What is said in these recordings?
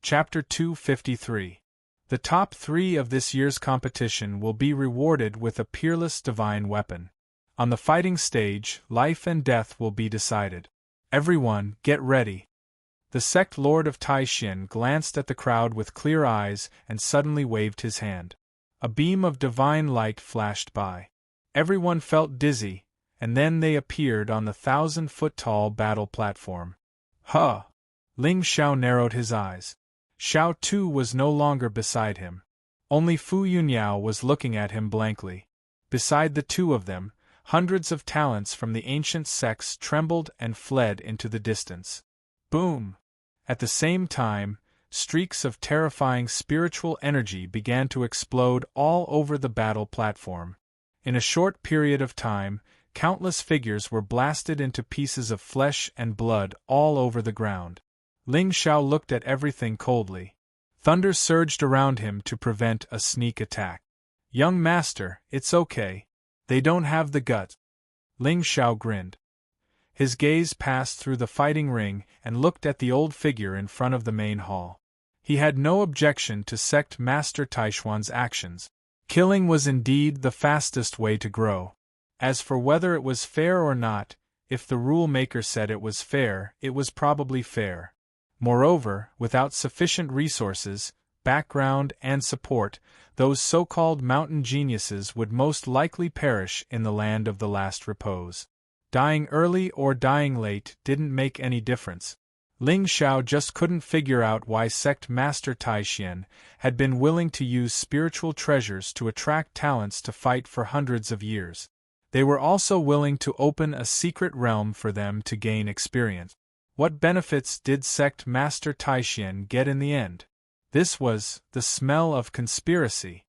Chapter 253. The top 3 of this year's competition will be rewarded with a peerless divine weapon. On the fighting stage, life and death will be decided. Everyone, get ready. The sect lord of Taishin glanced at the crowd with clear eyes and suddenly waved his hand. A beam of divine light flashed by. Everyone felt dizzy, and then they appeared on the 1,000-foot-tall battle platform. Huh! Ling Xiao narrowed his eyes. Xiao Tu was no longer beside him. Only Fu Yunyao was looking at him blankly. Beside the two of them, hundreds of talents from the ancient sects trembled and fled into the distance. Boom! At the same time, streaks of terrifying spiritual energy began to explode all over the battle platform. In a short period of time, countless figures were blasted into pieces of flesh and blood all over the ground. Ling Xiao looked at everything coldly. Thunder surged around him to prevent a sneak attack. Young master, it's okay. They don't have the guts. Ling Xiao grinned. His gaze passed through the fighting ring and looked at the old figure in front of the main hall. He had no objection to sect master Taishuan's actions. Killing was indeed the fastest way to grow. As for whether it was fair or not, if the rule maker said it was fair, it was probably fair. Moreover, without sufficient resources, background, and support, those so-called mountain geniuses would most likely perish in the land of the last repose. Dying early or dying late didn't make any difference. Ling Xiao just couldn't figure out why sect master Taishin had been willing to use spiritual treasures to attract talents to fight for hundreds of years. They were also willing to open a secret realm for them to gain experience. What benefits did sect master Taishin get in the end? This was the smell of conspiracy.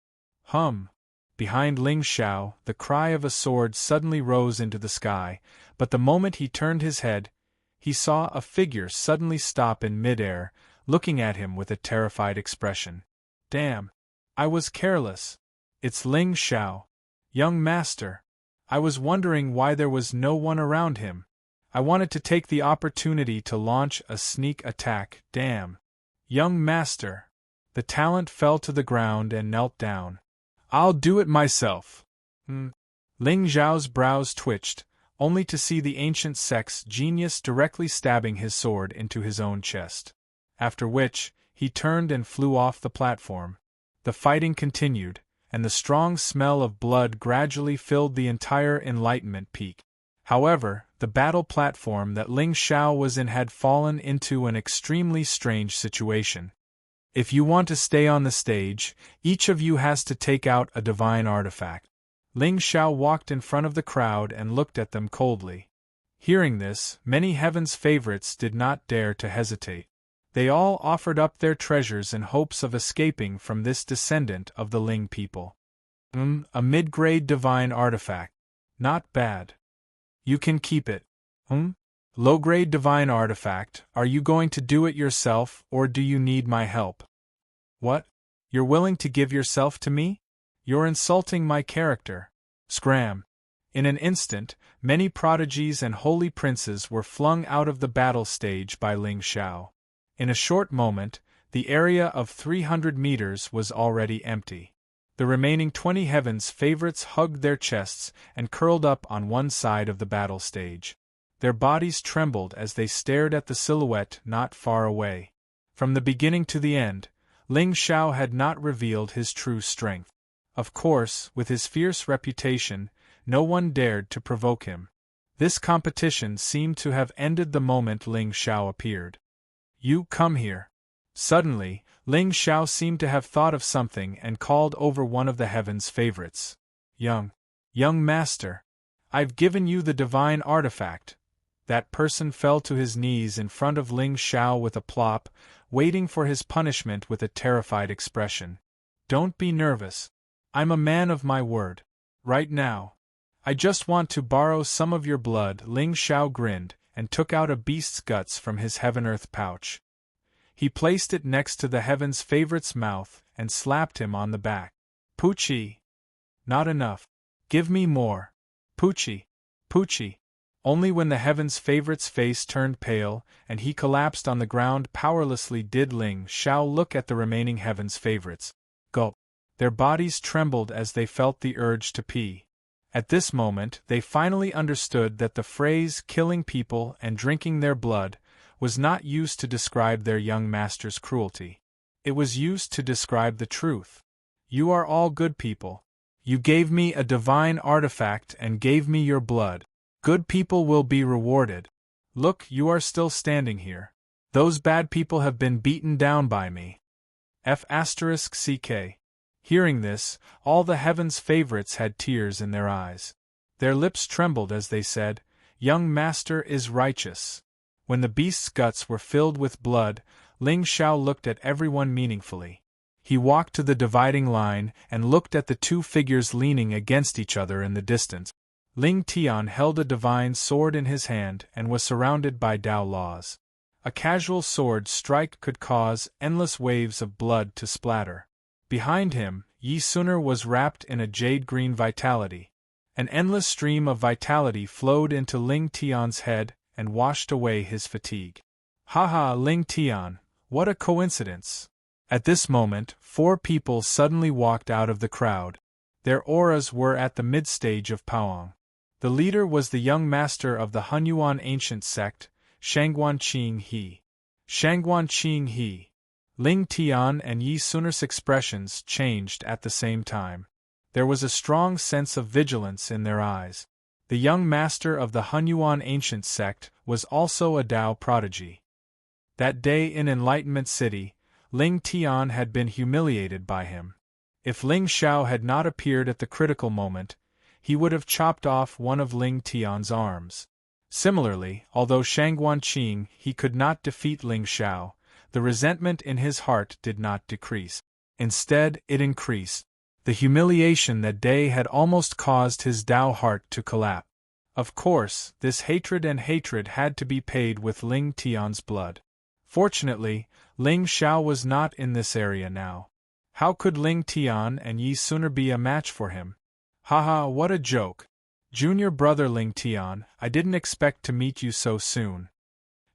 Behind Ling Xiao, the cry of a sword suddenly rose into the sky, but the moment he turned his head, he saw a figure suddenly stop in midair, looking at him with a terrified expression. Damn! I was careless. It's Ling Xiao. Young master. I was wondering why there was no one around him. I wanted to take the opportunity to launch a sneak attack, damn. Young master. The talent fell to the ground and knelt down. I'll do it myself. Ling Xiao's brows twitched, only to see the ancient sect's genius directly stabbing his sword into his own chest. After which, he turned and flew off the platform. The fighting continued, and the strong smell of blood gradually filled the entire Enlightenment Peak. However, the battle platform that Ling Xiao was in had fallen into an extremely strange situation. If you want to stay on the stage, each of you has to take out a divine artifact. Ling Xiao walked in front of the crowd and looked at them coldly. Hearing this, many heaven's favorites did not dare to hesitate. They all offered up their treasures in hopes of escaping from this descendant of the Ling people. A mid-grade divine artifact. Not bad. You can keep it. Low-grade divine artifact, are you going to do it yourself or do you need my help? What? You're willing to give yourself to me? You're insulting my character. Scram. In an instant, many prodigies and holy princes were flung out of the battle stage by Ling Xiao. In a short moment, the area of 300 meters was already empty. The remaining 20 heavens favorites hugged their chests and curled up on one side of the battle stage. Their bodies trembled as they stared at the silhouette not far away. From the beginning to the end, Ling Xiao had not revealed his true strength. Of course, with his fierce reputation, no one dared to provoke him. This competition seemed to have ended the moment Ling Xiao appeared. You come here. Suddenly, Ling Xiao seemed to have thought of something and called over one of the heaven's favorites. Young master. I've given you the divine artifact. That person fell to his knees in front of Ling Xiao with a plop, waiting for his punishment with a terrified expression. Don't be nervous. I'm a man of my word. Right now. I just want to borrow some of your blood. Ling Xiao grinned and took out a beast's guts from his heaven-earth pouch. He placed it next to the heaven's favorite's mouth and slapped him on the back. Poochie! Not enough. Give me more. Poochie! Only when the heaven's favorite's face turned pale, and he collapsed on the ground powerlessly did Ling Xiao look at the remaining heaven's favorites. Gulp. Their bodies trembled as they felt the urge to pee. At this moment they finally understood that the phrase killing people and drinking their blood was not used to describe their young master's cruelty. It was used to describe the truth. You are all good people. You gave me a divine artifact and gave me your blood. Good people will be rewarded. Look, you are still standing here. Those bad people have been beaten down by me. F***ck. Hearing this, all the heaven's favorites had tears in their eyes. Their lips trembled as they said, "Young master is righteous." When the beast's guts were filled with blood, Ling Xiao looked at everyone meaningfully. He walked to the dividing line and looked at the two figures leaning against each other in the distance. Ling Tian held a divine sword in his hand and was surrounded by Tao laws. A casual sword strike could cause endless waves of blood to splatter. Behind him, Yi Suner was wrapped in a jade-green vitality. An endless stream of vitality flowed into Ling Tian's head and washed away his fatigue. Haha, Ling Tian, what a coincidence! At this moment, 4 people suddenly walked out of the crowd. Their auras were at the mid-stage of Paoang. The leader was the young master of the Hunyuan ancient sect, Shangguan Qing He. Shangguan Qing He. Ling Tian and Yi Suner's expressions changed at the same time. There was a strong sense of vigilance in their eyes. The young master of the Hunyuan ancient sect was also a Tao prodigy. That day in Enlightenment City, Ling Tian had been humiliated by him. If Ling Xiao had not appeared at the critical moment, he would have chopped off one of Ling Tian's arms. Similarly, although Shangguan Qing he could not defeat Ling Xiao, the resentment in his heart did not decrease. Instead, it increased. The humiliation that day had almost caused his Tao heart to collapse. Of course, this hatred had to be paid with Ling Tian's blood. Fortunately, Ling Xiao was not in this area now. How could Ling Tian and Yi Suner be a match for him? Haha, what a joke! Junior brother Ling Tian, I didn't expect to meet you so soon.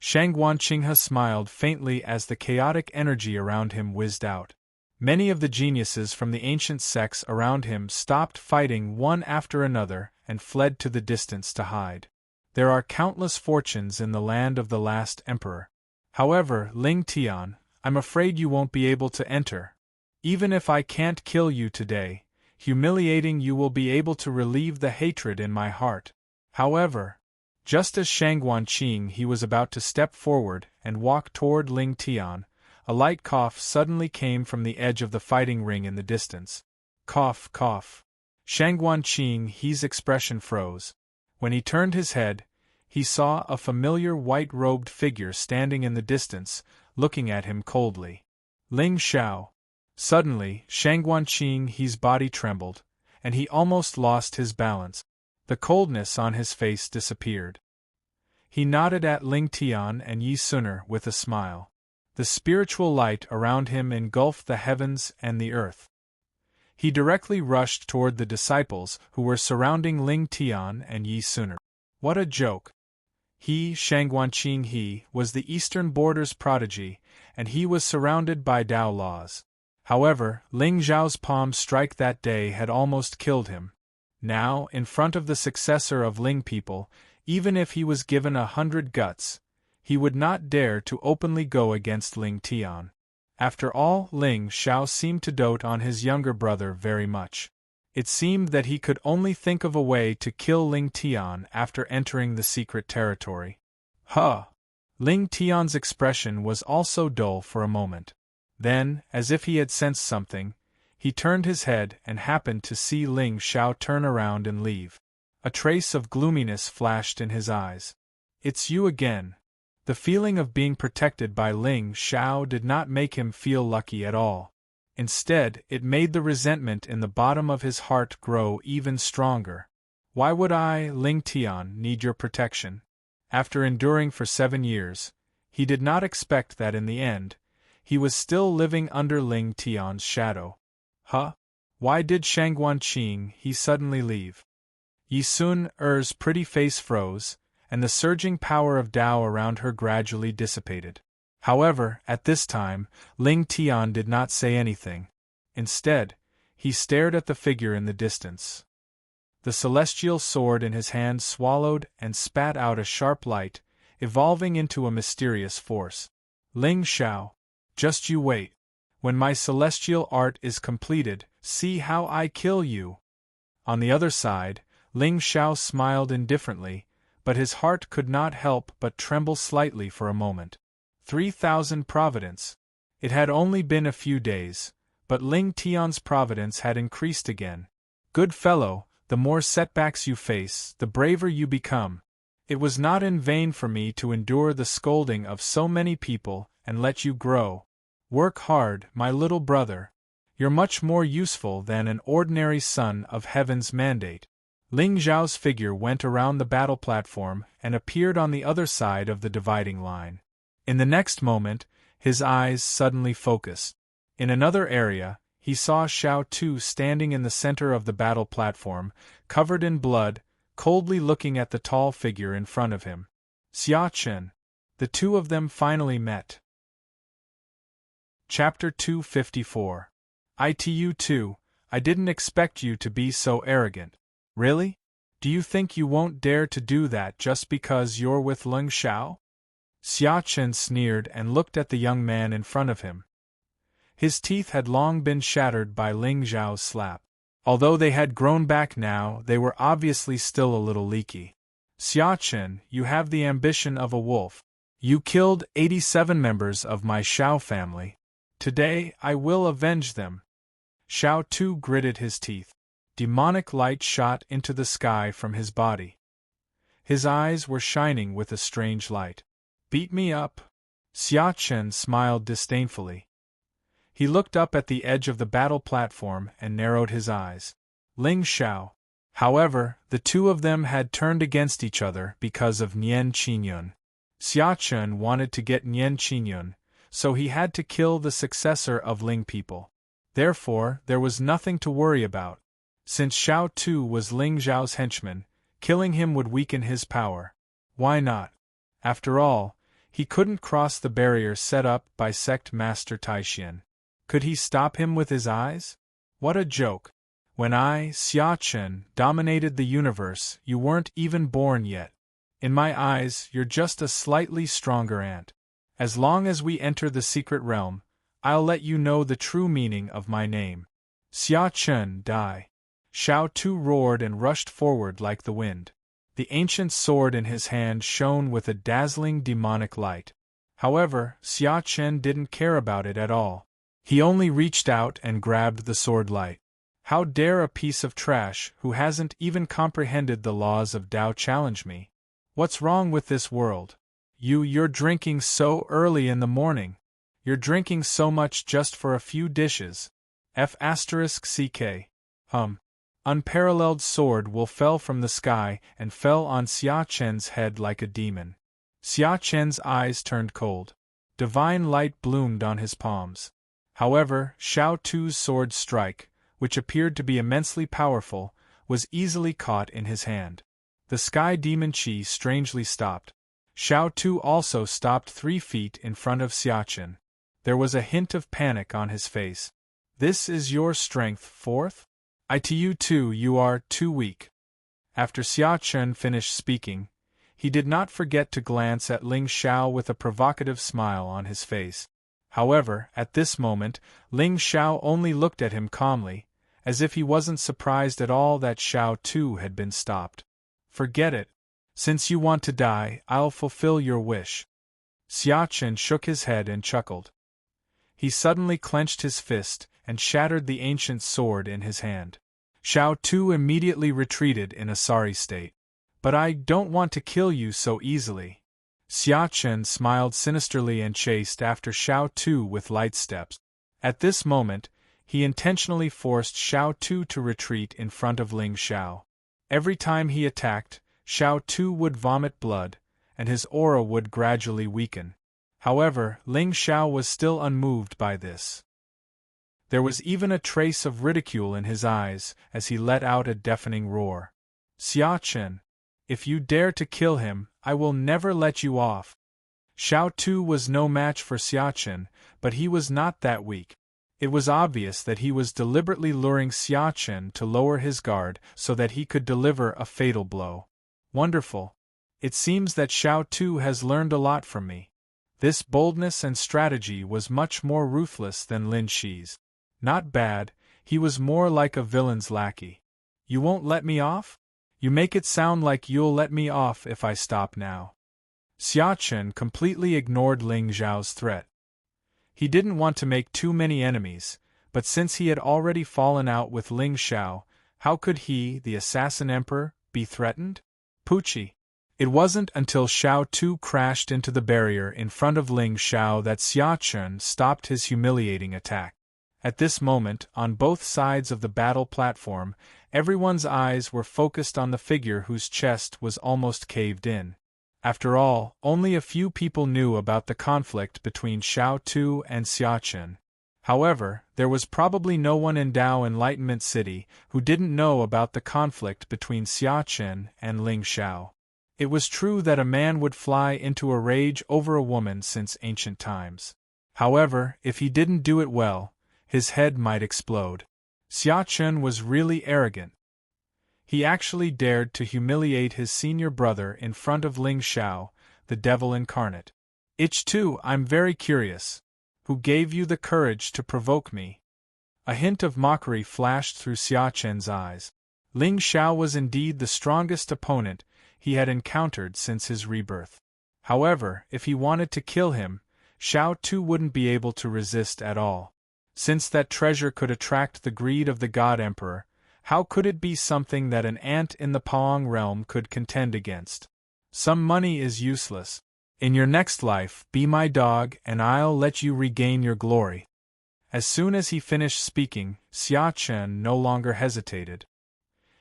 Shangguan Qinghe smiled faintly as the chaotic energy around him whizzed out. Many of the geniuses from the ancient sects around him stopped fighting one after another and fled to the distance to hide. There are countless fortunes in the land of the last emperor. However, Ling Tian, I'm afraid you won't be able to enter. Even if I can't kill you today, humiliating you will be able to relieve the hatred in my heart. However, just as Shangguan Qing he was about to step forward and walk toward Ling Tian, a light cough suddenly came from the edge of the fighting ring in the distance. Cough, cough. Shangguan Qing he's expression froze. When he turned his head, he saw a familiar white-robed figure standing in the distance, looking at him coldly. Ling Xiao. Suddenly, Shangguan Qing he's body trembled, and he almost lost his balance. The coldness on his face disappeared. He nodded at Ling Tian and Yi Suner with a smile. The spiritual light around him engulfed the heavens and the earth. He directly rushed toward the disciples who were surrounding Ling Tian and Yi Suner. What a joke! He, Shangguan Qing he, was the Eastern Borders prodigy, and he was surrounded by Tao laws. However, Ling Zhao's palm strike that day had almost killed him. Now, in front of the successor of Ling people, even if he was given 100 guts, he would not dare to openly go against Ling Tian. After all, Ling Xiao seemed to dote on his younger brother very much. It seemed that he could only think of a way to kill Ling Tian after entering the secret territory. Huh! Ling Tian's expression was also dull for a moment. Then, as if he had sensed something, he turned his head and happened to see Ling Xiao turn around and leave. A trace of gloominess flashed in his eyes. It's you again. The feeling of being protected by Ling Xiao did not make him feel lucky at all. Instead, it made the resentment in the bottom of his heart grow even stronger. Why would I, Ling Tian, need your protection? After enduring for 7 years, he did not expect that in the end, he was still living under Ling Tian's shadow. Huh? Why did Shangguan Qing he suddenly leave? Yi Sun Er's pretty face froze, and the surging power of Tao around her gradually dissipated. However, at this time, Ling Tian did not say anything. Instead, he stared at the figure in the distance. The celestial sword in his hand swallowed and spat out a sharp light, evolving into a mysterious force. Ling Xiao, just you wait. When my celestial art is completed, see how I kill you. On the other side, Ling Xiao smiled indifferently, but his heart could not help but tremble slightly for a moment. 3,000 providence. It had only been a few days, but Ling Tian's providence had increased again. Good fellow, the more setbacks you face, the braver you become. It was not in vain for me to endure the scolding of so many people and let you grow. Work hard, my little brother. You're much more useful than an ordinary son of heaven's mandate. Ling Zhao's figure went around the battle platform and appeared on the other side of the dividing line. In the next moment, his eyes suddenly focused. In another area, he saw Xiao Tu standing in the center of the battle platform, covered in blood, coldly looking at the tall figure in front of him. Xia Chen. The two of them finally met. Chapter 254. ITU 2, I didn't expect you to be so arrogant. Really? Do you think you won't dare to do that just because you're with Ling Xiao? Xia Chen sneered and looked at the young man in front of him. His teeth had long been shattered by Ling Zhao's slap. Although they had grown back now, they were obviously still a little leaky. Xia Chen, you have the ambition of a wolf. You killed 87 members of my Xiao family. Today, I will avenge them. Xiao Tu gritted his teeth. Demonic light shot into the sky from his body. His eyes were shining with a strange light. Beat me up. Xia Chen smiled disdainfully. He looked up at the edge of the battle platform and narrowed his eyes. Ling Xiao. However, the two of them had turned against each other because of Nian Qingyun. Xia Chen wanted to get Nian Qingyun, so he had to kill the successor of Ling people. Therefore, there was nothing to worry about. Since Xiao Tu was Ling Zhao's henchman, killing him would weaken his power. Why not? After all, he couldn't cross the barrier set up by sect master Taixian. Could he stop him with his eyes? What a joke. When I, Xia Chen, dominated the universe, you weren't even born yet. In my eyes, you're just a slightly stronger ant. As long as we enter the secret realm, I'll let you know the true meaning of my name. Xia Chen, die. Xiao Tu roared and rushed forward like the wind. The ancient sword in his hand shone with a dazzling demonic light. However, Xia Chen didn't care about it at all. He only reached out and grabbed the sword light. How dare a piece of trash who hasn't even comprehended the laws of Tao challenge me? What's wrong with this world? You're drinking so early in the morning. You're drinking so much just for a few dishes. F***ck. Unparalleled sword will fell from the sky and fell on Xia Chen's head like a demon. Xia Chen's eyes turned cold. Divine light bloomed on his palms. However, Xiao Tu's sword strike, which appeared to be immensely powerful, was easily caught in his hand. The sky demon Qi strangely stopped. Xiao Tu also stopped 3 feet in front of Xia Chen. There was a hint of panic on his face. This is your strength, fourth? ITU 2, you are too weak. After Xia Chen finished speaking, he did not forget to glance at Ling Xiao with a provocative smile on his face. However, at this moment, Ling Xiao only looked at him calmly, as if he wasn't surprised at all that Xiao Tu had been stopped. Forget it. Since you want to die, I'll fulfill your wish. Xia Chen shook his head and chuckled. He suddenly clenched his fist and shattered the ancient sword in his hand. Xiao Tu immediately retreated in a sorry state. But I don't want to kill you so easily. Xia Chen smiled sinisterly and chased after Xiao Tu with light steps. At this moment, he intentionally forced Xiao Tu to retreat in front of Ling Xiao. Every time he attacked, Xiao Tu would vomit blood, and his aura would gradually weaken. However, Ling Xiao was still unmoved by this. There was even a trace of ridicule in his eyes as he let out a deafening roar. Xia Chen, If you dare to kill him, I will never let you off. Xiao Tu was no match for Xiachen, but he was not that weak. It was obvious that he was deliberately luring Xiachen to lower his guard so that he could deliver a fatal blow. Wonderful. It seems that Xiao Tu has learned a lot from me. This boldness and strategy was much more ruthless than Lin Shi's. Not bad, he was more like a villain's lackey. You won't let me off? You make it sound like you'll let me off if I stop now. Xiachen completely ignored Ling Zhao's threat. He didn't want to make too many enemies, but since he had already fallen out with Ling Xiao, how could he, the assassin emperor, be threatened? Poochie. It wasn't until Xiao Tu crashed into the barrier in front of Ling Xiao that Xiachen stopped his humiliating attack. At this moment, on both sides of the battle platform, everyone's eyes were focused on the figure whose chest was almost caved in. After all, only a few people knew about the conflict between Xiao Tu and Xiachen. However, there was probably no one in Dao Enlightenment City who didn't know about the conflict between Xiachen and Ling Xiao. It was true that a man would fly into a rage over a woman since ancient times. However, if he didn't do it well, his head might explode. Xiachen was really arrogant. He actually dared to humiliate his senior brother in front of Ling Xiao, the devil incarnate. I'm very curious. Who gave you the courage to provoke me? A hint of mockery flashed through Xiachen's eyes. Ling Xiao was indeed the strongest opponent he had encountered since his rebirth. However, if he wanted to kill him, Xiao Tu wouldn't be able to resist at all. Since that treasure could attract the greed of the God Emperor, how could it be something that an ant in the Paong realm could contend against? Some money is useless. In your next life, be my dog and I'll let you regain your glory. As soon as he finished speaking, Xiachen no longer hesitated.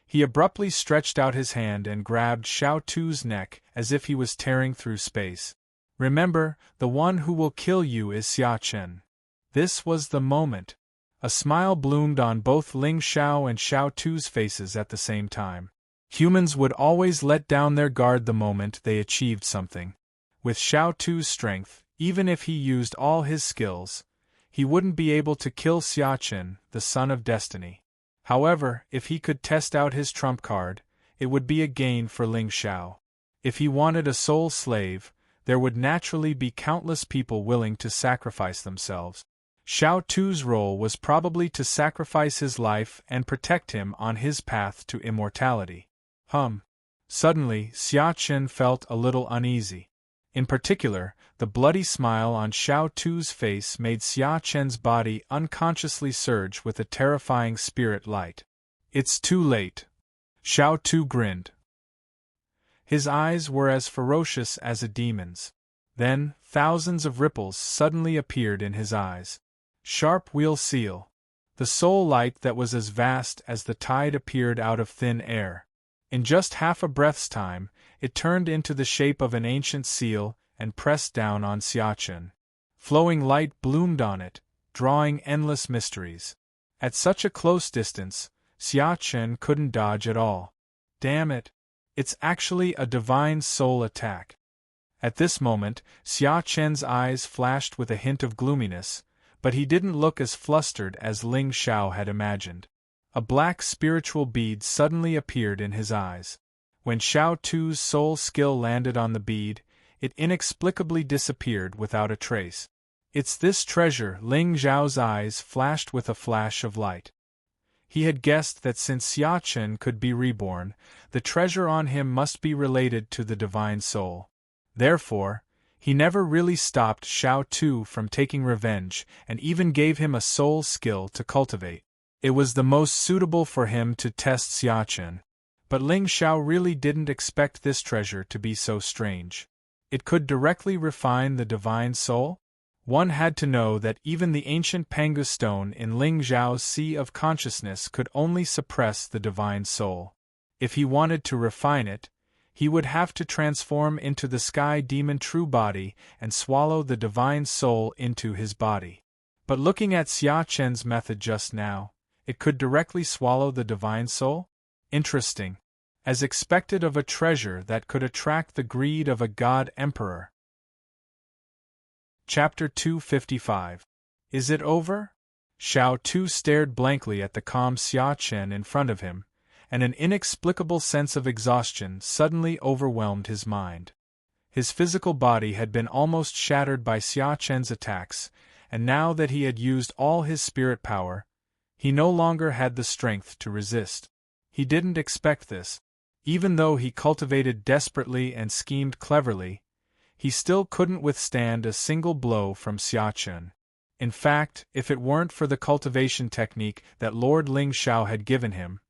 He abruptly stretched out his hand and grabbed Xiao Tu's neck as if he was tearing through space. Remember, the one who will kill you is Xiachen. This was the moment. A smile bloomed on both Ling Xiao and Xiao Tu's faces at the same time. Humans would always let down their guard the moment they achieved something. With Xiao Tu's strength, even if he used all his skills, he wouldn't be able to kill Xiachen, the son of destiny. However, if he could test out his trump card, it would be a gain for Ling Xiao. If he wanted a soul slave, there would naturally be countless people willing to sacrifice themselves. Xiao Tu's role was probably to sacrifice his life and protect him on his path to immortality. Suddenly, Xiachen felt a little uneasy. In particular, the bloody smile on Xiao Tu's face made Xiachen's body unconsciously surge with a terrifying spirit light. It's too late. Xiao Tu grinned. His eyes were as ferocious as a demon's. Then, thousands of ripples suddenly appeared in his eyes. Sharp wheel seal. The soul light that was as vast as the tide appeared out of thin air. In just half a breath's time, it turned into the shape of an ancient seal and pressed down on Xiachen. Flowing light bloomed on it, drawing endless mysteries. At such a close distance, Xiachen couldn't dodge at all. Damn it! It's actually a divine soul attack. At this moment, Xiachen's eyes flashed with a hint of gloominess, but he didn't look as flustered as Ling Xiao had imagined. A black spiritual bead suddenly appeared in his eyes. When Xiao Tu's soul skill landed on the bead, it inexplicably disappeared without a trace. It's this treasure. Ling Xiao's eyes flashed with a flash of light. He had guessed that since Xiachen could be reborn, the treasure on him must be related to the divine soul. Therefore, he never really stopped Xiao Tu from taking revenge and even gave him a soul skill to cultivate. It was the most suitable for him to test Xiachen. But Ling Xiao really didn't expect this treasure to be so strange. It could directly refine the divine soul? One had to know that even the ancient Pangu stone in Ling Xiao's sea of consciousness could only suppress the divine soul. If he wanted to refine it, he would have to transform into the sky demon true body and swallow the divine soul into his body. But looking at Xiachen's method just now, it could directly swallow the divine soul? Interesting. as expected of a treasure that could attract the greed of a god emperor. Chapter 255. Is it over? Xiao Tu stared blankly at the calm Xia Chen in front of him, and an inexplicable sense of exhaustion suddenly overwhelmed his mind. His physical body had been almost shattered by Xia Chen's attacks, and now that he had used all his spirit power, he no longer had the strength to resist. He didn't expect this. Even though he cultivated desperately and schemed cleverly, he still couldn't withstand a single blow from Xia Chen. In fact, if it weren't for the cultivation technique that Lord Ling Xiao had given him,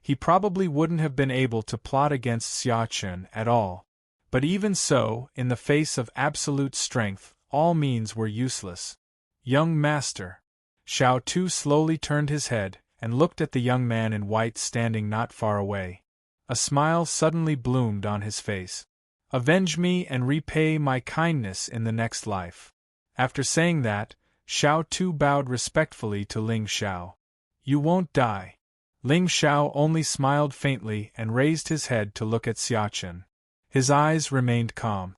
he probably wouldn't have been able to plot against Xia Chen at all. But even so, in the face of absolute strength, all means were useless. Young master. Xiao Tu slowly turned his head and looked at the young man in white standing not far away. A smile suddenly bloomed on his face. Avenge me and repay my kindness in the next life. After saying that, Xiao Tu bowed respectfully to Ling Xiao. You won't die. Ling Xiao only smiled faintly and raised his head to look at Xia Chen. His eyes remained calm.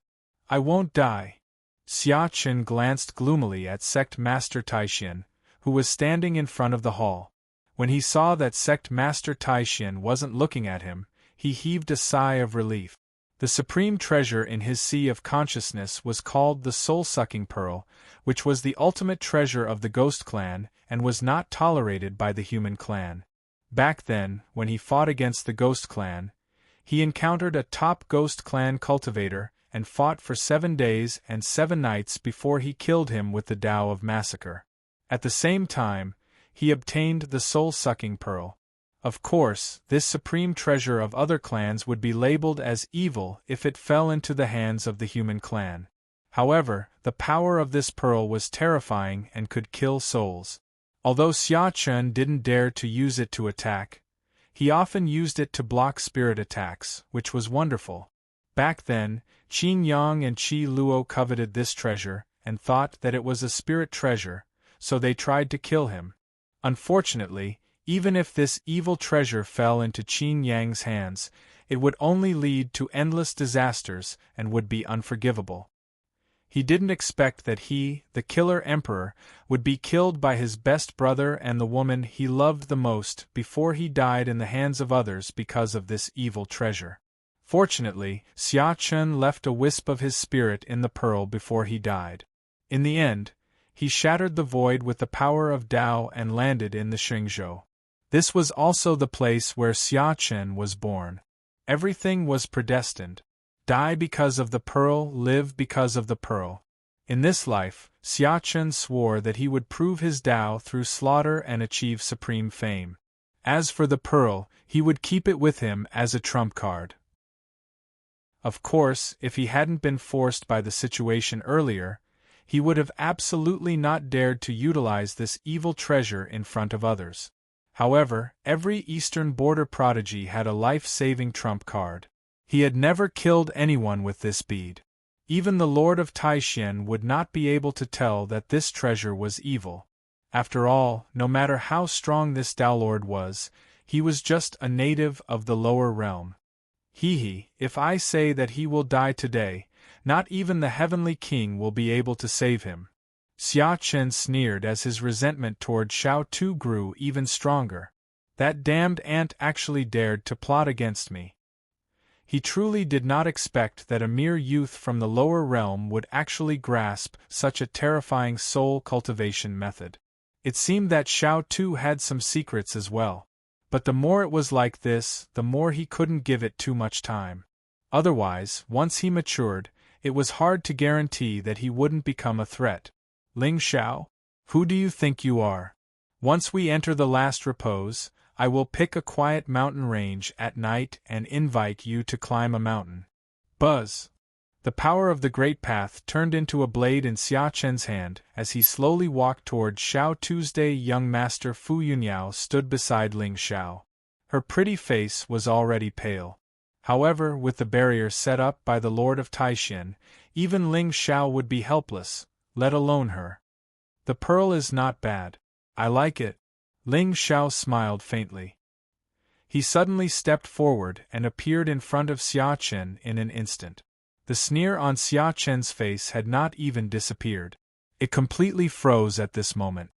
I won't die. Xia Chen glanced gloomily at Sect Master Taixian, who was standing in front of the hall. When he saw that Sect Master Taixian wasn't looking at him, he heaved a sigh of relief. The supreme treasure in his sea of consciousness was called the soul-sucking pearl, which was the ultimate treasure of the Ghost Clan and was not tolerated by the human clan. Back then, when he fought against the Ghost Clan, he encountered a top Ghost Clan cultivator and fought for 7 days and 7 nights before he killed him with the Tao of Massacre. At the same time, he obtained the soul-sucking pearl. Of course, this supreme treasure of other clans would be labeled as evil if it fell into the hands of the human clan. However, the power of this pearl was terrifying and could kill souls. Although Xia Chen didn't dare to use it to attack, he often used it to block spirit attacks, which was wonderful. Back then, Qin Yang and Qi Luo coveted this treasure and thought that it was a spirit treasure, so they tried to kill him. Unfortunately, even if this evil treasure fell into Qin Yang's hands, it would only lead to endless disasters and would be unforgivable. He didn't expect that he, the killer emperor, would be killed by his best brother and the woman he loved the most before he died in the hands of others because of this evil treasure. Fortunately, Xia Chen left a wisp of his spirit in the pearl before he died. In the end, he shattered the void with the power of Tao and landed in the Xingzhou. This was also the place where Xia Chen was born. Everything was predestined. Die because of the pearl, live because of the pearl. In this life, Xia Chen swore that he would prove his Tao through slaughter and achieve supreme fame. As for the pearl, he would keep it with him as a trump card. Of course, if he hadn't been forced by the situation earlier, he would have absolutely not dared to utilize this evil treasure in front of others. However, every Eastern border prodigy had a life-saving trump card. He had never killed anyone with this bead. Even the Lord of Taixian would not be able to tell that this treasure was evil. After all, no matter how strong this Tao Lord was, he was just a native of the lower realm. If I say that he will die today, not even the heavenly king will be able to save him. Xia Chen sneered as his resentment toward Xiao Tu grew even stronger. That damned ant actually dared to plot against me. He truly did not expect that a mere youth from the lower realm would actually grasp such a terrifying soul cultivation method. It seemed that Xiao Tu had some secrets as well. But the more it was like this, the more he couldn't give it too much time. Otherwise, once he matured, it was hard to guarantee that he wouldn't become a threat. Ling Xiao? Who do you think you are? Once we enter the last repose, I will pick a quiet mountain range at night and invite you to climb a mountain. Buzz! The power of the Great Path turned into a blade in Xia Chen's hand as he slowly walked toward Xiao Tuesday. Young Master Fu Yunyao stood beside Ling Xiao. Her pretty face was already pale. However, with the barrier set up by the Lord of Taixian, even Ling Xiao would be helpless, let alone her. The pearl is not bad. I like it. Ling Xiao smiled faintly. He suddenly stepped forward and appeared in front of Xia Chen in an instant. The sneer on Xia Chen's face had not even disappeared. It completely froze at this moment.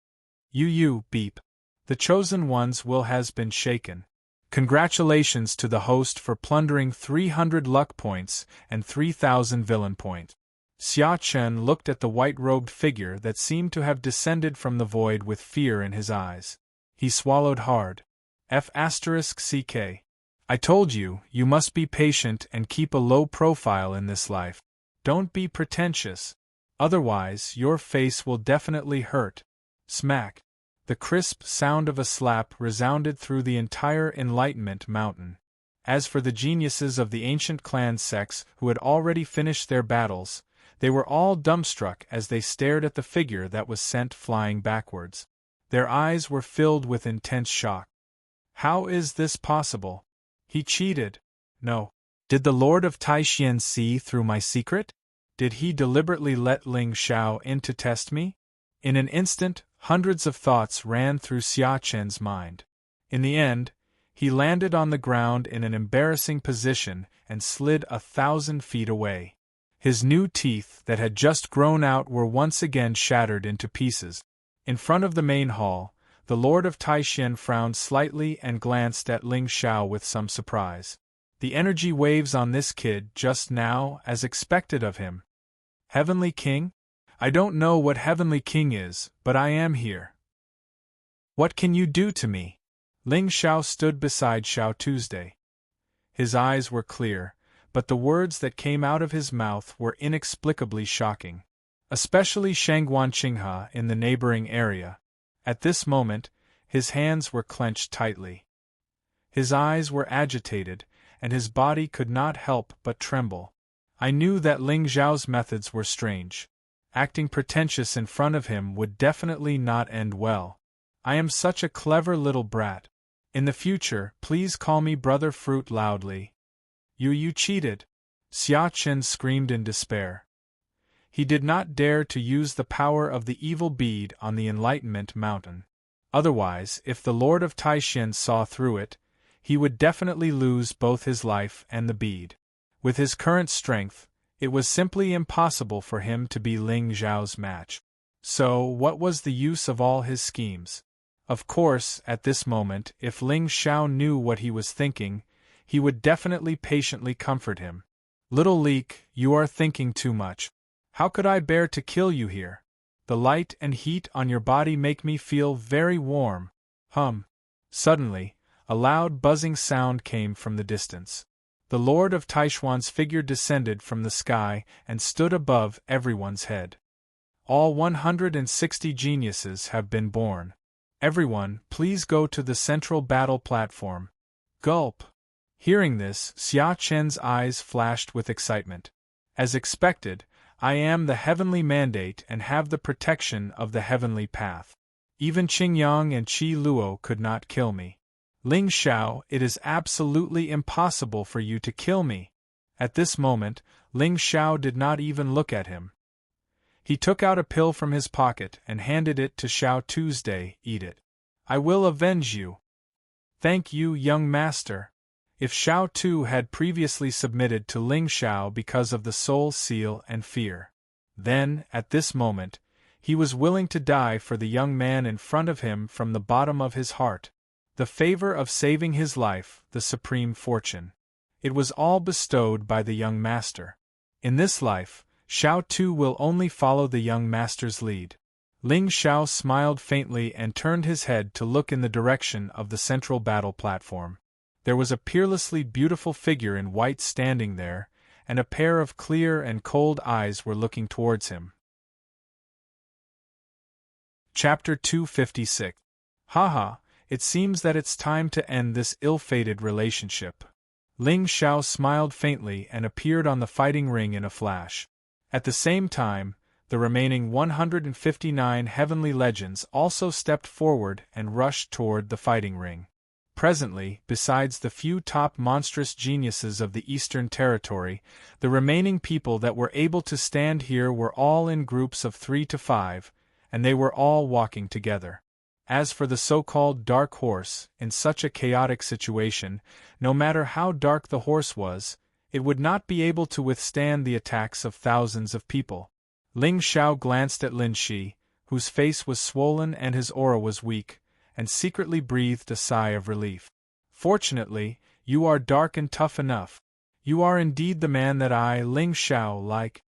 Beep. The chosen one's will has been shaken. Congratulations to the host for plundering 300 luck points and 3,000 villain points. Xia Chen looked at the white-robed figure that seemed to have descended from the void with fear in his eyes. He swallowed hard. F***ck. I told you, you must be patient and keep a low profile in this life. Don't be pretentious. Otherwise, your face will definitely hurt. Smack. The crisp sound of a slap resounded through the entire Enlightenment Mountain. As for the geniuses of the ancient clan sects who had already finished their battles, they were all dumbstruck as they stared at the figure that was sent flying backwards. Their eyes were filled with intense shock. How is this possible? He cheated. No. Did the Lord of Taishan see through my secret? Did he deliberately let Ling Xiao in to test me? In an instant, hundreds of thoughts ran through Xia Chen's mind. In the end, he landed on the ground in an embarrassing position and slid 1,000 feet away. His new teeth that had just grown out were once again shattered into pieces. In front of the main hall, the Lord of Taishan frowned slightly and glanced at Ling Xiao with some surprise. The energy waves on this kid just now, as expected of him. Heavenly King? I don't know what Heavenly King is, but I am here. What can you do to me? Ling Xiao stood beside Xiao Tuesday. His eyes were clear, but the words that came out of his mouth were inexplicably shocking. Especially Shangguan Qinghe in the neighboring area. At this moment, his hands were clenched tightly. His eyes were agitated, and his body could not help but tremble. I knew that Ling Xiao's methods were strange. Acting pretentious in front of him would definitely not end well. I am such a clever little brat. In the future, please call me Brother Fruit loudly. You cheated! Xia Chen screamed in despair. He did not dare to use the power of the evil bead on the Enlightenment Mountain. Otherwise, if the Lord of Taishan saw through it, he would definitely lose both his life and the bead. With his current strength, it was simply impossible for him to be Ling Xiao's match. So, what was the use of all his schemes? Of course, at this moment, if Ling Xiao knew what he was thinking, he would definitely patiently comfort him. Little leak, you are thinking too much. How could I bear to kill you here? The light and heat on your body make me feel very warm. Suddenly, a loud buzzing sound came from the distance. The Lord of Taishuan's figure descended from the sky and stood above everyone's head. All 160 geniuses have been born. Everyone, please go to the central battle platform. Gulp! Hearing this, Xia Chen's eyes flashed with excitement. As expected, I am the heavenly mandate and have the protection of the heavenly path. Even Qingyang and Qi Luo could not kill me. Ling Xiao, it is absolutely impossible for you to kill me. At this moment, Ling Xiao did not even look at him. He took out a pill from his pocket and handed it to Xiao Tuesday. Eat it. I will avenge you. Thank you, young master. If Xiao Tu had previously submitted to Ling Xiao because of the soul seal and fear, then, at this moment, he was willing to die for the young man in front of him from the bottom of his heart. The favor of saving his life, the supreme fortune. It was all bestowed by the young master. In this life, Xiao Tu will only follow the young master's lead. Ling Xiao smiled faintly and turned his head to look in the direction of the central battle platform. There was a peerlessly beautiful figure in white standing there, and a pair of clear and cold eyes were looking towards him. Chapter 256. Haha, it seems that it's time to end this ill-fated relationship. Ling Xiao smiled faintly and appeared on the fighting ring in a flash. At the same time, the remaining 159 heavenly legends also stepped forward and rushed toward the fighting ring. Presently, besides the few top monstrous geniuses of the Eastern Territory, the remaining people that were able to stand here were all in groups of 3 to 5, and they were all walking together. As for the so-called dark horse, in such a chaotic situation, no matter how dark the horse was, it would not be able to withstand the attacks of thousands of people. Ling Xiao glanced at Lin Shi, whose face was swollen and his aura was weak, and secretly breathed a sigh of relief. Fortunately, you are dark and tough enough. You are indeed the man that I, Ling Xiao, like.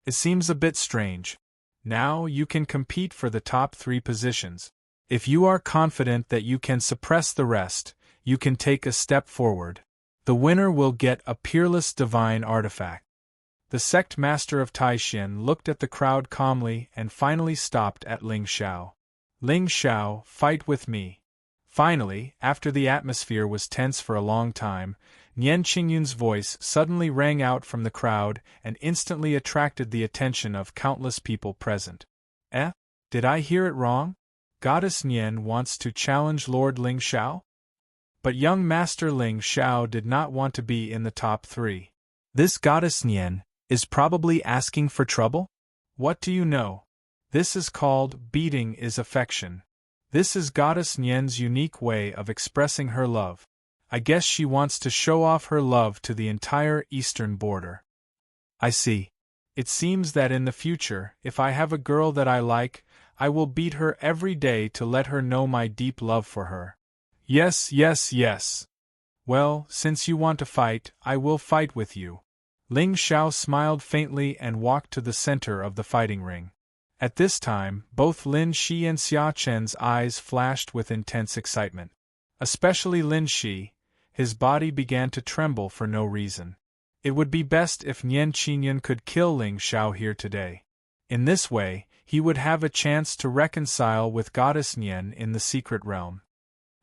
It seems a bit strange. Now you can compete for the top 3 positions. If you are confident that you can suppress the rest, you can take a step forward. The winner will get a peerless divine artifact. The sect master of Taixin looked at the crowd calmly and finally stopped at Ling Xiao. Ling Xiao, fight with me. Finally, after the atmosphere was tense for a long time, Nian Qingyun's voice suddenly rang out from the crowd and instantly attracted the attention of countless people present. Did I hear it wrong? Goddess Nian wants to challenge Lord Ling Xiao? But young Master Ling Xiao did not want to be in the top 3. This Goddess Nian is probably asking for trouble? What do you know? This is called beating is affection. This is Goddess Nian's unique way of expressing her love. I guess she wants to show off her love to the entire eastern border. I see. It seems that in the future, if I have a girl that I like, I will beat her every day to let her know my deep love for her. Yes, yes, yes. Well, since you want to fight, I will fight with you. Ling Xiao smiled faintly and walked to the center of the fighting ring. At this time, both Lin Shi and Xia Chen's eyes flashed with intense excitement. Especially Lin Shi, his body began to tremble for no reason. It would be best if Nian Qingyun could kill Ling Xiao here today. In this way, he would have a chance to reconcile with Goddess Nian in the secret realm.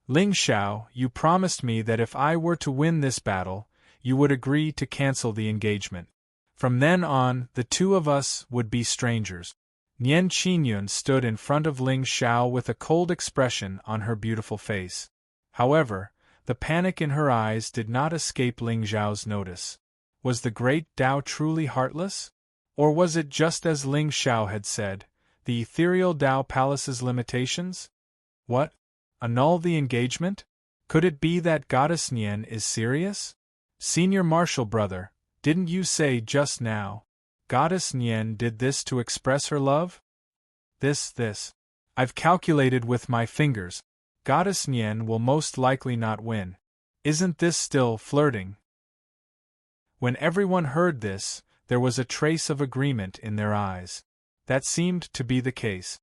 Ling Xiao, you promised me that if I were to win this battle, you would agree to cancel the engagement. From then on, the two of us would be strangers. Nian Qingyun stood in front of Ling Xiao with a cold expression on her beautiful face. However, the panic in her eyes did not escape Ling Xiao's notice. Was the great Tao truly heartless? Or was it just as Ling Xiao had said, the ethereal Tao Palace's limitations? What? Annul the engagement? Could it be that Goddess Nian is serious? Senior Marshal Brother, didn't you say just now, Goddess Nian did this to express her love? This. I've calculated with my fingers. Goddess Nian will most likely not win. Isn't this still flirting? When everyone heard this, there was a trace of agreement in their eyes. That seemed to be the case.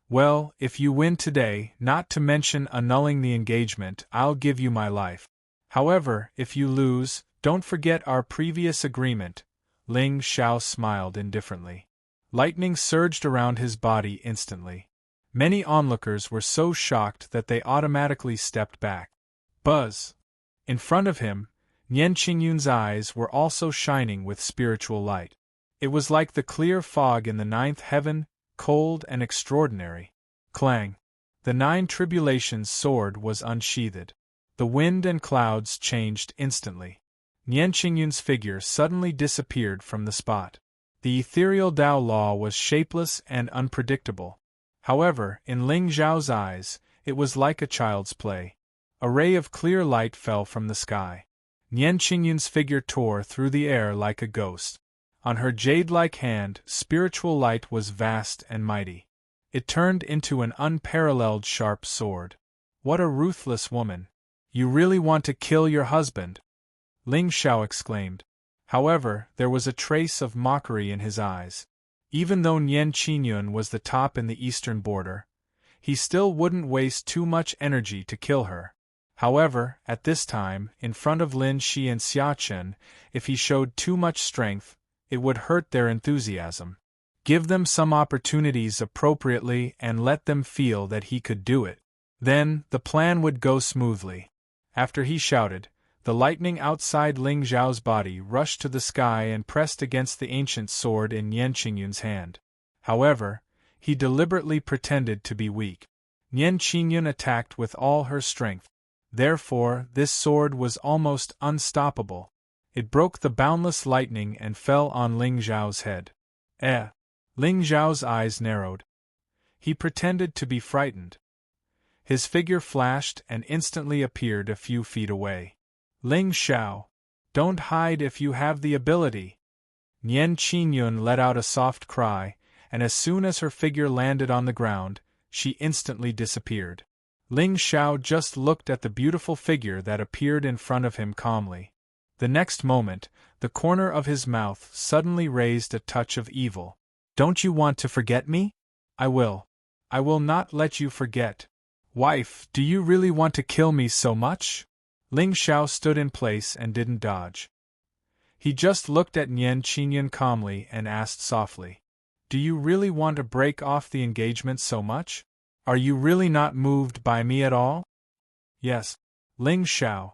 Well, if you win today, not to mention annulling the engagement, I'll give you my life. However, if you lose, don't forget our previous agreement. Ling Xiao smiled indifferently. Lightning surged around his body instantly. Many onlookers were so shocked that they automatically stepped back. Buzz! In front of him, Nian Qingyun's eyes were also shining with spiritual light. It was like the clear fog in the 9th heaven, cold and extraordinary. Clang! The 9 tribulations sword was unsheathed. The wind and clouds changed instantly. Nian Qingyun's figure suddenly disappeared from the spot. The ethereal Tao law was shapeless and unpredictable. However, in Ling Xiao's eyes, it was like a child's play. A ray of clear light fell from the sky. Nian Qingyun's figure tore through the air like a ghost. On her jade-like hand, spiritual light was vast and mighty. It turned into an unparalleled sharp sword. What a ruthless woman! You really want to kill your husband? Ling Xiao exclaimed. However, there was a trace of mockery in his eyes. Even though Nian Qingyun was the top in the eastern border, he still wouldn't waste too much energy to kill her. However, at this time, in front of Lin Shi and Xia Chen, if he showed too much strength, it would hurt their enthusiasm. Give them some opportunities appropriately and let them feel that he could do it. Then, the plan would go smoothly. After he shouted, the lightning outside Ling Xiao's body rushed to the sky and pressed against the ancient sword in Nian Qingyun's hand. However, he deliberately pretended to be weak. Nian Qingyun attacked with all her strength. Therefore, this sword was almost unstoppable. It broke the boundless lightning and fell on Ling Xiao's head. Ling Xiao's eyes narrowed. He pretended to be frightened. His figure flashed and instantly appeared a few feet away. Ling Xiao. Don't hide if you have the ability. Nian Qingyun let out a soft cry, and as soon as her figure landed on the ground, she instantly disappeared. Ling Xiao just looked at the beautiful figure that appeared in front of him calmly. The next moment, the corner of his mouth suddenly raised a touch of evil. Don't you want to forget me? I will. I will not let you forget. Wife, do you really want to kill me so much? Ling Xiao stood in place and didn't dodge. He just looked at Nian Qingyun calmly and asked softly, do you really want to break off the engagement so much? Are you really not moved by me at all? Yes, Ling Xiao.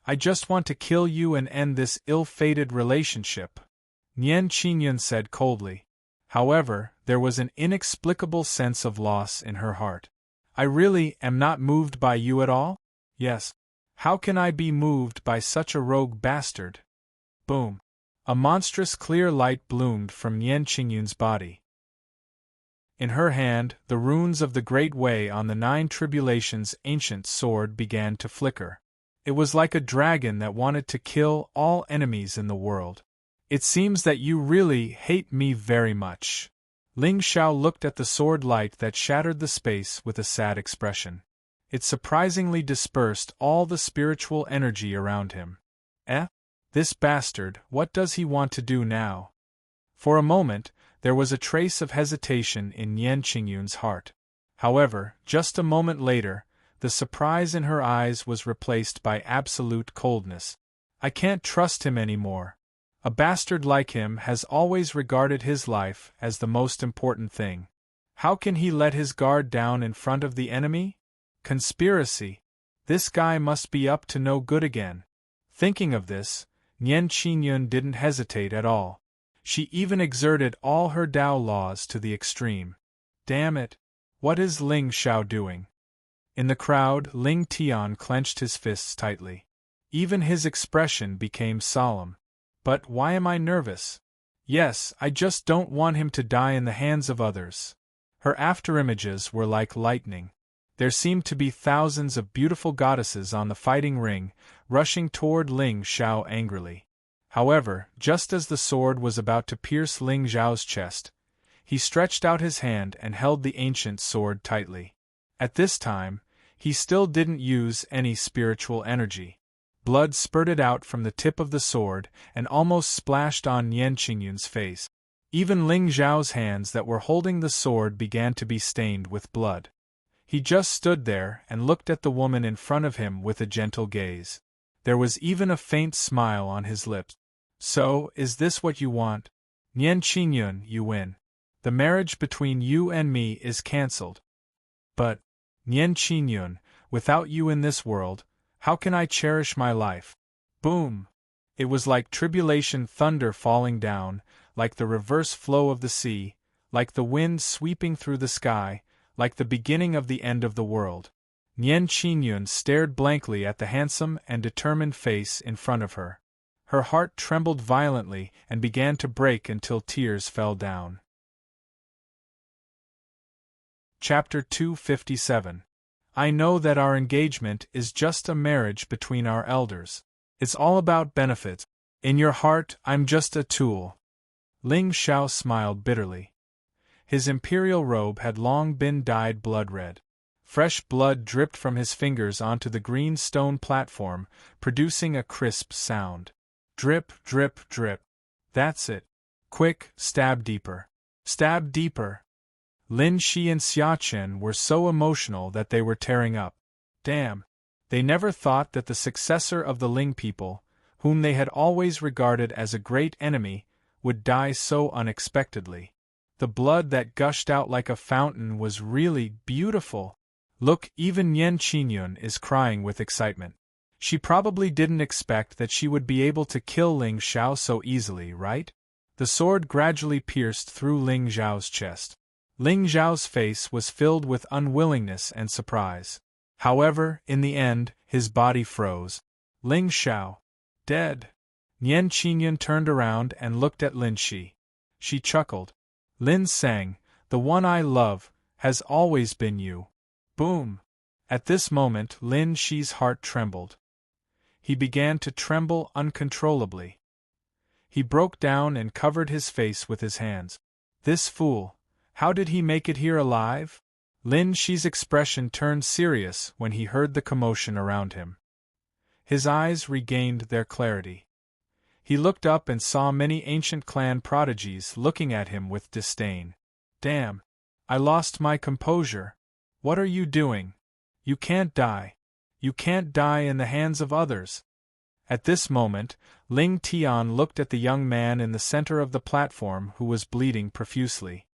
I just want to kill you and end this ill-fated relationship, Nian Qingyun said coldly. However, there was an inexplicable sense of loss in her heart. I really am not moved by you at all? Yes. How can I be moved by such a rogue bastard? Boom. A monstrous clear light bloomed from Nian Qingyun's body. In her hand, the runes of the Great Way on the 9 Tribulations' ancient sword began to flicker. It was like a dragon that wanted to kill all enemies in the world. It seems that you really hate me very much. Ling Xiao looked at the sword light that shattered the space with a sad expression. It surprisingly dispersed all the spiritual energy around him. This bastard, what does he want to do now? For a moment, there was a trace of hesitation in Nian Qingyun's heart. However, just a moment later, the surprise in her eyes was replaced by absolute coldness. I can't trust him anymore. A bastard like him has always regarded his life as the most important thing. How can he let his guard down in front of the enemy? Conspiracy. This guy must be up to no good again. Thinking of this, Nian Qingyun didn't hesitate at all. She even exerted all her Dao laws to the extreme. Damn it! What is Ling Xiao doing? In the crowd, Ling Tian clenched his fists tightly. Even his expression became solemn. But why am I nervous? Yes, I just don't want him to die in the hands of others. Her afterimages were like lightning. There seemed to be thousands of beautiful goddesses on the fighting ring, rushing toward Ling Xiao angrily. However, just as the sword was about to pierce Ling Xiao's chest, he stretched out his hand and held the ancient sword tightly. At this time, he still didn't use any spiritual energy. Blood spurted out from the tip of the sword and almost splashed on Nian Qingyun's face. Even Ling Xiao's hands that were holding the sword began to be stained with blood. He just stood there and looked at the woman in front of him with a gentle gaze. There was even a faint smile on his lips. So, is this what you want? Nian Qingyun, you win. The marriage between you and me is cancelled. But, Nian Qingyun, without you in this world, how can I cherish my life? Boom! It was like tribulation thunder falling down, like the reverse flow of the sea, like the wind sweeping through the sky, like the beginning of the end of the world. Nian Qingyun stared blankly at the handsome and determined face in front of her. Her heart trembled violently and began to break until tears fell down. Chapter 257. I know that our engagement is just a marriage between our elders. It's all about benefit. In your heart, I'm just a tool. Ling Xiao smiled bitterly. His imperial robe had long been dyed blood red. Fresh blood dripped from his fingers onto the green stone platform, producing a crisp sound. Drip, drip, drip. That's it. Quick, stab deeper. Stab deeper. Lin Shi and Xiachen were so emotional that they were tearing up. Damn. They never thought that the successor of the Ling people, whom they had always regarded as a great enemy, would die so unexpectedly. The blood that gushed out like a fountain was really beautiful. Look, even Nian Qingyun is crying with excitement. She probably didn't expect that she would be able to kill Ling Xiao so easily, right? The sword gradually pierced through Ling Xiao's chest. Ling Xiao's face was filled with unwillingness and surprise. However, in the end, his body froze. Ling Xiao. Dead. Nian Qingyun turned around and looked at Lin Shi. She chuckled. Lin Sang, the one I love, has always been you. Boom. At this moment Lin Shi's heart trembled. He began to tremble uncontrollably. He broke down and covered his face with his hands. This fool! How did he make it here alive? Lin Shi's expression turned serious when he heard the commotion around him. His eyes regained their clarity. He looked up and saw many ancient clan prodigies looking at him with disdain. Damn! I lost my composure. What are you doing? You can't die. You can't die in the hands of others. At this moment, Ling Tian looked at the young man in the center of the platform who was bleeding profusely.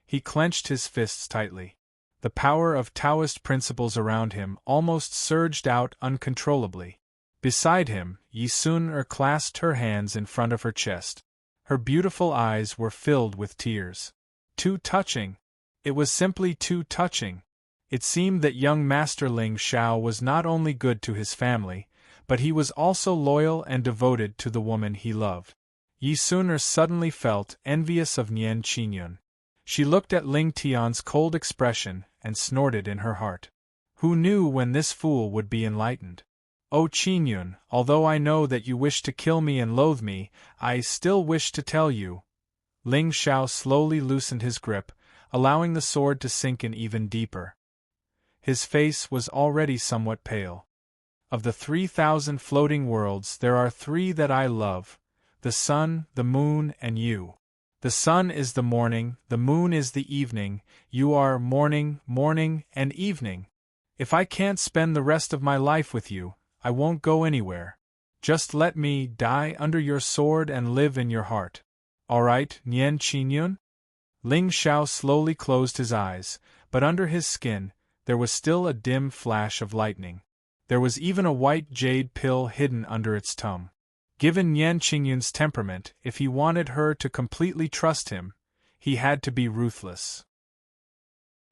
He clenched his fists tightly. The power of Taoist principles around him almost surged out uncontrollably. Beside him, Yi Sun-er clasped her hands in front of her chest. Her beautiful eyes were filled with tears. Too touching! It was simply too touching. It seemed that young Master Ling Xiao was not only good to his family, but he was also loyal and devoted to the woman he loved. Yi Sun-er suddenly felt envious of Nian Qingyun. She looked at Ling Tian's cold expression and snorted in her heart. Who knew when this fool would be enlightened? Oh Qingyun, although I know that you wish to kill me and loathe me, I still wish to tell you. Ling Xiao slowly loosened his grip, allowing the sword to sink in even deeper. His face was already somewhat pale. Of the 3,000 floating worlds there are 3 that I love: the sun, the moon, and you. The sun is the morning, the moon is the evening, you are morning, morning, and evening. If I can't spend the rest of my life with you, I won't go anywhere. Just let me die under your sword and live in your heart. All right, Nian Qingyun? Ling Xiao slowly closed his eyes, but under his skin, there was still a dim flash of lightning. There was even a white jade pill hidden under its tongue. Given Nian Qingyun's temperament, if he wanted her to completely trust him, he had to be ruthless.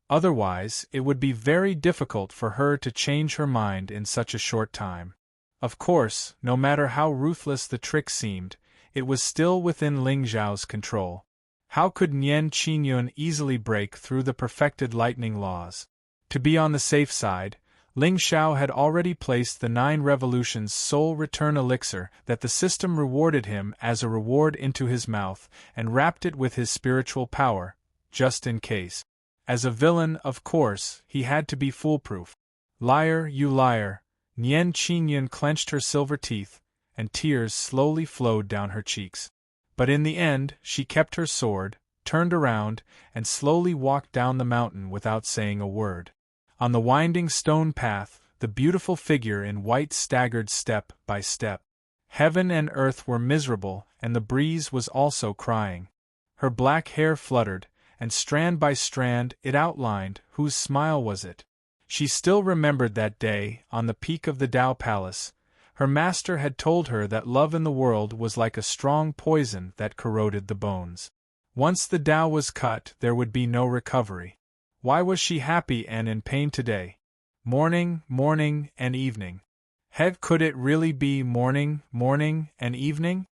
Otherwise, it would be very difficult for her to change her mind in such a short time. Of course, no matter how ruthless the trick seemed, it was still within Ling Xiao's control. How could Nian Qingyun easily break through the perfected lightning laws? To be on the safe side, Ling Xiao had already placed the 9 revolutions soul return elixir that the system rewarded him as a reward into his mouth and wrapped it with his spiritual power, just in case. As a villain, of course, he had to be foolproof. Liar, you liar! Nian Qingyun clenched her silver teeth, and tears slowly flowed down her cheeks. But in the end, she kept her sword, turned around, and slowly walked down the mountain without saying a word. On the winding stone path, the beautiful figure in white staggered step by step. Heaven and earth were miserable, and the breeze was also crying. Her black hair fluttered, and strand by strand it outlined whose smile was it. She still remembered that day, on the peak of the Tao Palace. Her master had told her that love in the world was like a strong poison that corroded the bones. Once the Tao was cut, there would be no recovery. Why was she happy and in pain today? Morning, morning, and evening. Could it really be morning, morning, and evening?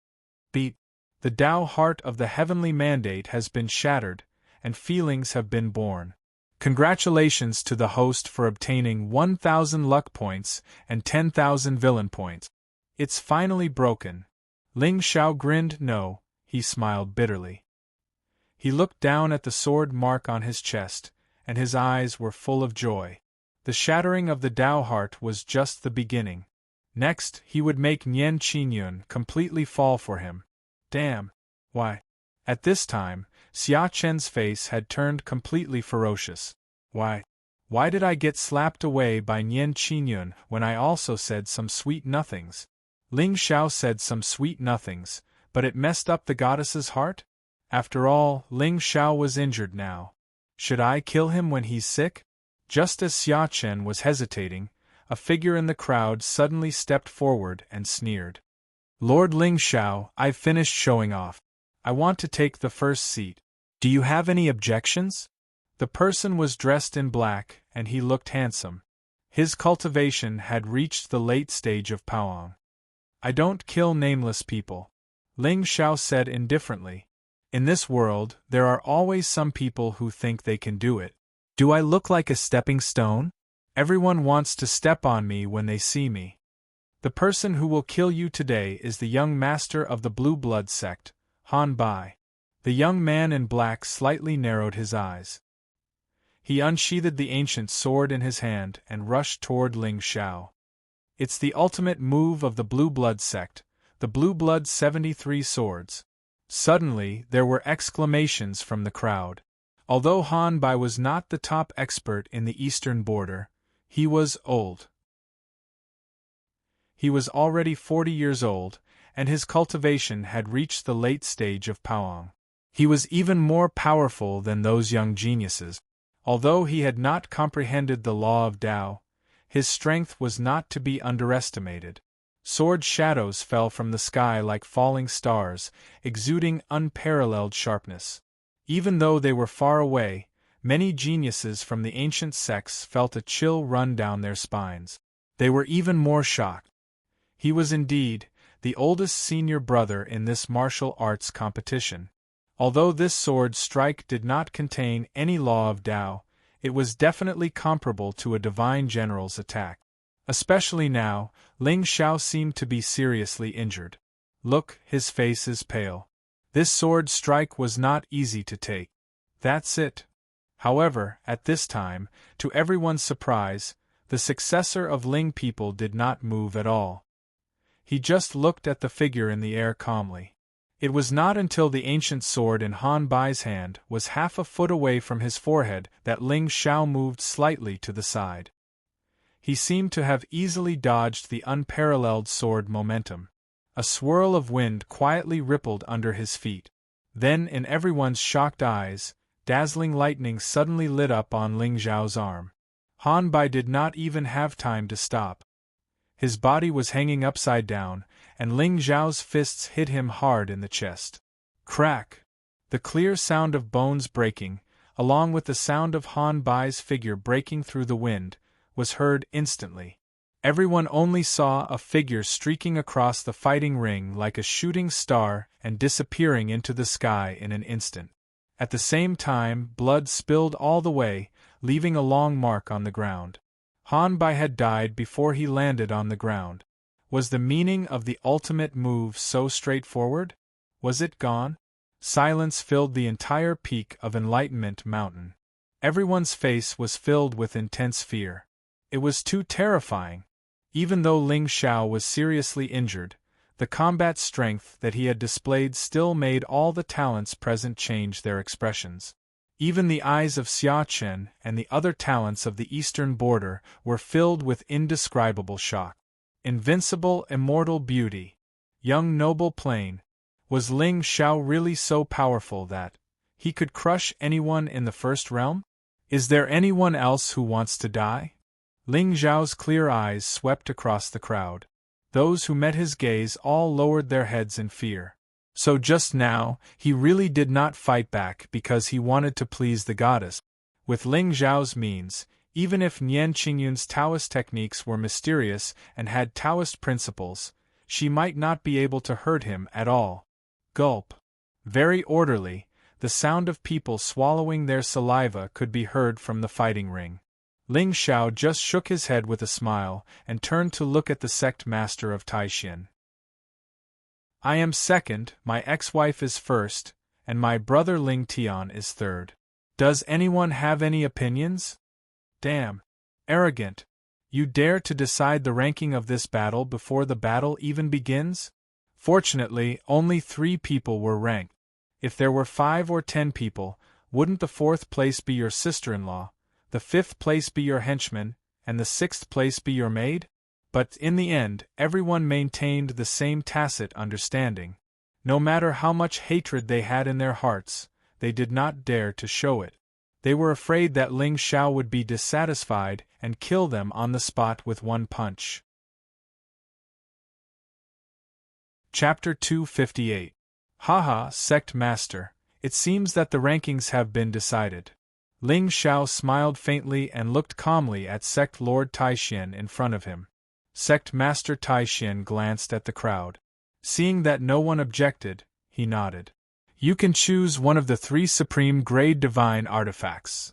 Beat. The Tao heart of the heavenly mandate has been shattered, and feelings have been born. Congratulations to the host for obtaining 1,000 luck points and 10,000 villain points. It's finally broken. Ling Xiao grinned. No, he smiled bitterly. He looked down at the sword mark on his chest, and his eyes were full of joy. The shattering of the Tao heart was just the beginning. Next, he would make Nian Qingyun completely fall for him. Damn! Why? At this time, Xia Chen's face had turned completely ferocious. Why did I get slapped away by Nian Qingyun when I also said some sweet nothings? Ling Xiao said some sweet nothings, but it messed up the goddess's heart? After all, Ling Xiao was injured now. Should I kill him when he's sick? Just as Xia Chen was hesitating, a figure in the crowd suddenly stepped forward and sneered. Lord Ling Xiao, I've finished showing off. I want to take the first seat. Do you have any objections? The person was dressed in black, and he looked handsome. His cultivation had reached the late stage of Paoang. I don't kill nameless people, Ling Xiao said indifferently. In this world, there are always some people who think they can do it. Do I look like a stepping stone? Everyone wants to step on me when they see me. The person who will kill you today is the young master of the Blue Blood sect, Han Bai. The young man in black slightly narrowed his eyes. He unsheathed the ancient sword in his hand and rushed toward Ling Xiao. It's the ultimate move of the Blue Blood sect, the Blue Blood 73 swords. Suddenly, there were exclamations from the crowd. Although Han Bai was not the top expert in the eastern border, he was old. He was already 40 years old, and his cultivation had reached the late stage of Paoang. He was even more powerful than those young geniuses. Although he had not comprehended the law of Tao, his strength was not to be underestimated. Sword shadows fell from the sky like falling stars, exuding unparalleled sharpness. Even though they were far away, many geniuses from the ancient sects felt a chill run down their spines. They were even more shocked. He was indeed the oldest senior brother in this martial arts competition. Although this sword strike did not contain any law of Tao, it was definitely comparable to a divine general's attack. Especially now, Ling Xiao seemed to be seriously injured. Look, his face is pale. This sword strike was not easy to take. That's it. However, at this time, to everyone's surprise, the successor of Ling people did not move at all. He just looked at the figure in the air calmly. It was not until the ancient sword in Han Bai's hand was half a foot away from his forehead that Ling Xiao moved slightly to the side. He seemed to have easily dodged the unparalleled sword momentum. A swirl of wind quietly rippled under his feet. Then, in everyone's shocked eyes, dazzling lightning suddenly lit up on Ling Xiao's arm. Han Bai did not even have time to stop. His body was hanging upside down, and Ling Xiao's fists hit him hard in the chest. Crack! The clear sound of bones breaking, along with the sound of Han Bai's figure breaking through the wind, was heard instantly. Everyone only saw a figure streaking across the fighting ring like a shooting star and disappearing into the sky in an instant. At the same time, blood spilled all the way, leaving a long mark on the ground. Han Bai had died before he landed on the ground. Was the meaning of the ultimate move so straightforward? Was it gone? Silence filled the entire peak of Enlightenment Mountain. Everyone's face was filled with intense fear. It was too terrifying. Even though Ling Xiao was seriously injured, the combat strength that he had displayed still made all the talents present change their expressions. Even the eyes of Xia Chen and the other talents of the eastern border were filled with indescribable shock. Invincible, immortal beauty. Young noble plain. Was Ling Xiao really so powerful that he could crush anyone in the first realm? Is there anyone else who wants to die? Ling Xiao's clear eyes swept across the crowd. Those who met his gaze all lowered their heads in fear. So just now, he really did not fight back because he wanted to please the goddess. With Ling Xiao's means, even if Nian Qingyun's Taoist techniques were mysterious and had Taoist principles, she might not be able to hurt him at all. Gulp. Very orderly, the sound of people swallowing their saliva could be heard from the fighting ring. Ling Xiao just shook his head with a smile and turned to look at the sect master of Taixin. I am second, my ex-wife is first, and my brother Ling Tian is third. Does anyone have any opinions? Damn. Arrogant. You dare to decide the ranking of this battle before the battle even begins? Fortunately, only 3 people were ranked. If there were 5 or 10 people, wouldn't the 4th place be your sister-in-law, the 5th place be your henchman, and the 6th place be your maid? But in the end, everyone maintained the same tacit understanding. No matter how much hatred they had in their hearts, they did not dare to show it. They were afraid that Ling Xiao would be dissatisfied and kill them on the spot with one punch. Chapter 258. Haha, Sect Master, it seems that the rankings have been decided. Ling Xiao smiled faintly and looked calmly at Sect Lord Taixin in front of him. Sect Master Taixin glanced at the crowd. Seeing that no one objected, he nodded. You can choose one of the 3 supreme grade divine artifacts.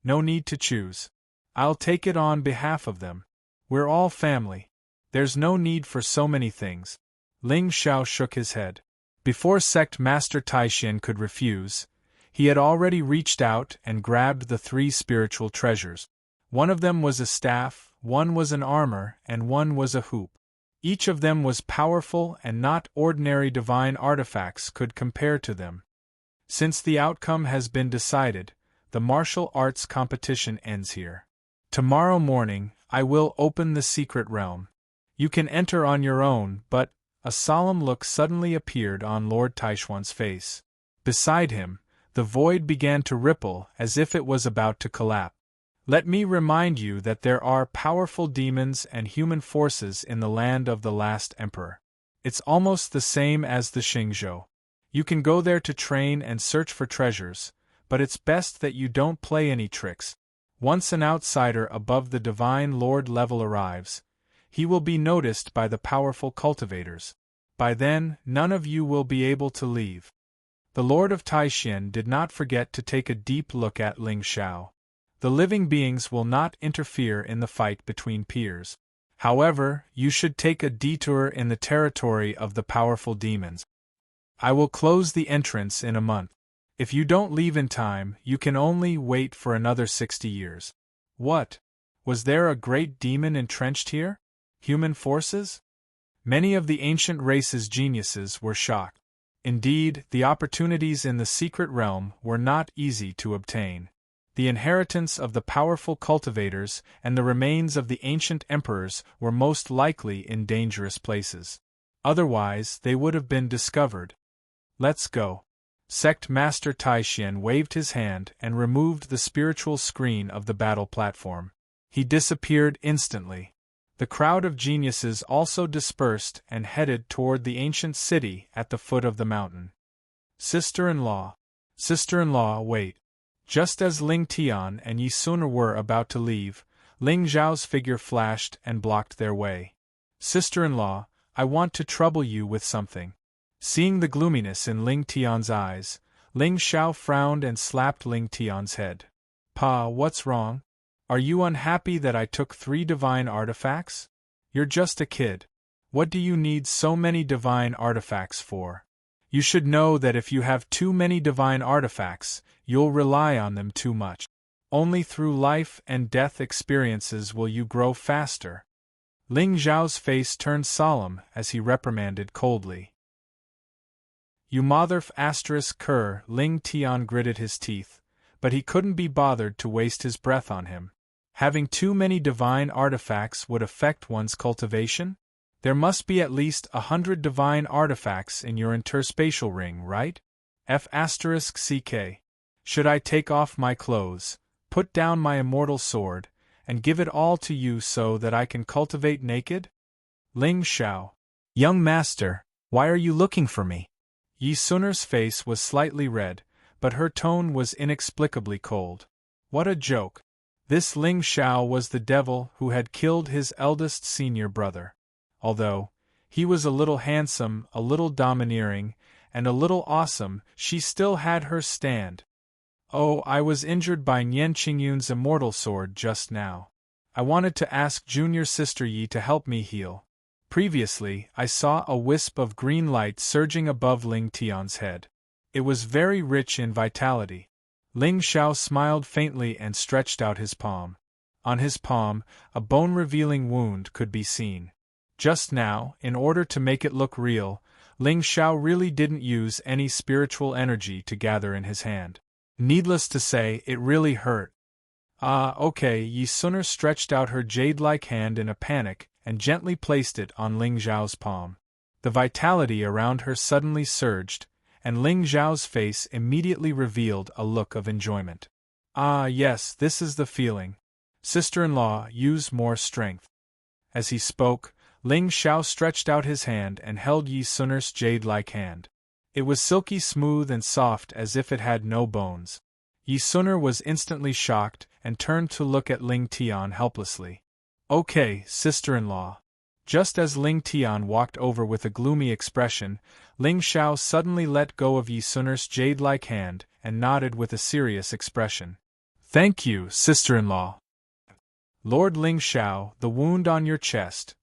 No need to choose. I'll take it on behalf of them. We're all family. There's no need for so many things. Ling Xiao shook his head. Before Sect Master Taishan could refuse, he had already reached out and grabbed the 3 spiritual treasures. One of them was a staff, one was an armor, and one was a hoop. Each of them was powerful, and not ordinary divine artifacts could compare to them. Since the outcome has been decided, the martial arts competition ends here. Tomorrow morning, I will open the secret realm. You can enter on your own, but a solemn look suddenly appeared on Lord Taishuan's face. Beside him, the void began to ripple as if it was about to collapse. Let me remind you that there are powerful demons and human forces in the land of the last emperor. It's almost the same as the Xingzhou. You can go there to train and search for treasures, but it's best that you don't play any tricks. Once an outsider above the Divine Lord level arrives, he will be noticed by the powerful cultivators. By then, none of you will be able to leave. The Lord of Taishan did not forget to take a deep look at Ling Xiao. The living beings will not interfere in the fight between peers. However, you should take a detour in the territory of the powerful demons. I will close the entrance in a month. If you don't leave in time, you can only wait for another 60 years. What? Was there a great demon entrenched here? Human forces? Many of the ancient race's geniuses were shocked. Indeed, the opportunities in the secret realm were not easy to obtain. The inheritance of the powerful cultivators and the remains of the ancient emperors were most likely in dangerous places. Otherwise, they would have been discovered. Let's go. Sect Master Taishan waved his hand and removed the spiritual screen of the battle platform. He disappeared instantly. The crowd of geniuses also dispersed and headed toward the ancient city at the foot of the mountain. Sister-in-law, wait. Just as Ling Tian and Yi Sun were about to leave, Ling Zhao's figure flashed and blocked their way. Sister-in-law, I want to trouble you with something. Seeing the gloominess in Ling Tian's eyes, Ling Xiao frowned and slapped Ling Tian's head. Pa, what's wrong? Are you unhappy that I took 3 divine artifacts? You're just a kid. What do you need so many divine artifacts for? You should know that if you have too many divine artifacts, you'll rely on them too much. Only through life and death experiences will you grow faster. Ling Zhao's face turned solemn as he reprimanded coldly. You motherf ***, Ling Tian gritted his teeth, but he couldn't be bothered to waste his breath on him. Having too many divine artifacts would affect one's cultivation? There must be at least 100 divine artifacts in your interspatial ring, right? ***CK. Should I take off my clothes, put down my immortal sword, and give it all to you so that I can cultivate naked? Ling Xiao. Young master, why are you looking for me? Yi Sun's face was slightly red, but her tone was inexplicably cold. What a joke. This Ling Xiao was the devil who had killed his eldest senior brother. Although he was a little handsome, a little domineering, and a little awesome, she still had her stand. Oh, I was injured by Nian Qingyun's immortal sword just now. I wanted to ask junior sister Yi to help me heal. Previously, I saw a wisp of green light surging above Ling Tian's head. It was very rich in vitality. Ling Xiao smiled faintly and stretched out his palm. On his palm, a bone-revealing wound could be seen. Just now, in order to make it look real, Ling Xiao really didn't use any spiritual energy to gather in his hand. Needless to say, it really hurt. Ah, okay, Yi Sun stretched out her jade-like hand in a panic and gently placed it on Ling Zhao's palm. The vitality around her suddenly surged, and Ling Zhao's face immediately revealed a look of enjoyment. Ah yes, this is the feeling. Sister-in-law, use more strength. As he spoke, Ling Xiao stretched out his hand and held Yi Sun's jade-like hand. It was silky smooth and soft as if it had no bones. Yi Sun was instantly shocked and turned to look at Ling Tian helplessly. Okay, sister-in-law. Just as Ling Tian walked over with a gloomy expression, Ling Xiao suddenly let go of Yi Sun's jade-like hand and nodded with a serious expression. Thank you, sister-in-law. Lord Ling Xiao, the wound on your chest.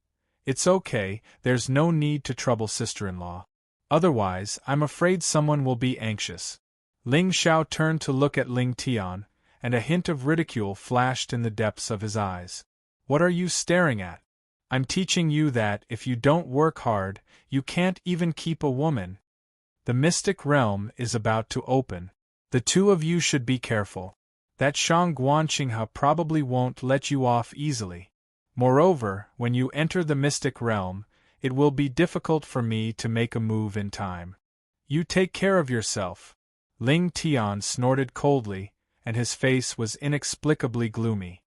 It's okay, there's no need to trouble sister-in-law. Otherwise, I'm afraid someone will be anxious. Ling Xiao turned to look at Ling Tian, and a hint of ridicule flashed in the depths of his eyes. What are you staring at? I'm teaching you that, if you don't work hard, you can't even keep a woman. The mystic realm is about to open. The two of you should be careful. That Shang Guanqinghe probably won't let you off easily. Moreover, when you enter the mystic realm, it will be difficult for me to make a move in time. You take care of yourself. Ling Tian snorted coldly, and his face was inexplicably gloomy.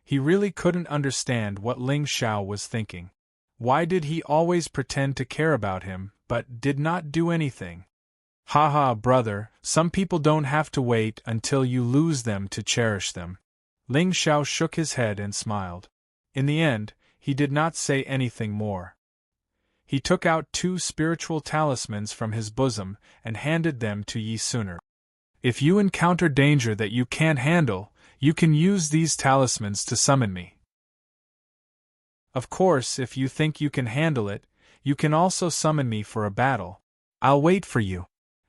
He really couldn't understand what Ling Xiao was thinking. Why did he always pretend to care about him, but did not do anything? Haha, brother, some people don't have to wait until you lose them to cherish them. Ling Xiao shook his head and smiled. In the end, he did not say anything more. He took out 2 spiritual talismans from his bosom and handed them to Yi Suner. If you encounter danger that you can't handle, you can use these talismans to summon me. Of course, if you think you can handle it, you can also summon me for a battle. I'll wait for you.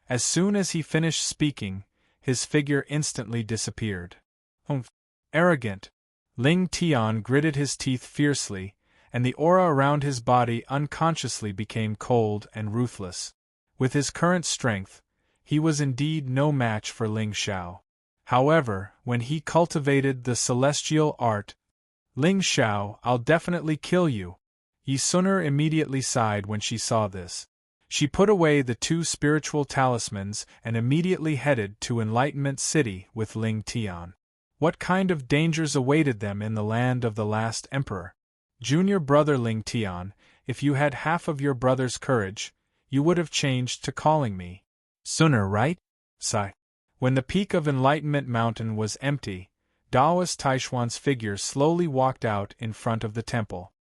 As soon as he finished speaking, his figure instantly disappeared. Humph! Arrogant! Ling Tian gritted his teeth fiercely, and the aura around his body unconsciously became cold and ruthless. With his current strength, he was indeed no match for Ling Xiao. However, when he cultivated the celestial art, Ling Xiao, I'll definitely kill you. Yi Suner immediately sighed when she saw this. She put away the 2 spiritual talismans and immediately headed to Enlightenment City with Ling Tian. What kind of dangers awaited them in the land of the last emperor? Junior brother Ling Tian, if you had half of your brother's courage, you would have changed to calling me Suner, right? Sigh. When the peak of Enlightenment Mountain was empty, Daoist Taishuan's figure slowly walked out in front of the temple.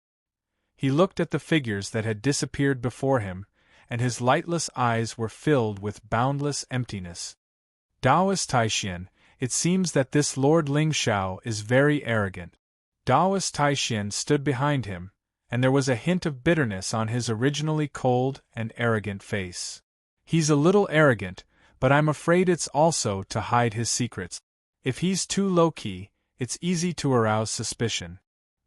He looked at the figures that had disappeared before him, and his lightless eyes were filled with boundless emptiness. Daoist Taishian, it seems that this Lord Ling Xiao is very arrogant. Daoist Taishian stood behind him, and there was a hint of bitterness on his originally cold and arrogant face. He's a little arrogant, but I'm afraid it's also to hide his secrets. If he's too low-key, it's easy to arouse suspicion.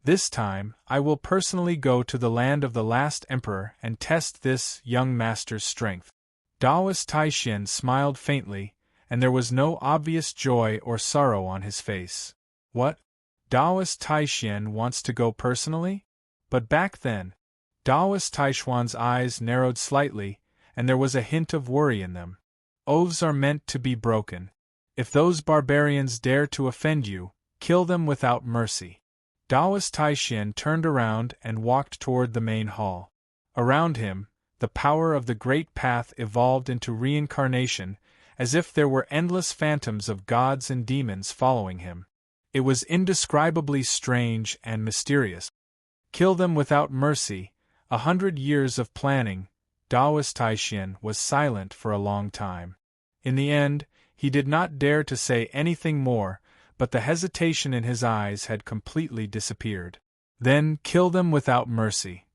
This time, I will personally go to the land of the last emperor and test this young master's strength. Daoist Taishian smiled faintly, and there was no obvious joy or sorrow on his face. What? Daoist Taishian wants to go personally? But back then, Daoist Taishuan's eyes narrowed slightly, and there was a hint of worry in them. Oaths are meant to be broken. If those barbarians dare to offend you, kill them without mercy. Daoist Taishian turned around and walked toward the main hall. Around him, the power of the Great Path evolved into reincarnation, as if there were endless phantoms of gods and demons following him. It was indescribably strange and mysterious. Kill them without mercy, 100 years of planning. Daoist Taishian was silent for a long time. In the end, he did not dare to say anything more, but the hesitation in his eyes had completely disappeared. Then kill them without mercy.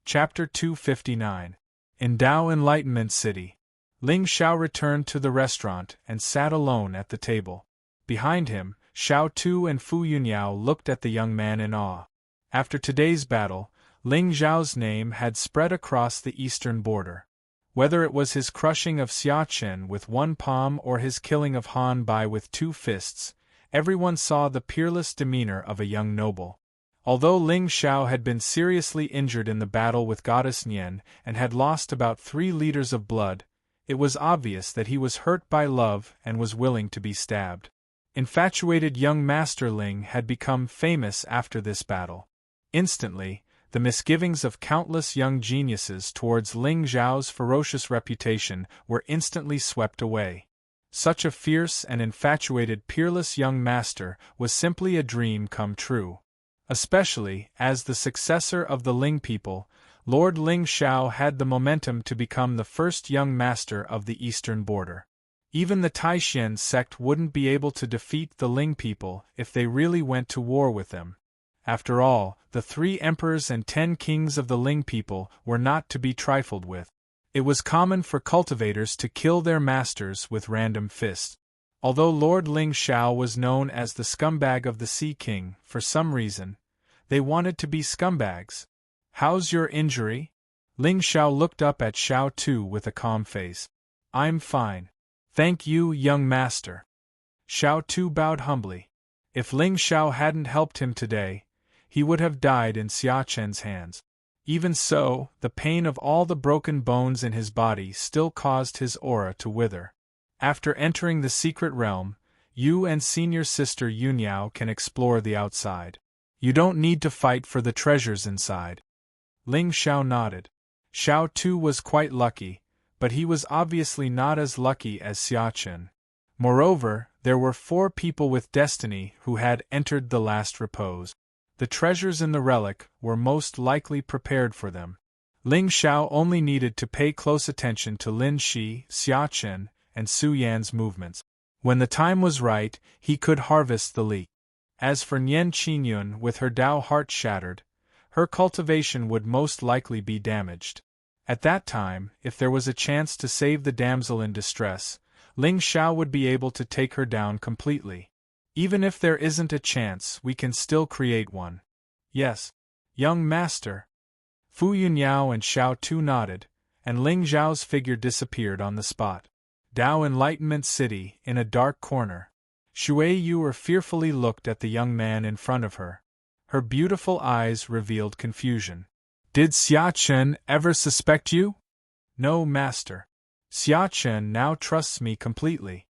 Chapter 259. In Dao Enlightenment City. Ling Xiao returned to the restaurant and sat alone at the table. Behind him, Xiao Tu and Fu Yunyao looked at the young man in awe. After today's battle, Ling Xiao's name had spread across the eastern border. Whether it was his crushing of Xia Chen with one palm or his killing of Han Bai with 2 fists, everyone saw the peerless demeanor of a young noble. Although Ling Xiao had been seriously injured in the battle with Goddess Nian and had lost about 3 liters of blood, it was obvious that he was hurt by love and was willing to be stabbed. Infatuated young Master Ling had become famous after this battle. Instantly, the misgivings of countless young geniuses towards Ling Xiao's ferocious reputation were instantly swept away. Such a fierce and infatuated peerless young master was simply a dream come true. Especially, as the successor of the Ling people, Lord Ling Xiao had the momentum to become the first young master of the eastern border. Even the Taishan sect wouldn't be able to defeat the Ling people if they really went to war with them. After all, the 3 emperors and 10 kings of the Ling people were not to be trifled with. It was common for cultivators to kill their masters with random fists. Although Lord Ling Xiao was known as the scumbag of the Sea King, for some reason, they wanted to be scumbags. "How's your injury?" Ling Xiao looked up at Xiao Tu with a calm face. "I'm fine. Thank you, young master." Xiao Tu bowed humbly. If Ling Xiao hadn't helped him today, he would have died in Xia Chen's hands. Even so, the pain of all the broken bones in his body still caused his aura to wither. After entering the secret realm, you and senior sister Yunyao can explore the outside. You don't need to fight for the treasures inside. Ling Xiao nodded. Xiao Tu was quite lucky, but he was obviously not as lucky as Xia Chen. Moreover, there were 4 people with destiny who had entered the last repose. The treasures in the relic were most likely prepared for them. Ling Xiao only needed to pay close attention to Lin Shi, Xia Chen, and Su Yan's movements. When the time was right, he could harvest the leek. As for Nian Qingyun, with her Dao heart shattered, her cultivation would most likely be damaged. At that time, if there was a chance to save the damsel in distress, Ling Xiao would be able to take her down completely. Even if there isn't a chance, we can still create one. Yes, young master. Fu Yunyao and Xiao Tu nodded, and Ling Zhao's figure disappeared on the spot. Dao Enlightenment City, in a dark corner. Shui Yu fearfully looked at the young man in front of her. Her beautiful eyes revealed confusion. "Did Xia Chen ever suspect you?" "No, master. Xia Chen now trusts me completely.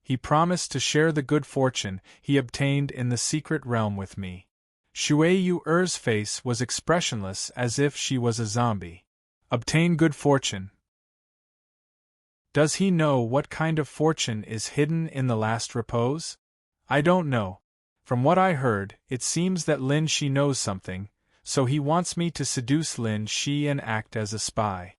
He promised to share the good fortune he obtained in the secret realm with me." Shui Yu's face was expressionless as if she was a zombie. "Obtain good fortune. Does he know what kind of fortune is hidden in the last repose?" "I don't know. From what I heard, it seems that Lin Shi knows something, so he wants me to seduce Lin Shi and act as a spy."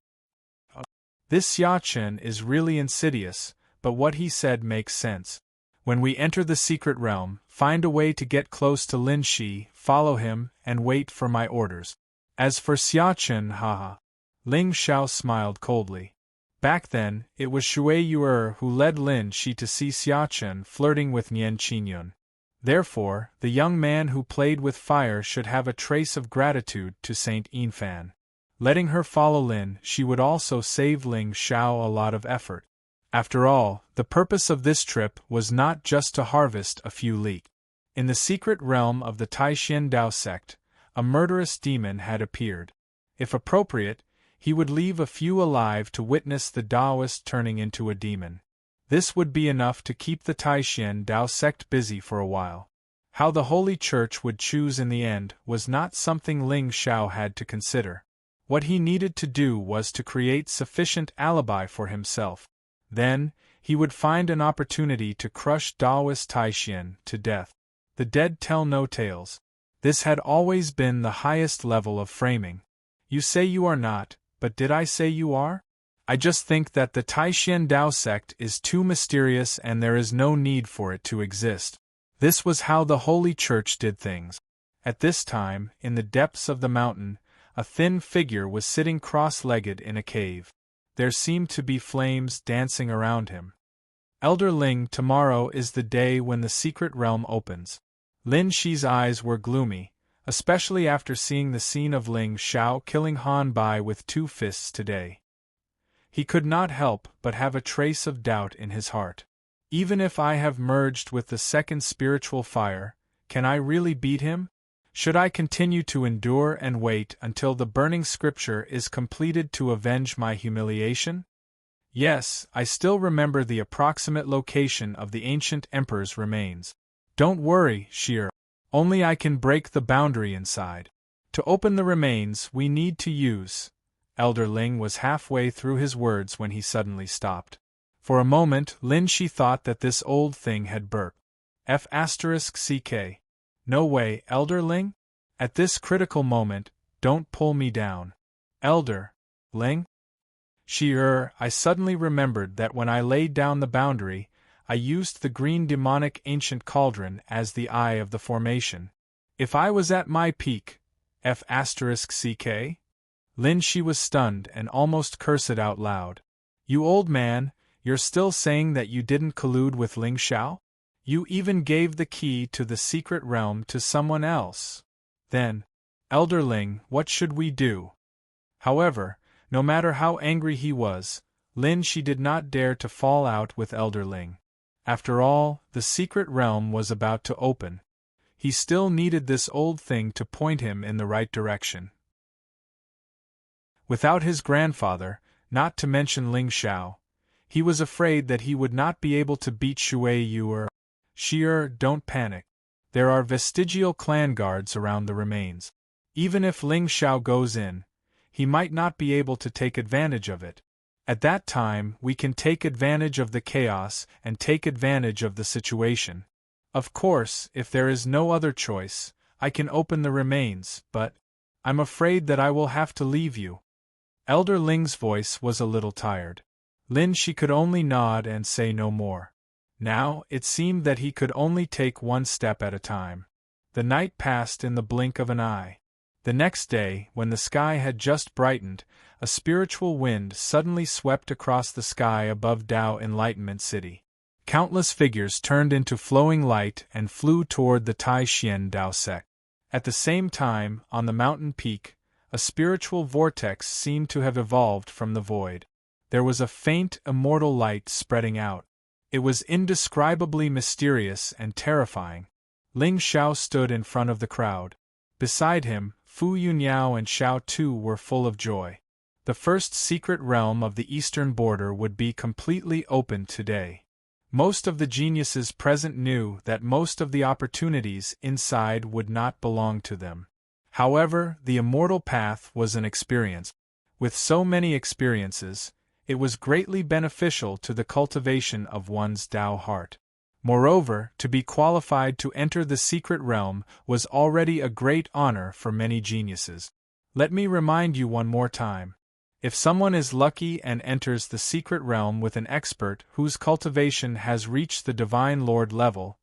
This Xia Chen is really insidious, but what he said makes sense. When we enter the secret realm, find a way to get close to Lin Shi, follow him, and wait for my orders. As for Xia Chen, haha. Ling Xiao smiled coldly. Back then, it was Shui Yu who led Lin Shi to see Xia Chen flirting with Nian Qingyun. Therefore, the young man who played with fire should have a trace of gratitude to Saint Yinfan. Letting her follow Lin Shi would also save Ling Xiao a lot of effort. After all, the purpose of this trip was not just to harvest a few leek. In the secret realm of the Taishan Dao sect, a murderous demon had appeared. If appropriate, he would leave a few alive to witness the Daoist turning into a demon. This would be enough to keep the Taishan Dao sect busy for a while. How the Holy Church would choose in the end was not something Ling Xiao had to consider. What he needed to do was to create sufficient alibi for himself. Then, he would find an opportunity to crush Daoist Taishan to death. The dead tell no tales. This had always been the highest level of framing. You say you are not, but did I say you are? I just think that the Taishan Dao sect is too mysterious and there is no need for it to exist. This was how the Holy Church did things. At this time, in the depths of the mountain, a thin figure was sitting cross-legged in a cave. There seemed to be flames dancing around him. "Elder Ling, tomorrow is the day when the secret realm opens." Lin Shi's eyes were gloomy, especially after seeing the scene of Ling Xiao killing Han Bai with 2 fists today. He could not help but have a trace of doubt in his heart. Even if I have merged with the second spiritual fire, can I really beat him? Should I continue to endure and wait until the burning scripture is completed to avenge my humiliation? Yes, I still remember the approximate location of the ancient emperor's remains. Don't worry, Shir. Only I can break the boundary inside. To open the remains, we need to use. Elder Ling was halfway through his words when he suddenly stopped. For a moment, Lin Shi thought that this old thing had burped. F***CK. No way, Elder Ling? At this critical moment, don't pull me down. Elder Ling? I suddenly remembered that when I laid down the boundary, I used the green demonic ancient cauldron as the eye of the formation. If I was at my peak, F***ck? Lin Shi was stunned and almost cursed out loud. You old man, you're still saying that you didn't collude with Ling Xiao? You even gave the key to the secret realm to someone else. Then, Elder Ling, what should we do? However, no matter how angry he was, Lin Shi did not dare to fall out with Elder Ling. After all, the secret realm was about to open. He still needed this old thing to point him in the right direction. Without his grandfather, not to mention Ling Xiao, he was afraid that he would not be able to beat Shui Yu. Don't panic. There are vestigial clan guards around the remains. Even if Ling Xiao goes in, he might not be able to take advantage of it. At that time, we can take advantage of the chaos and take advantage of the situation. Of course, if there is no other choice, I can open the remains, but I'm afraid that I will have to leave you. Elder Ling's voice was a little tired. Lin Shi could only nod and say no more. Now, it seemed that he could only take one step at a time. The night passed in the blink of an eye. The next day, when the sky had just brightened, a spiritual wind suddenly swept across the sky above Dao Enlightenment City. Countless figures turned into flowing light and flew toward the Tai Xian Dao sect. At the same time, on the mountain peak, a spiritual vortex seemed to have evolved from the void. There was a faint, immortal light spreading out. It was indescribably mysterious and terrifying. Ling Xiao stood in front of the crowd. Beside him, Fu Yunyao and Xiao Tu were full of joy. The first secret realm of the eastern border would be completely opened today. Most of the geniuses present knew that most of the opportunities inside would not belong to them. However, the immortal path was an experience. With so many experiences, it was greatly beneficial to the cultivation of one's Tao heart. Moreover, to be qualified to enter the secret realm was already a great honor for many geniuses. Let me remind you one more time. If someone is lucky and enters the secret realm with an expert whose cultivation has reached the Divine Lord level,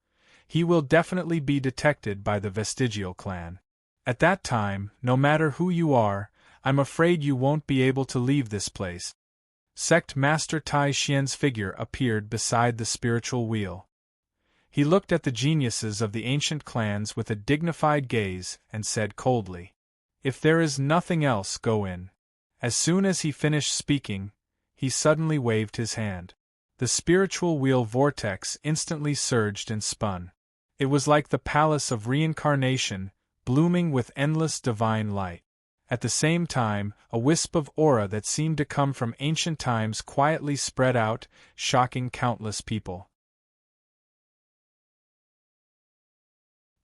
he will definitely be detected by the Vestigial clan. At that time, no matter who you are, I'm afraid you won't be able to leave this place. Sect Master Tai Xian's figure appeared beside the spiritual wheel. He looked at the geniuses of the ancient clans with a dignified gaze and said coldly, "If there is nothing else, go in." As soon as he finished speaking, he suddenly waved his hand. The spiritual wheel vortex instantly surged and spun. It was like the palace of reincarnation, blooming with endless divine light. At the same time, a wisp of aura that seemed to come from ancient times quietly spread out, shocking countless people.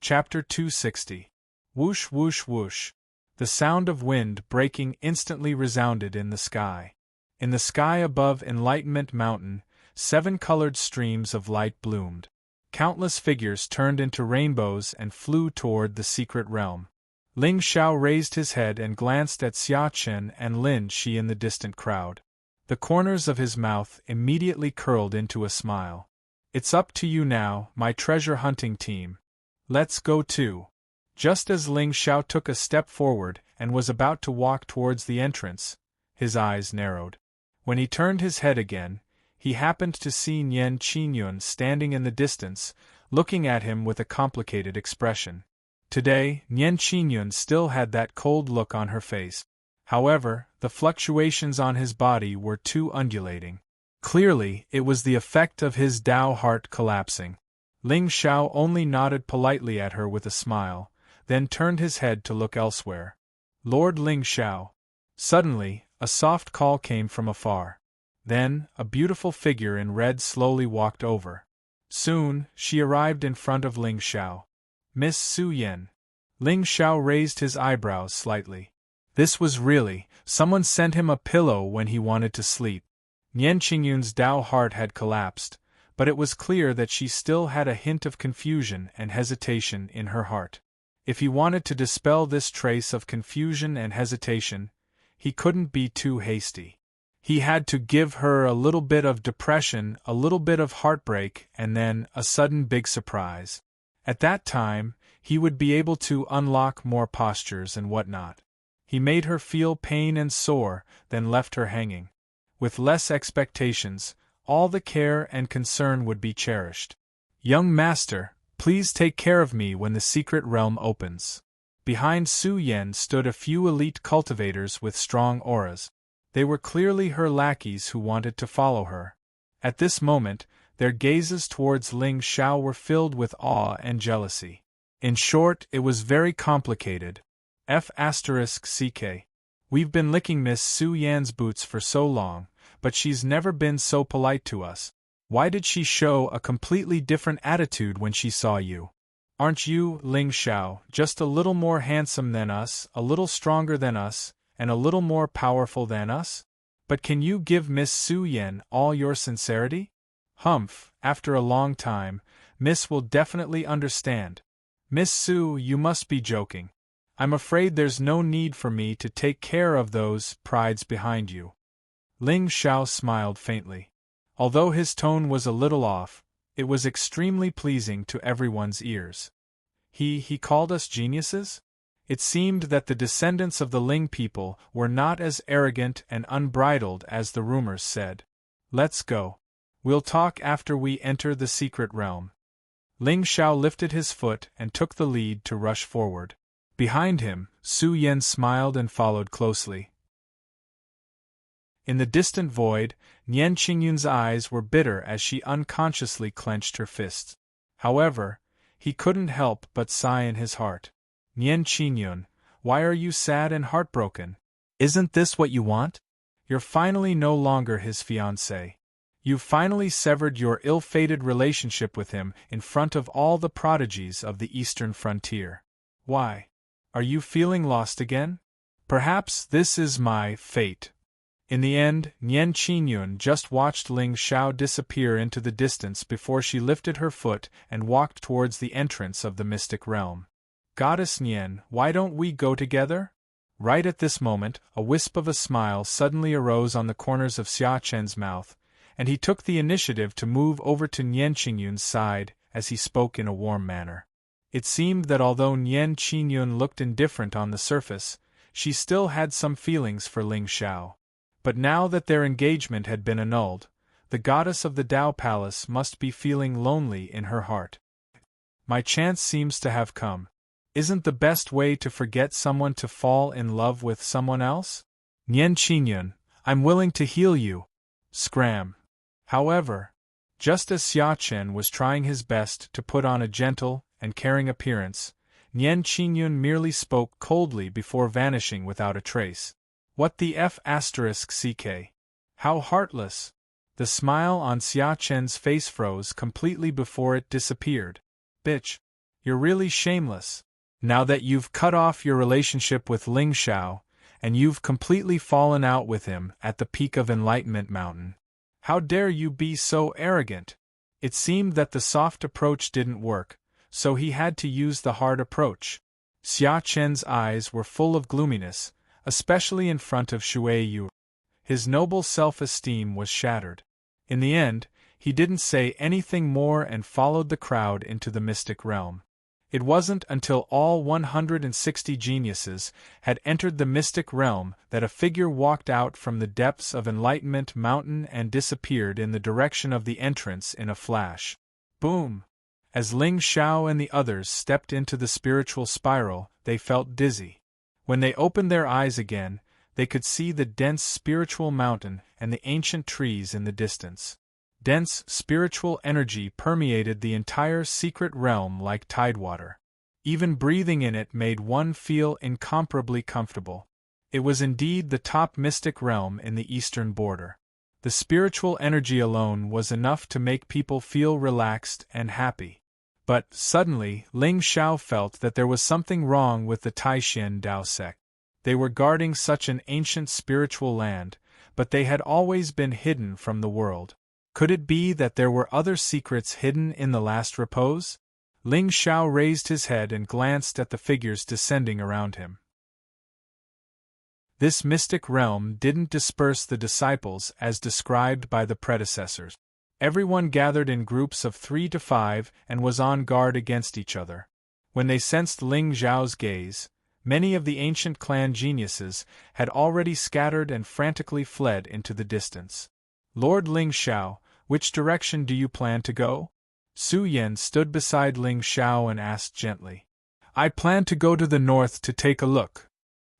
Chapter 260. Whoosh whoosh whoosh. The sound of wind breaking instantly resounded in the sky. In the sky above Enlightenment Mountain, 7 colored streams of light bloomed. Countless figures turned into rainbows and flew toward the secret realm. Ling Xiao raised his head and glanced at Xia Chen and Lin Shi in the distant crowd. The corners of his mouth immediately curled into a smile. "It's up to you now, my treasure hunting team. Let's go too." Just as Ling Xiao took a step forward and was about to walk towards the entrance, his eyes narrowed. When he turned his head again, he happened to see Nian Qingyun standing in the distance, looking at him with a complicated expression. Today, Nian Qingyun still had that cold look on her face. However, the fluctuations on his body were too undulating. Clearly, it was the effect of his Tao heart collapsing. Ling Xiao only nodded politely at her with a smile, then turned his head to look elsewhere. "Lord Ling Xiao." Suddenly, a soft call came from afar. Then, a beautiful figure in red slowly walked over. Soon, she arrived in front of Ling Xiao. "Miss Su Yen." Ling Xiao raised his eyebrows slightly. This was really, someone sent him a pillow when he wanted to sleep. Nian Qingyun's Tao heart had collapsed, but it was clear that she still had a hint of confusion and hesitation in her heart. If he wanted to dispel this trace of confusion and hesitation, he couldn't be too hasty. He had to give her a little bit of depression, a little bit of heartbreak, and then a sudden big surprise. At that time, he would be able to unlock more postures and whatnot. He made her feel pain and sore, then left her hanging. With less expectations, all the care and concern would be cherished. Young master, please take care of me when the secret realm opens. Behind Su Yen stood a few elite cultivators with strong auras. They were clearly her lackeys who wanted to follow her. At this moment, their gazes towards Ling Xiao were filled with awe and jealousy. In short, it was very complicated. F***ck. We've been licking Miss Su Yan's boots for so long, but she's never been so polite to us. Why did she show a completely different attitude when she saw you? Aren't you, Ling Xiao, just a little more handsome than us, a little stronger than us, and a little more powerful than us? But can you give Miss Su Yan all your sincerity? Humph, after a long time, Miss will definitely understand. Miss Su, you must be joking. I'm afraid there's no need for me to take care of those prides behind you. Ling Xiao smiled faintly. Although his tone was a little off, it was extremely pleasing to everyone's ears. He called us geniuses? It seemed that the descendants of the Ling people were not as arrogant and unbridled as the rumors said. Let's go. We'll talk after we enter the secret realm. Ling Xiao lifted his foot and took the lead to rush forward. Behind him, Su Yen smiled and followed closely. In the distant void, Nian Qingyun's eyes were bitter as she unconsciously clenched her fists. However, he couldn't help but sigh in his heart. Nian Qingyun, why are you sad and heartbroken? Isn't this what you want? You're finally no longer his fiancée. You've finally severed your ill-fated relationship with him in front of all the prodigies of the eastern frontier. Why? Are you feeling lost again? Perhaps this is my fate. In the end, Nian Qingyun just watched Ling Xiao disappear into the distance before she lifted her foot and walked towards the entrance of the mystic realm. Goddess Nian, why don't we go together? Right at this moment, a wisp of a smile suddenly arose on the corners of Xia Chen's mouth, and he took the initiative to move over to Nian Qingyun's side as he spoke in a warm manner. It seemed that although Nian Qingyun looked indifferent on the surface, she still had some feelings for Ling Xiao. But now that their engagement had been annulled, the goddess of the Tao Palace must be feeling lonely in her heart. My chance seems to have come. Isn't the best way to forget someone to fall in love with someone else? Nian Qingyun, I'm willing to heal you. Scram. However, just as Xia Chen was trying his best to put on a gentle and caring appearance, Nian Qingyun merely spoke coldly before vanishing without a trace. What the f***ck? How heartless! The smile on Xia Chen's face froze completely before it disappeared. Bitch! You're really shameless. Now that you've cut off your relationship with Ling Xiao, and you've completely fallen out with him at the peak of Enlightenment Mountain. How dare you be so arrogant? It seemed that the soft approach didn't work, so he had to use the hard approach. Xia Chen's eyes were full of gloominess, especially in front of Shui Yu. His noble self-esteem was shattered. In the end, he didn't say anything more and followed the crowd into the mystic realm. It wasn't until all 160 geniuses had entered the mystic realm that a figure walked out from the depths of Enlightenment Mountain and disappeared in the direction of the entrance in a flash. Boom! As Ling Xiao and the others stepped into the spiritual spiral, they felt dizzy. When they opened their eyes again, they could see the dense spiritual mountain and the ancient trees in the distance. Dense spiritual energy permeated the entire secret realm like tidewater. Even breathing in it made one feel incomparably comfortable. It was indeed the top mystic realm in the eastern border. The spiritual energy alone was enough to make people feel relaxed and happy. But, suddenly, Ling Xiao felt that there was something wrong with the Taishan Dao sect. They were guarding such an ancient spiritual land, but they had always been hidden from the world. Could it be that there were other secrets hidden in the last repose? Ling Xiao raised his head and glanced at the figures descending around him. This mystic realm didn't disperse the disciples as described by the predecessors. Everyone gathered in groups of 3 to 5 and was on guard against each other. When they sensed Ling Xiao's gaze, many of the ancient clan geniuses had already scattered and frantically fled into the distance. Lord Ling Xiao, which direction do you plan to go? Su Yan stood beside Ling Xiao and asked gently. I plan to go to the north to take a look.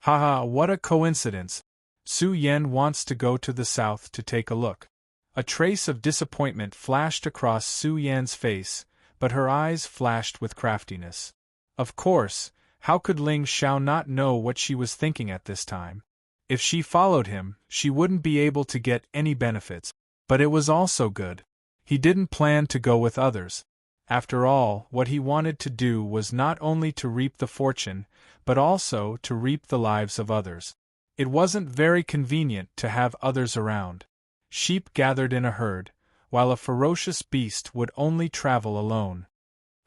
Haha, what a coincidence. Su Yan wants to go to the south to take a look. A trace of disappointment flashed across Su Yan's face, but her eyes flashed with craftiness. Of course, how could Ling Xiao not know what she was thinking at this time? If she followed him, she wouldn't be able to get any benefits, but it was also good. He didn't plan to go with others. After all, what he wanted to do was not only to reap the fortune, but also to reap the lives of others. It wasn't very convenient to have others around. Sheep gathered in a herd, while a ferocious beast would only travel alone.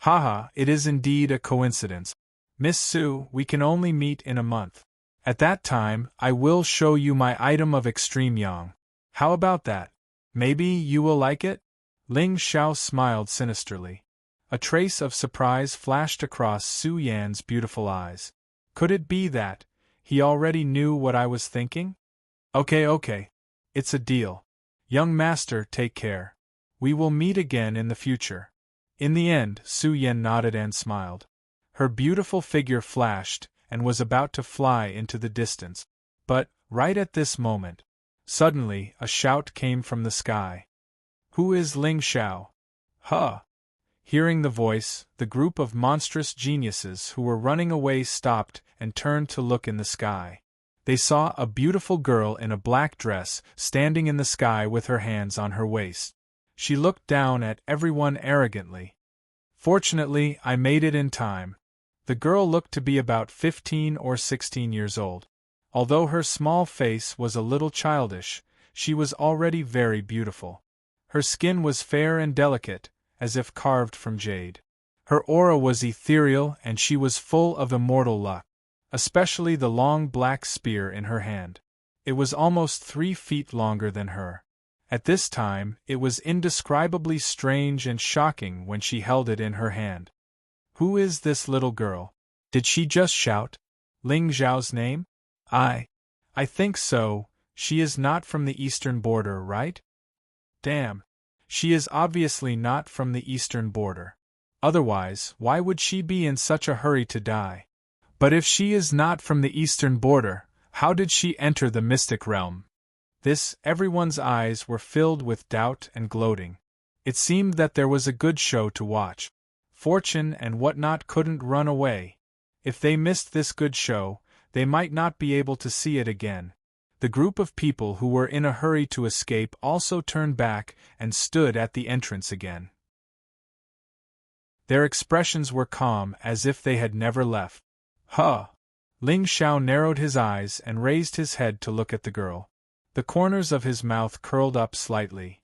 Haha, it is indeed a coincidence. Miss Su, we can only meet in a month. At that time, I will show you my item of extreme yang. How about that? Maybe you will like it? Ling Xiao smiled sinisterly. A trace of surprise flashed across Su Yan's beautiful eyes. Could it be that he already knew what I was thinking? Okay. It's a deal. Young master, take care. We will meet again in the future. In the end, Su Yan nodded and smiled. Her beautiful figure flashed and was about to fly into the distance. But, right at this moment, suddenly a shout came from the sky. Who is Ling Xiao? Huh! Hearing the voice, the group of monstrous geniuses who were running away stopped and turned to look in the sky. They saw a beautiful girl in a black dress standing in the sky with her hands on her waist. She looked down at everyone arrogantly. Fortunately, I made it in time. The girl looked to be about 15 or 16 years old. Although her small face was a little childish, she was already very beautiful. Her skin was fair and delicate, as if carved from jade. Her aura was ethereal and she was full of immortal luck, especially the long black spear in her hand. It was almost 3 feet longer than her. At this time, it was indescribably strange and shocking when she held it in her hand. Who is this little girl? Did she just shout Ling Xiao's name? I think so. She is not from the eastern border, right? Damn. She is obviously not from the eastern border. Otherwise, why would she be in such a hurry to die? But if she is not from the eastern border, how did she enter the mystic realm? Everyone's eyes were filled with doubt and gloating. It seemed that there was a good show to watch. Fortune and whatnot couldn't run away. If they missed this good show, they might not be able to see it again. The group of people who were in a hurry to escape also turned back and stood at the entrance again. Their expressions were calm as if they had never left. Huh! Ling Xiao narrowed his eyes and raised his head to look at the girl. The corners of his mouth curled up slightly.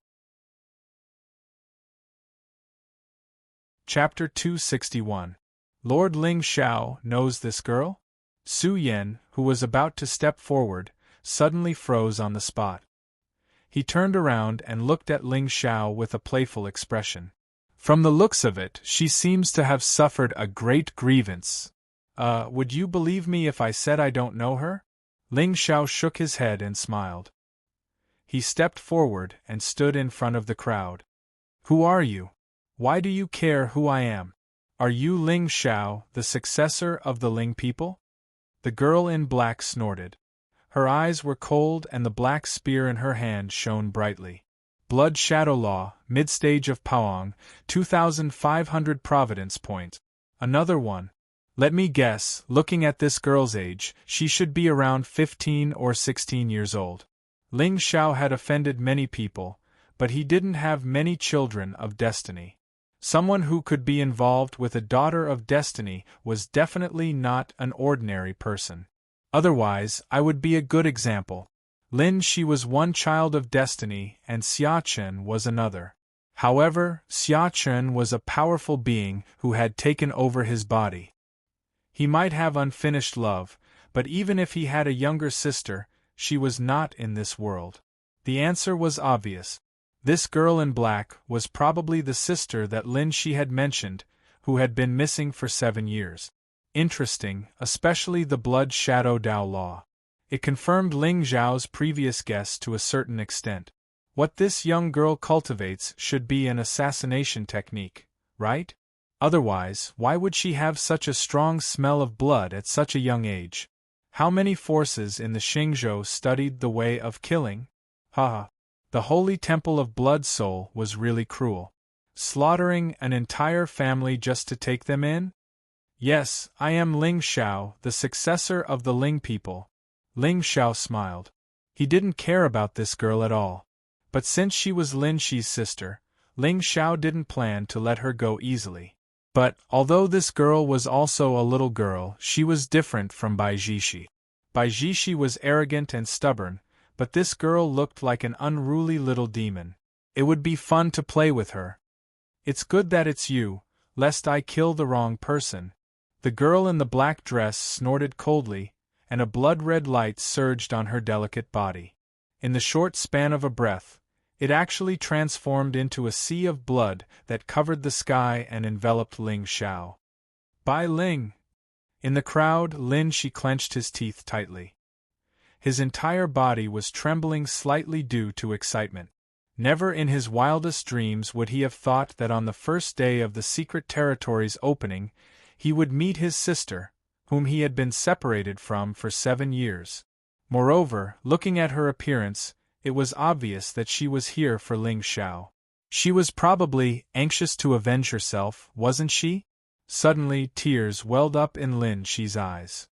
Chapter 261. Lord Ling Xiao knows this girl? Su Yan, who was about to step forward, suddenly froze on the spot. He turned around and looked at Ling Xiao with a playful expression. From the looks of it, she seems to have suffered a great grievance. Would you believe me if I said I don't know her? Ling Xiao shook his head and smiled. He stepped forward and stood in front of the crowd. Who are you? Why do you care who I am? Are you Ling Xiao, the successor of the Ling people? The girl in black snorted. Her eyes were cold and the black spear in her hand shone brightly. Blood Shadow Law, mid-stage of Paoang, 2,500 Providence points. Another one. Let me guess, looking at this girl's age, she should be around 15 or 16 years old. Ling Xiao had offended many people, but he didn't have many children of destiny. Someone who could be involved with a daughter of destiny was definitely not an ordinary person. Otherwise, I would be a good example. Lin Shi was one child of destiny and Xia Chen was another. However, Xia Chen was a powerful being who had taken over his body. He might have unfinished love, But even if he had a younger sister, she was not in this world. The answer was obvious. This girl in black was probably the sister that Lin Shi had mentioned, who had been missing for 7 years. Interesting, especially the blood shadow Dao law. It confirmed Ling Zhao's previous guess to a certain extent. What this young girl cultivates should be an assassination technique, right? Otherwise, why would she have such a strong smell of blood at such a young age? How many forces in the Xingzhou studied the way of killing? Haha. The holy temple of blood soul was really cruel. Slaughtering an entire family just to take them in? Yes, I am Ling Xiao, the successor of the Ling people. Ling Xiao smiled. He didn't care about this girl at all. But since she was Lin Shi's sister, Ling Xiao didn't plan to let her go easily. But, although this girl was also a little girl, she was different from Bai Jishi. Bai Jishi was arrogant and stubborn, but this girl looked like an unruly little demon. It would be fun to play with her. It's good that it's you, lest I kill the wrong person. The girl in the black dress snorted coldly, and a blood-red light surged on her delicate body. In the short span of a breath, it actually transformed into a sea of blood that covered the sky and enveloped Ling Xiao. Bai Ling! In the crowd, Lin Shi clenched his teeth tightly. His entire body was trembling slightly due to excitement. Never in his wildest dreams would he have thought that on the first day of the Secret Territory's opening, he would meet his sister, whom he had been separated from for 7 years. Moreover, looking at her appearance, it was obvious that she was here for Ling Xiao. She was probably anxious to avenge herself, wasn't she? Suddenly, tears welled up in Lin Shi's eyes.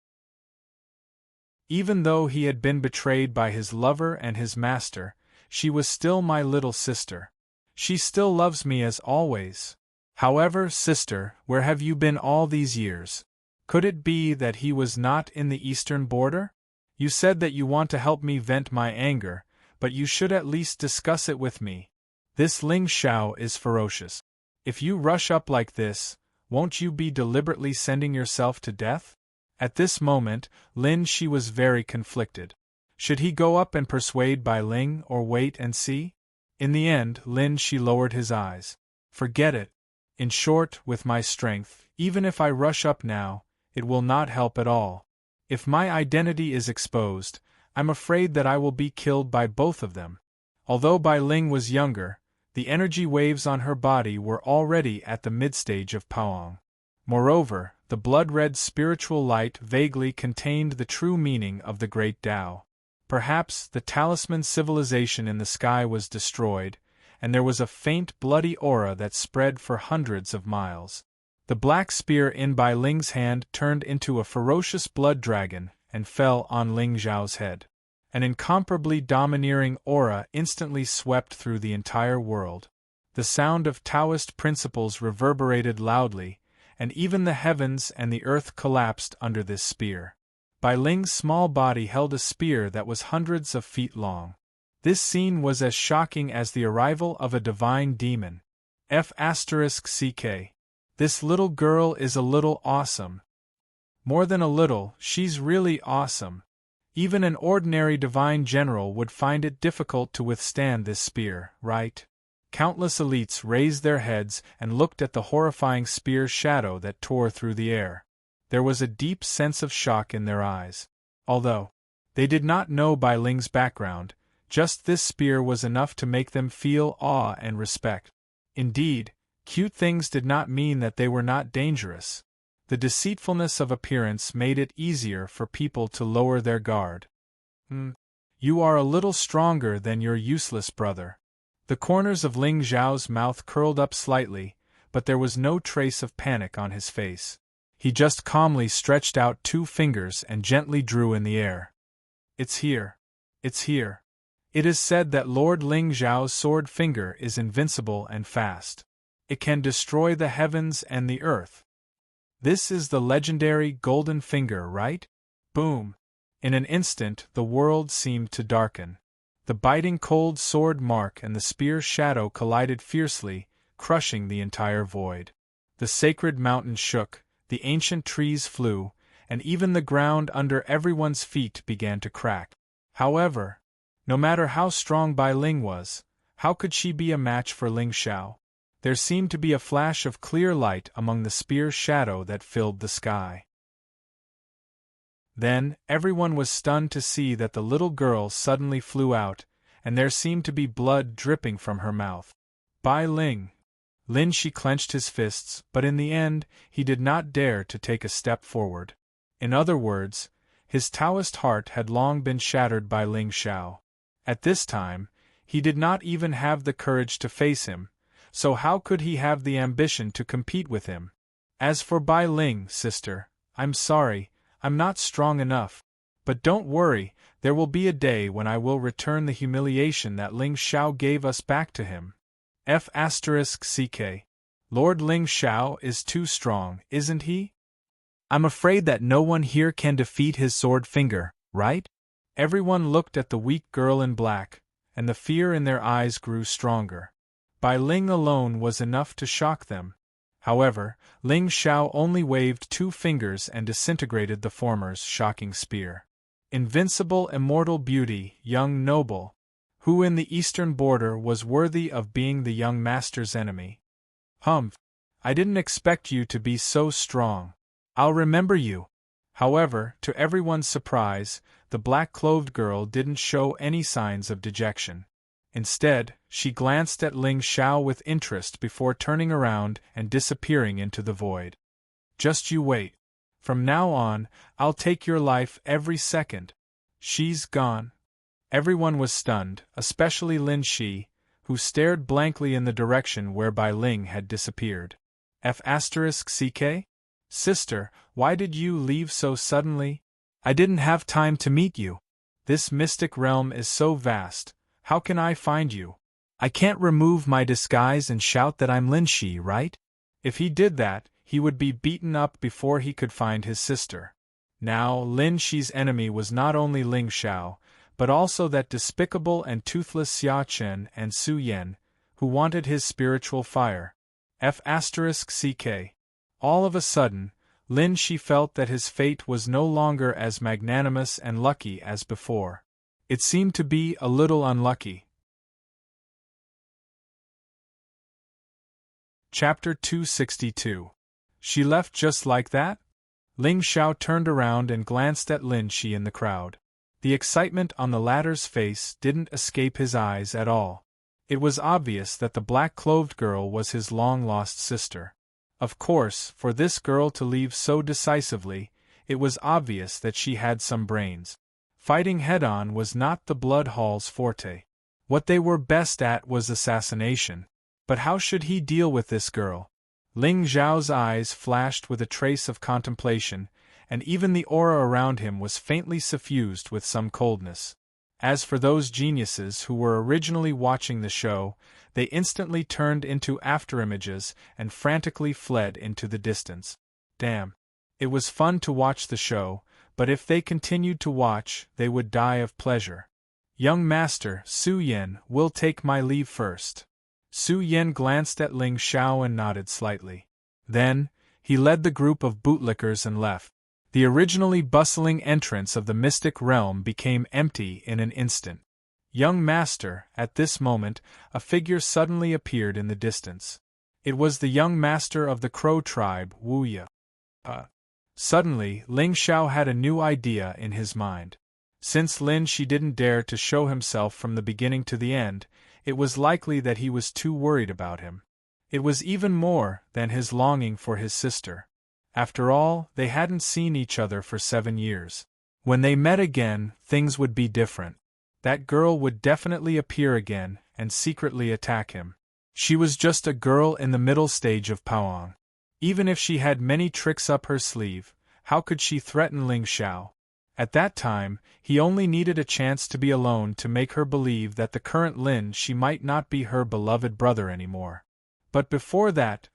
Even though he had been betrayed by his lover and his master, she was still my little sister. She still loves me as always. However, sister, where have you been all these years? Could it be that he was not in the eastern border? You said that you want to help me vent my anger, but you should at least discuss it with me. This Ling Xiao is ferocious. If you rush up like this, won't you be deliberately sending yourself to death? At this moment, Lin Shi was very conflicted. Should he go up and persuade Bai Ling or wait and see? In the end, Lin Shi lowered his eyes. Forget it. In short, with my strength, even if I rush up now, it will not help at all. If my identity is exposed, I'm afraid that I will be killed by both of them. Although Bai Ling was younger, the energy waves on her body were already at the mid-stage of Paoang. Moreover, the blood-red spiritual light vaguely contained the true meaning of the great Tao. Perhaps the talisman civilization in the sky was destroyed, and there was a faint bloody aura that spread for hundreds of miles. The black spear in Bai Ling's hand turned into a ferocious blood dragon and fell on Ling Zhao's head. An incomparably domineering aura instantly swept through the entire world. The sound of Taoist principles reverberated loudly, and even the heavens and the earth collapsed under this spear. Bai Ling's small body held a spear that was hundreds of feet long. This scene was as shocking as the arrival of a divine demon. F***ck. This little girl is a little awesome. More than a little, she's really awesome. Even an ordinary divine general would find it difficult to withstand this spear, right? Countless elites raised their heads and looked at the horrifying spear shadow that tore through the air. There was a deep sense of shock in their eyes. Although they did not know Bai Ling's background, just this spear was enough to make them feel awe and respect. Indeed, cute things did not mean that they were not dangerous. The deceitfulness of appearance made it easier for people to lower their guard. You are a little stronger than your useless brother. The corners of Ling Zhao's mouth curled up slightly, but there was no trace of panic on his face. He just calmly stretched out 2 fingers and gently drew in the air. It's here. It's here. It is said that Lord Ling Zhao's sword finger is invincible and fast. It can destroy the heavens and the earth. This is the legendary golden finger, right? Boom! In an instant, the world seemed to darken. The biting cold sword mark and the spear shadow collided fiercely, crushing the entire void. The sacred mountain shook, the ancient trees flew, and even the ground under everyone's feet began to crack. However, no matter how strong Bai Ling was, how could she be a match for Ling Xiao? There seemed to be a flash of clear light among the spear's shadow that filled the sky. Then, everyone was stunned to see that the little girl suddenly flew out, and there seemed to be blood dripping from her mouth. Bai Ling! Lin Shi clenched his fists, but in the end, he did not dare to take a step forward. In other words, his Taoist heart had long been shattered by Ling Xiao. At this time, he did not even have the courage to face him, so how could he have the ambition to compete with him? As for Bai Ling, sister, I'm sorry, I'm not strong enough. But don't worry, there will be a day when I will return the humiliation that Ling Xiao gave us back to him. F***ck. Lord Ling Xiao is too strong, isn't he? I'm afraid that no one here can defeat his sword finger, right? Everyone looked at the weak girl in black, and the fear in their eyes grew stronger. Bai Ling alone was enough to shock them. However, Ling Xiao only waved 2 fingers and disintegrated the former's shocking spear. Invincible immortal beauty, young noble, who in the eastern border was worthy of being the young master's enemy. Humph! I didn't expect you to be so strong. I'll remember you. However, to everyone's surprise, the black-clothed girl didn't show any signs of dejection. Instead, she glanced at Ling Xiao with interest before turning around and disappearing into the void. Just you wait. From now on, I'll take your life every second. She's gone. Everyone was stunned, especially Lin Shi, who stared blankly in the direction where Bai Ling had disappeared. F***ck? Sister, why did you leave so suddenly? I didn't have time to meet you. This mystic realm is so vast, how can I find you? I can't remove my disguise and shout that I'm Lin Shi, right? If he did that, he would be beaten up before he could find his sister. Now, Lin Shi's enemy was not only Ling Xiao, but also that despicable and toothless Xia Chen and Su Yan, who wanted his spiritual fire. F***ck. All of a sudden, Lin Shi felt that his fate was no longer as magnanimous and lucky as before. It seemed to be a little unlucky. Chapter 262. She left just like that? Ling Xiao turned around and glanced at Lin Shi in the crowd. The excitement on the latter's face didn't escape his eyes at all. It was obvious that the black-clothed girl was his long-lost sister. Of course, for this girl to leave so decisively, it was obvious that she had some brains. Fighting head-on was not the Blood Hall's forte. What they were best at was assassination. But how should he deal with this girl? Ling Xiao's eyes flashed with a trace of contemplation, and even the aura around him was faintly suffused with some coldness. As for those geniuses who were originally watching the show, they instantly turned into afterimages and frantically fled into the distance. Damn. It was fun to watch the show, but if they continued to watch, they would die of pleasure. Young Master Su Yan will take my leave first. Su Yan glanced at Ling Xiao and nodded slightly. Then, he led the group of bootlickers and left. The originally bustling entrance of the mystic realm became empty in an instant. Young Master, at this moment, a figure suddenly appeared in the distance. It was the young master of the Crow tribe, Wu Ye. Suddenly, Ling Xiao had a new idea in his mind. Since Lin Shi didn't dare to show himself from the beginning to the end, it was likely that he was too worried about him. It was even more than his longing for his sister. After all, they hadn't seen each other for 7 years. When they met again, things would be different. That girl would definitely appear again and secretly attack him. She was just a girl in the middle stage of Paoang. Even if she had many tricks up her sleeve, how could she threaten Ling Xiao? At that time, he only needed a chance to be alone to make her believe that the current Lin Shi might not be her beloved brother anymore. But before that,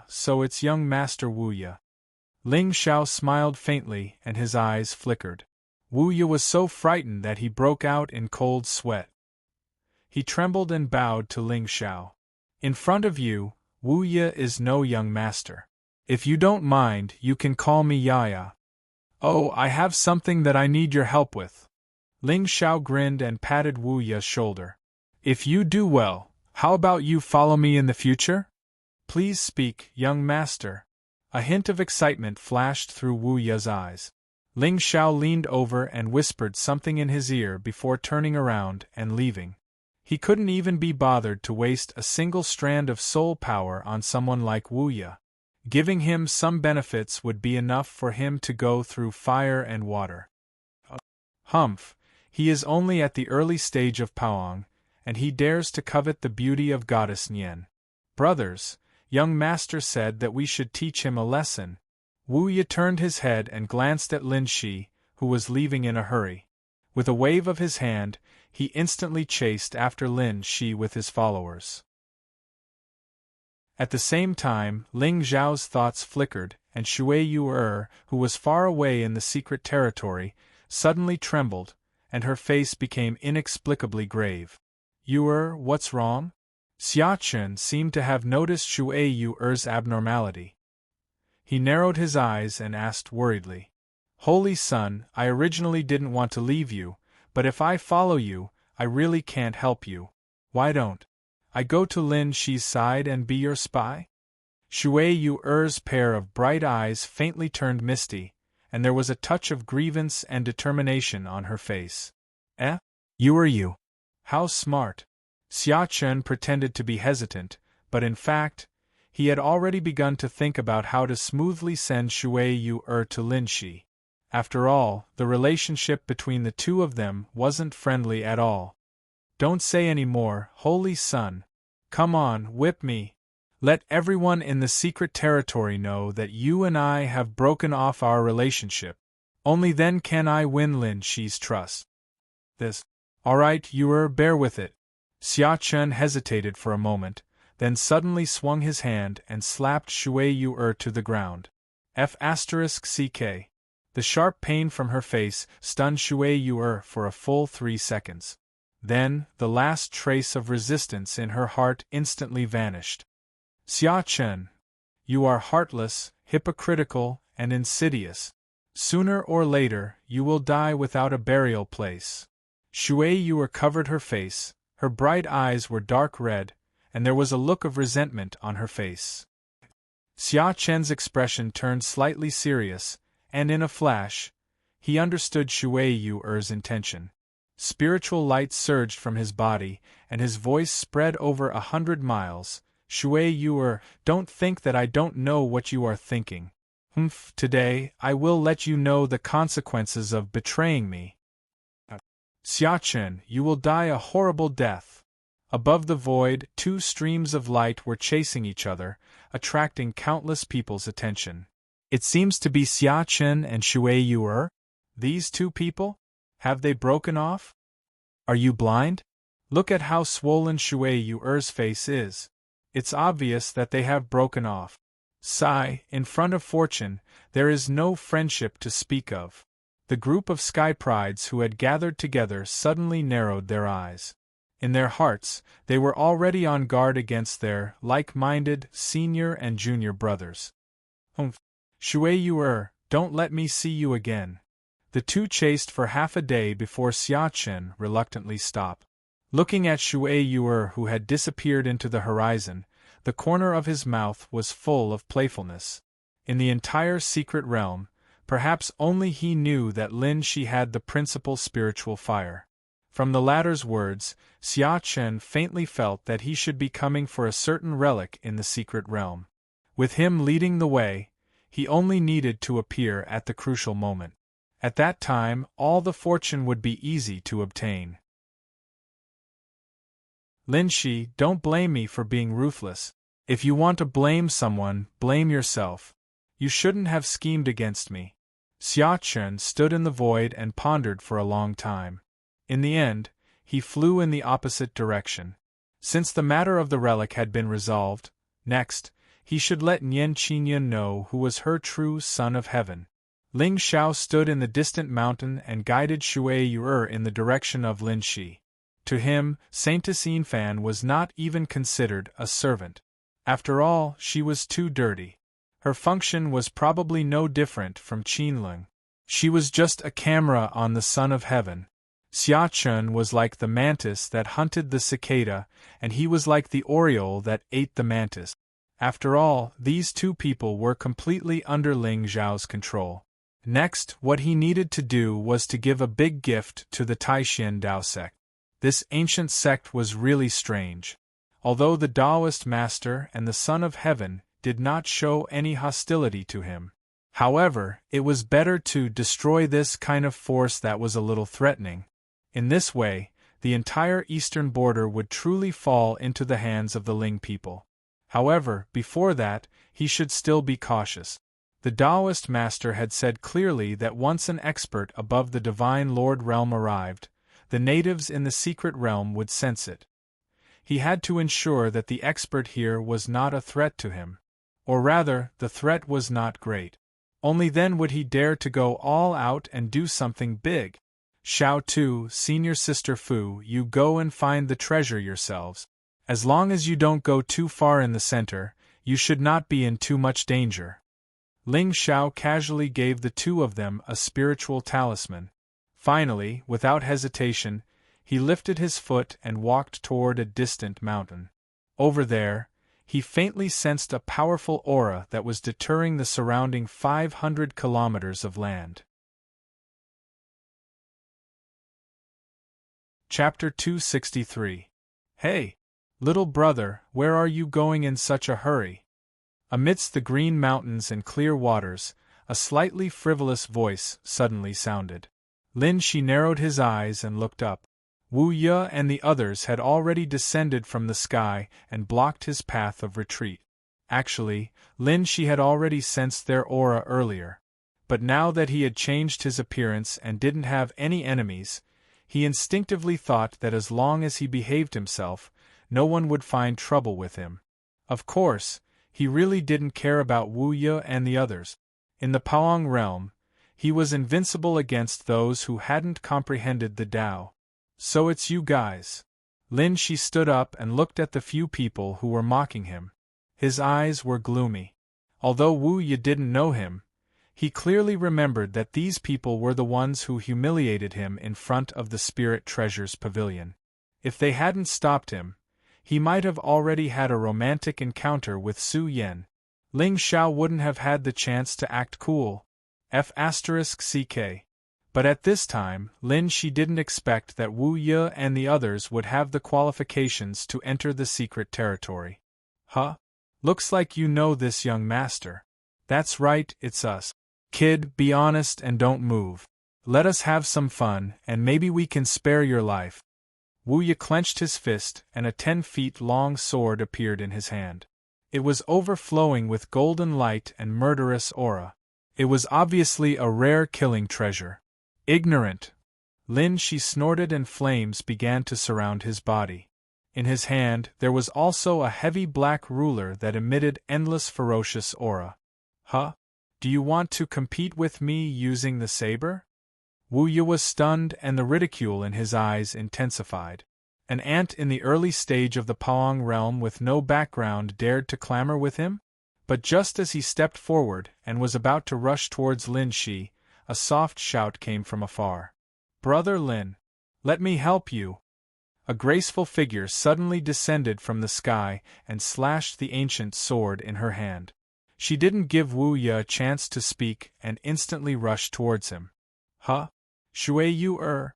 so it's young Master Wu Ye. Ling Xiao smiled faintly and his eyes flickered. Wu Ye was so frightened that he broke out in cold sweat. He trembled and bowed to Ling Xiao. In front of you, Wu Ye is no young master. If you don't mind, you can call me Yaya. Oh, I have something that I need your help with. Ling Xiao grinned and patted Wu Ya's shoulder. If you do well, how about you follow me in the future? Please speak, young master. A hint of excitement flashed through Wu Ya's eyes. Ling Xiao leaned over and whispered something in his ear before turning around and leaving. He couldn't even be bothered to waste a single strand of soul power on someone like Wu Ya. Giving him some benefits would be enough for him to go through fire and water. Humph, he is only at the early stage of Paoang, and he dares to covet the beauty of Goddess Nian. Brothers, young master said that we should teach him a lesson. Wu Ye turned his head and glanced at Lin Shi, who was leaving in a hurry. With a wave of his hand, he instantly chased after Lin Shi with his followers. At the same time, Ling Zhao's thoughts flickered, and Shui Yu who was far away in the secret territory, suddenly trembled, and her face became inexplicably grave. Yu what's wrong? Xia Chen seemed to have noticed Shui Yu's abnormality. He narrowed his eyes and asked worriedly, Holy Son, I originally didn't want to leave you, but if I follow you, I really can't help you. Why don't I go to Lin Shi's side and be your spy? Shui Yu's pair of bright eyes faintly turned misty, and there was a touch of grievance and determination on her face. You. How smart. Xia Chen pretended to be hesitant, but in fact, he had already begun to think about how to smoothly send Shui Yu to Lin Shi. After all, the relationship between the two of them wasn't friendly at all. Don't say any more, Holy Son. Come on, whip me. Let everyone in the secret territory know that you and I have broken off our relationship. Only then can I win Lin Shi's trust. All right, bear with it. Xia Chen hesitated for a moment, then suddenly swung his hand and slapped Shui Yu to the ground. F***ck. The sharp pain from her face stunned Shui Yu for a full 3 seconds. Then, the last trace of resistance in her heart instantly vanished. Xia Chen, you are heartless, hypocritical, and insidious. Sooner or later, you will die without a burial place. Shui Yu covered her face, her bright eyes were dark red, and there was a look of resentment on her face. Xia Chen's expression turned slightly serious, and in a flash, he understood Shui Yu's intention. Spiritual light surged from his body, and his voice spread over 100 miles. Shui Yu, don't think that I don't know what you are thinking. Today, I will let you know the consequences of betraying me. Xia Chen, you will die a horrible death. Above the void, 2 streams of light were chasing each other, attracting countless people's attention. It seems to be Xia Chen and Shui Yu. These 2 people? Have they broken off? Are you blind? Look at how swollen Shui Yu's face is. It's obvious that they have broken off. Sigh, in front of fortune, there is no friendship to speak of. The group of sky prides who had gathered together suddenly narrowed their eyes. In their hearts, they were already on guard against their like-minded senior and junior brothers. Shui Yu, don't let me see you again. The 2 chased for half a day before Xia Chen reluctantly stopped. Looking at Shui Yu, who had disappeared into the horizon, the corner of his mouth was full of playfulness. In the entire secret realm, perhaps only he knew that Lin Shi had the principal spiritual fire. From the latter's words, Xia Chen faintly felt that he should be coming for a certain relic in the secret realm. With him leading the way, he only needed to appear at the crucial moment. At that time, all the fortune would be easy to obtain. Lin Shi, don't blame me for being ruthless. If you want to blame someone, blame yourself. You shouldn't have schemed against me. Xia Chen stood in the void and pondered for a long time. In the end, he flew in the opposite direction. Since the matter of the relic had been resolved, next, he should let Nian Qinyan know who was her true son of heaven. Ling Xiao stood in the distant mountain and guided Shui Yu in the direction of Lin Shi. To him, Saintess Yinfan was not even considered a servant. After all, she was too dirty. Her function was probably no different from Qinlong. She was just a camera on the Son of Heaven. Xia Chun was like the mantis that hunted the cicada, and he was like the oriole that ate the mantis. After all, these two people were completely under Ling Zhao's control. Next, what he needed to do was to give a big gift to the Taixin Dao sect. This ancient sect was really strange. Although the Taoist master and the Son of Heaven did not show any hostility to him. However, it was better to destroy this kind of force that was a little threatening. In this way, the entire eastern border would truly fall into the hands of the Ling people. However, before that, he should still be cautious. The Taoist master had said clearly that once an expert above the Divine Lord realm arrived, the natives in the secret realm would sense it. He had to ensure that the expert here was not a threat to him. Or rather, the threat was not great. Only then would he dare to go all out and do something big. Xiao Tu, senior sister Fu, you go and find the treasure yourselves. As long as you don't go too far in the center, you should not be in too much danger. Ling Xiao casually gave the two of them a spiritual talisman. Finally, without hesitation, he lifted his foot and walked toward a distant mountain. Over there, he faintly sensed a powerful aura that was deterring the surrounding 500 kilometers of land. Chapter 263. Hey, little brother, where are you going in such a hurry? Amidst the green mountains and clear waters, a slightly frivolous voice suddenly sounded. Lin Shi narrowed his eyes and looked up. Wu Ye and the others had already descended from the sky and blocked his path of retreat. Actually, Lin Shi had already sensed their aura earlier. But now that he had changed his appearance and didn't have any enemies, he instinctively thought that as long as he behaved himself, no one would find trouble with him. Of course, he really didn't care about Wu Ye and the others. In the Paong realm, he was invincible against those who hadn't comprehended the Tao. So it's you guys. Lin Shi stood up and looked at the few people who were mocking him. His eyes were gloomy. Although Wu Ye didn't know him, he clearly remembered that these people were the ones who humiliated him in front of the Spirit Treasures Pavilion. If they hadn't stopped him, he might have already had a romantic encounter with Su Yen. Ling Xiao wouldn't have had the chance to act cool. F***ck. But at this time, Lin Shi didn't expect that Wu Ye and the others would have the qualifications to enter the secret territory. Huh? Looks like you know this young master. That's right, it's us. Kid, be honest and don't move. Let us have some fun, and maybe we can spare your life. Wu Ye clenched his fist, and a 10-feet-long sword appeared in his hand. It was overflowing with golden light and murderous aura. It was obviously a rare killing treasure. Ignorant! Lin Shi snorted and flames began to surround his body. In his hand there was also a heavy black ruler that emitted endless ferocious aura. Huh? Do you want to compete with me using the saber? Wu Ye was stunned and the ridicule in his eyes intensified. An ant in the early stage of the Paong realm with no background dared to clamor with him? But just as he stepped forward and was about to rush towards Lin Shi, a soft shout came from afar. Brother Lin, let me help you. A graceful figure suddenly descended from the sky and slashed the ancient sword in her hand. She didn't give Wu Ye a chance to speak and instantly rushed towards him. Huh? Shui you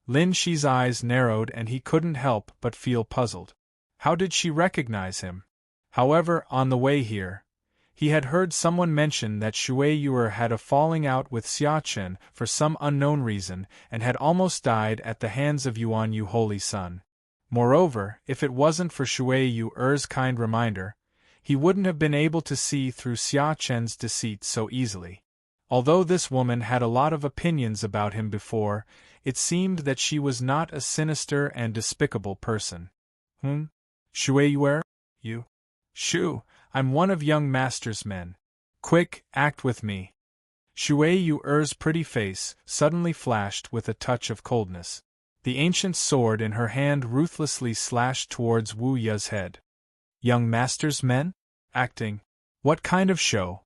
Lin Shi's eyes narrowed and he couldn't help but feel puzzled. How did she recognize him? However, on the way here, he had heard someone mention that Shui Yuer had a falling out with Xia Chen for some unknown reason and had almost died at the hands of Yuan Yu Holy Son. Moreover, if it wasn't for Shui Yuer's kind reminder, he wouldn't have been able to see through Xia Chen's deceit so easily. Although this woman had a lot of opinions about him before, it seemed that she was not a sinister and despicable person. Shui Yuer? You? Shu, I'm one of young master's men. Quick, act with me. Shui Yuer's pretty face suddenly flashed with a touch of coldness. The ancient sword in her hand ruthlessly slashed towards Wu Ye's head. Young master's men? Acting? What kind of show?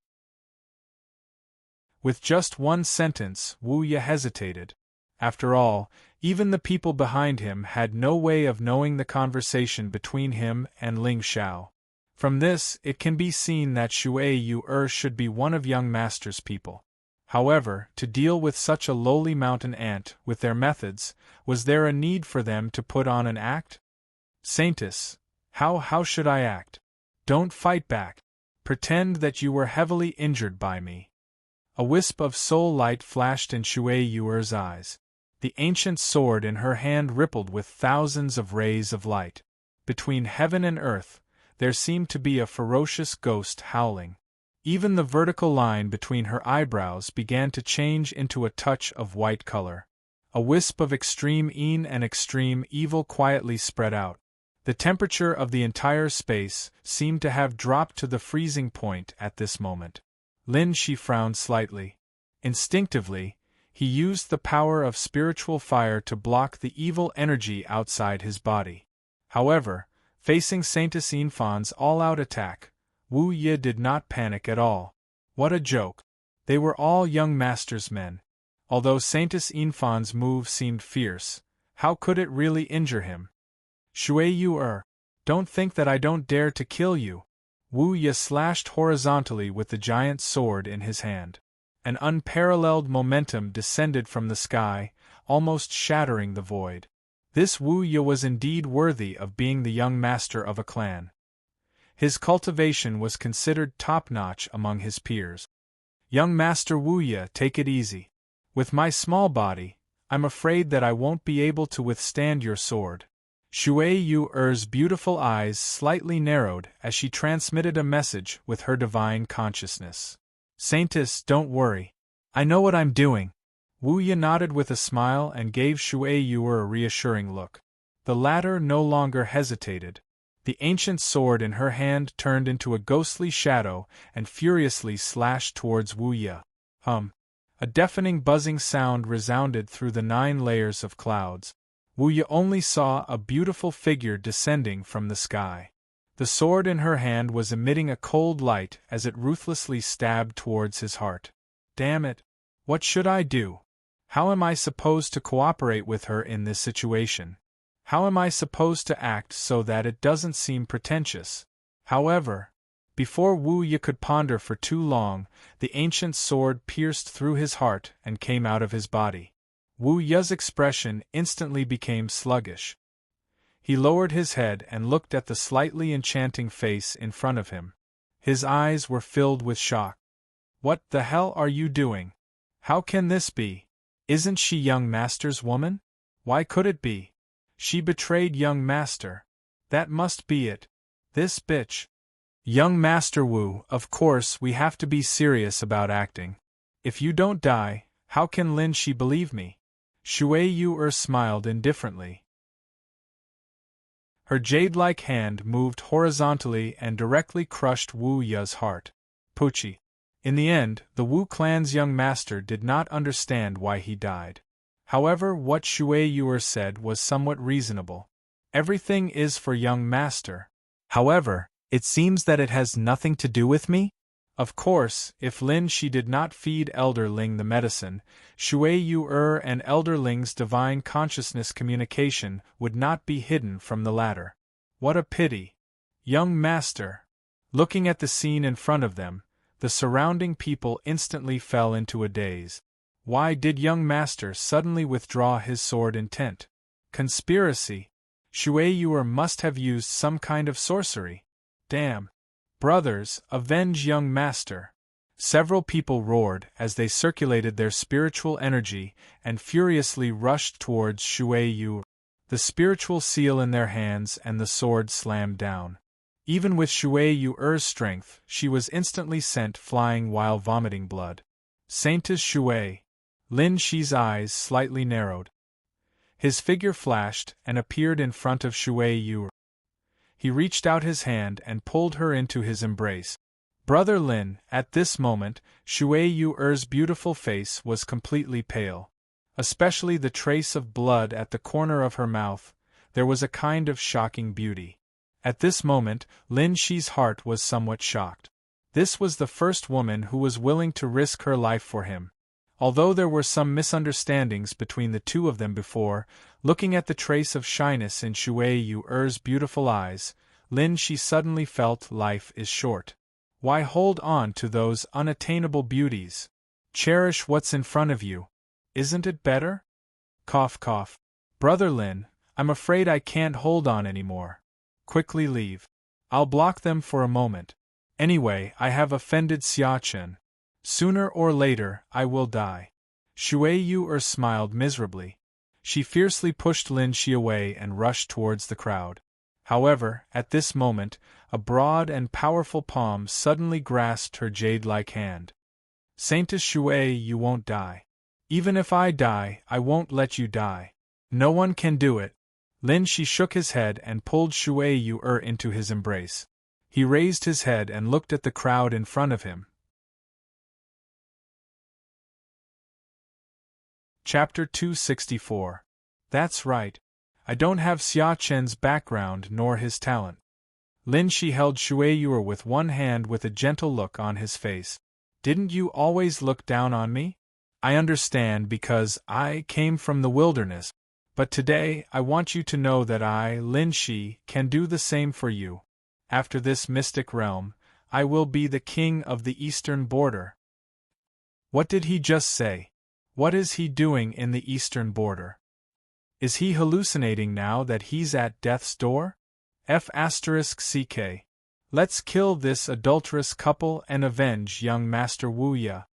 With just one sentence, Wu Ye hesitated. After all, even the people behind him had no way of knowing the conversation between him and Ling Xiao. From this, it can be seen that Shui Yu should be one of young master's people. However, to deal with such a lowly mountain ant with their methods, was there a need for them to put on an act? Saintess, how should I act? Don't fight back. Pretend that you were heavily injured by me. A wisp of soul light flashed in Shui Yu's eyes. The ancient sword in her hand rippled with thousands of rays of light. Between heaven and earth, there seemed to be a ferocious ghost howling. Even the vertical line between her eyebrows began to change into a touch of white color. A wisp of extreme yin and extreme evil quietly spread out. The temperature of the entire space seemed to have dropped to the freezing point at this moment. Lin Shi frowned slightly. Instinctively, he used the power of spiritual fire to block the evil energy outside his body. However, facing Saintess Yinfan's all-out attack, Wu Ye did not panic at all. What a joke! They were all young master's men. Although Saintess Yinfan's move seemed fierce, how could it really injure him? Shui Yu, don't think that I don't dare to kill you. Wu Ye slashed horizontally with the giant sword in his hand. An unparalleled momentum descended from the sky, almost shattering the void. This Wu Ye was indeed worthy of being the young master of a clan. His cultivation was considered top-notch among his peers. Young Master Wu Ye, take it easy. With my small body, I'm afraid that I won't be able to withstand your sword. Shui Yu's beautiful eyes slightly narrowed as she transmitted a message with her divine consciousness. Saintess, don't worry. I know what I'm doing. Wu Ye nodded with a smile and gave Shui Yu a reassuring look. The latter no longer hesitated. The ancient sword in her hand turned into a ghostly shadow and furiously slashed towards Wu Ye. A deafening buzzing sound resounded through the 9 layers of clouds. Wu Ye only saw a beautiful figure descending from the sky. The sword in her hand was emitting a cold light as it ruthlessly stabbed towards his heart. Damn it! What should I do? How am I supposed to cooperate with her in this situation? How am I supposed to act so that it doesn't seem pretentious? However, before Wu Ye could ponder for too long, the ancient sword pierced through his heart and came out of his body. Wu Ye's expression instantly became sluggish. He lowered his head and looked at the slightly enchanting face in front of him. His eyes were filled with shock. What the hell are you doing? How can this be? Isn't she young master's woman? Why could it be? She betrayed young master. That must be it. This bitch. Young Master Wu, of course we have to be serious about acting. If you don't die, how can Lin Shi believe me? Shui Yu smiled indifferently. Her jade-like hand moved horizontally and directly crushed Wu Ye's heart. Pucci. In the end, the Wu clan's young master did not understand why he died. However, what Shui Yu said was somewhat reasonable. Everything is for young master. However, it seems that it has nothing to do with me? Of course, if Lin Shi did not feed Elder Ling the medicine, Shui Yu and Elder Ling's divine consciousness communication would not be hidden from the latter. What a pity! Young master! Looking at the scene in front of them, the surrounding people instantly fell into a daze. Why did young master suddenly withdraw his sword intent? Conspiracy! Shui Yu must have used some kind of sorcery. Damn! Brothers, avenge young master! Several people roared as they circulated their spiritual energy and furiously rushed towards Shui Yu. The spiritual seal in their hands and the sword slammed down. Even with Shui Yu's strength, she was instantly sent flying while vomiting blood. Saintess Shui! Lin Shi's eyes slightly narrowed. His figure flashed and appeared in front of Shui Yu. He reached out his hand and pulled her into his embrace. Brother Lin, at this moment, Shui Yu's beautiful face was completely pale. Especially the trace of blood at the corner of her mouth, there was a kind of shocking beauty. At this moment, Lin Shi's heart was somewhat shocked. This was the first woman who was willing to risk her life for him. Although there were some misunderstandings between the two of them before, looking at the trace of shyness in Shui Yu's beautiful eyes, Lin Shi suddenly felt life is short. Why hold on to those unattainable beauties? Cherish what's in front of you. Isn't it better? Cough cough. Brother Lin, I'm afraid I can't hold on anymore. Quickly leave. I'll block them for a moment. Anyway, I have offended Xia Chen. Sooner or later, I will die. Shui Yu smiled miserably. She fiercely pushed Lin Shi away and rushed towards the crowd. However, at this moment, a broad and powerful palm suddenly grasped her jade-like hand. Saintess Shui, you won't die. Even if I die, I won't let you die. No one can do it. Lin Shi shook his head and pulled Shui Yu into his embrace. He raised his head and looked at the crowd in front of him. Chapter 264. That's right. I don't have Xia Chen's background nor his talent. Lin Shi held Shui Yu with one hand with a gentle look on his face. Didn't you always look down on me? I understand because I came from the wilderness. But today I want you to know that I, Lin Shi, can do the same for you. After this mystic realm, I will be the king of the eastern border. What did he just say? What is he doing in the eastern border? Is he hallucinating now that he's at death's door? F***ck. Let's kill this adulterous couple and avenge young Master Wu Ya.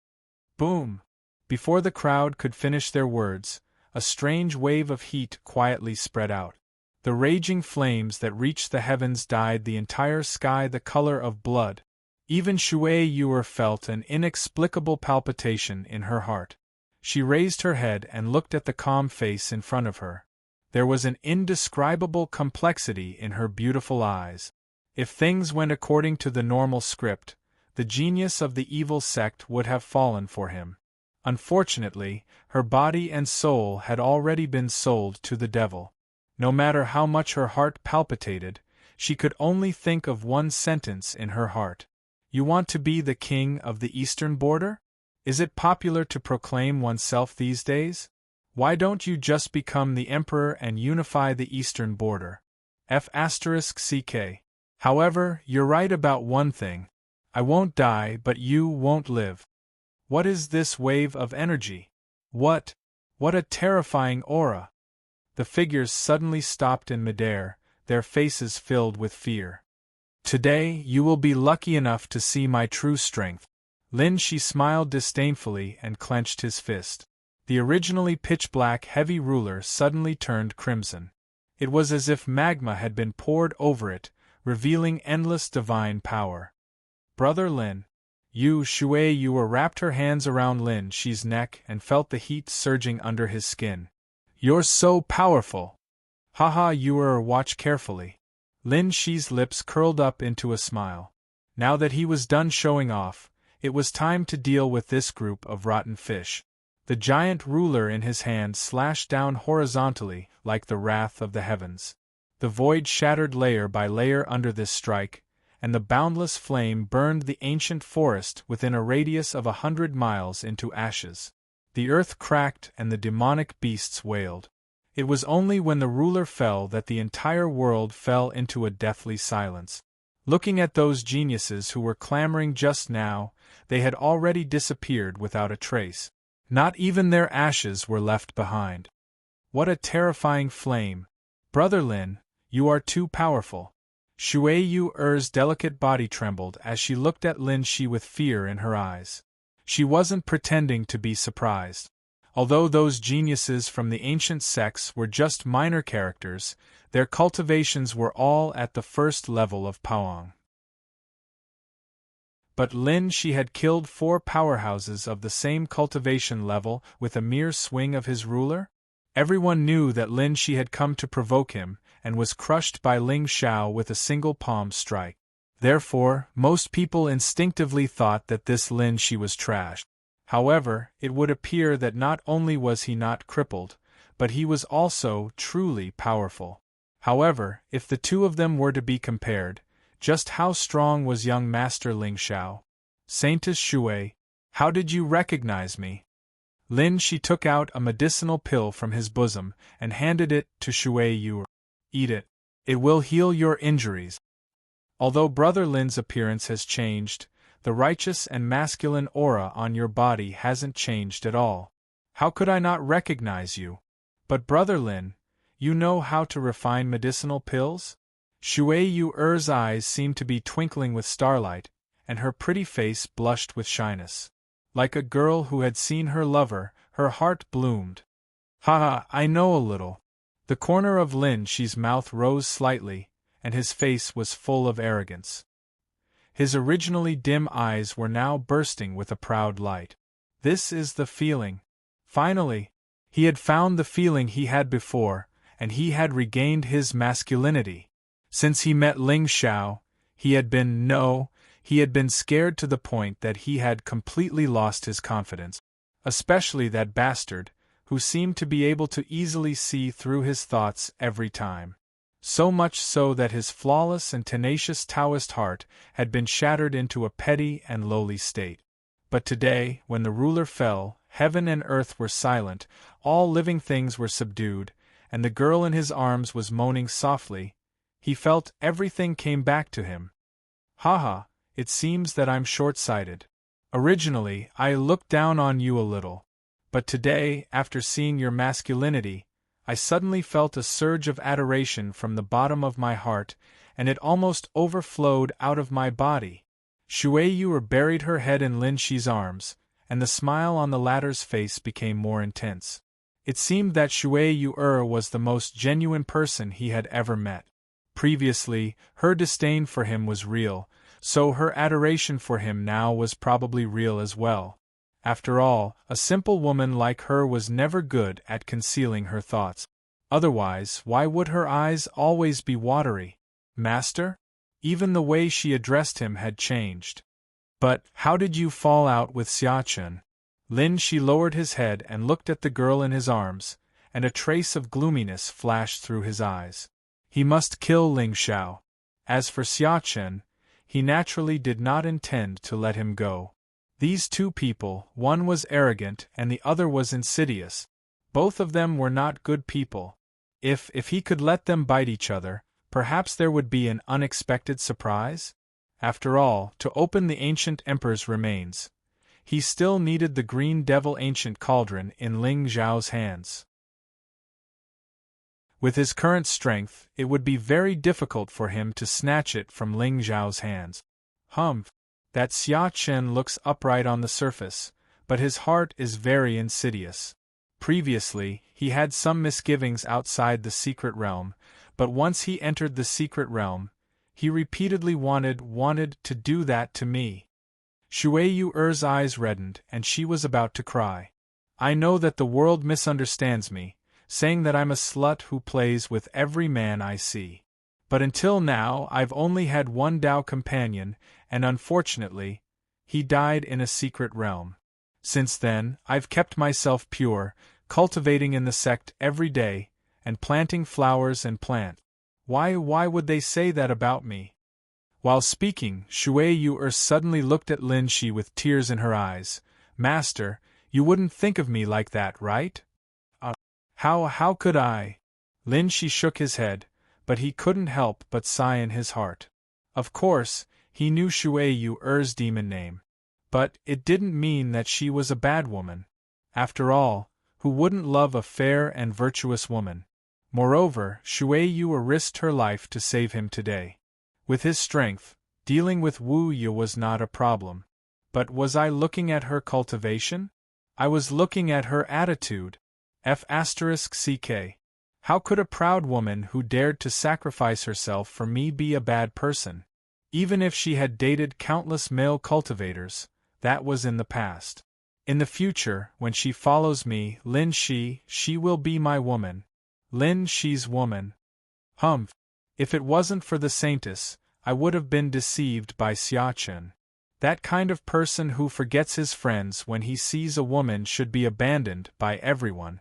Boom! Before the crowd could finish their words, a strange wave of heat quietly spread out. The raging flames that reached the heavens dyed the entire sky the color of blood. Even Shui Yu felt an inexplicable palpitation in her heart. She raised her head and looked at the calm face in front of her. There was an indescribable complexity in her beautiful eyes. If things went according to the normal script, the genius of the evil sect would have fallen for him. Unfortunately, her body and soul had already been sold to the devil. No matter how much her heart palpitated, she could only think of one sentence in her heart. You want to be the king of the eastern border? Is it popular to proclaim oneself these days? Why don't you just become the emperor and unify the eastern border? F***ck. However, you're right about one thing. I won't die, but you won't live. What is this wave of energy? What a terrifying aura! The figures suddenly stopped in midair, their faces filled with fear. Today, you will be lucky enough to see my true strength. Lin Shi smiled disdainfully and clenched his fist. The originally pitch-black heavy ruler suddenly turned crimson. It was as if magma had been poured over it, revealing endless divine power. Brother Lin. Shui Yu wrapped her hands around Lin Shi's neck and felt the heat surging under his skin. You're so powerful! Haha, watch carefully. Lin Shi's lips curled up into a smile. Now that he was done showing off, it was time to deal with this group of rotten fish. The giant ruler in his hand slashed down horizontally like the wrath of the heavens. The void shattered layer by layer under this strike, and the boundless flame burned the ancient forest within a radius of 100 miles into ashes. The earth cracked and the demonic beasts wailed. It was only when the ruler fell that the entire world fell into a deathly silence. Looking at those geniuses who were clamoring just now, they had already disappeared without a trace. Not even their ashes were left behind. What a terrifying flame! Brother Lin, you are too powerful. Shui Yu's delicate body trembled as she looked at Lin Shi with fear in her eyes. She wasn't pretending to be surprised. Although those geniuses from the ancient sects were just minor characters, their cultivations were all at the first level of Paoang. But Lin Shi had killed 4 powerhouses of the same cultivation level with a mere swing of his ruler? Everyone knew that Lin Shi had come to provoke him, and was crushed by Ling Xiao with a single palm strike. Therefore, most people instinctively thought that this Lin Shi was trashed. However, it would appear that not only was he not crippled, but he was also truly powerful. However, if the two of them were to be compared, just how strong was young Master Ling Xiao? Saintess Shui, how did you recognize me? Lin Shi took out a medicinal pill from his bosom and handed it to Shui Yu. Eat it. It will heal your injuries. Although Brother Lin's appearance has changed, the righteous and masculine aura on your body hasn't changed at all. How could I not recognize you? But Brother Lin, you know how to refine medicinal pills? Shui Yu's eyes seemed to be twinkling with starlight, and her pretty face blushed with shyness. Like a girl who had seen her lover, her heart bloomed. Ha ha, I know a little. The corner of Lin Shi's mouth rose slightly, and his face was full of arrogance. His originally dim eyes were now bursting with a proud light. This is the feeling. Finally, he had found the feeling he had before, and he had regained his masculinity. Since he met Ling Xiao, he had been scared to the point that he had completely lost his confidence, especially that bastard, who seemed to be able to easily see through his thoughts every time. So much so that his flawless and tenacious Taoist heart had been shattered into a petty and lowly state. But today, when the ruler fell, heaven and earth were silent, all living things were subdued, and the girl in his arms was moaning softly. He felt everything came back to him. Ha! It seems that I'm short-sighted. Originally, I looked down on you a little. But today, after seeing your masculinity, I suddenly felt a surge of adoration from the bottom of my heart, and it almost overflowed out of my body. Shui Yu buried her head in Lin Shi's arms, and the smile on the latter's face became more intense. It seemed that Shui Yu was the most genuine person he had ever met. Previously, her disdain for him was real, so her adoration for him now was probably real as well. After all, a simple woman like her was never good at concealing her thoughts. Otherwise, why would her eyes always be watery? Master? Even the way she addressed him had changed. But, how did you fall out with Xiachen? Lin Shi lowered his head and looked at the girl in his arms, and a trace of gloominess flashed through his eyes. He must kill Ling Xiao. As for Xiachen, he naturally did not intend to let him go. These two people, one was arrogant and the other was insidious. Both of them were not good people. If he could let them bite each other, perhaps there would be an unexpected surprise? After all, to open the ancient emperor's remains, he still needed the green devil ancient cauldron in Ling Xiao's hands. With his current strength, it would be very difficult for him to snatch it from Ling Xiao's hands. That Xia Chen looks upright on the surface, but his heart is very insidious. Previously, he had some misgivings outside the secret realm, but once he entered the secret realm, he repeatedly wanted to do that to me. Shui Yu's eyes reddened, and she was about to cry. I know that the world misunderstands me, saying that I'm a slut who plays with every man I see. But until now I've only had one Dao companion, and unfortunately, he died in a secret realm. Since then, I've kept myself pure, cultivating in the sect every day, and planting flowers and plants. Why would they say that about me? While speaking, Shui Yu suddenly looked at Lin Shi with tears in her eyes. Master, you wouldn't think of me like that, right? How could I? Lin Shi shook his head, but he couldn't help but sigh in his heart. Of course, he knew Shui Yu's demon name. But it didn't mean that she was a bad woman. After all, who wouldn't love a fair and virtuous woman? Moreover, Shui Yu risked her life to save him today. With his strength, dealing with Wu Yu was not a problem. But was I looking at her cultivation? I was looking at her attitude. F***ck. How could a proud woman who dared to sacrifice herself for me be a bad person? Even if she had dated countless male cultivators, that was in the past. In the future, when she follows me, Lin Shi, she will be my woman. Lin Shi's woman. If it wasn't for the saintess, I would have been deceived by Xiachen. That kind of person who forgets his friends when he sees a woman should be abandoned by everyone.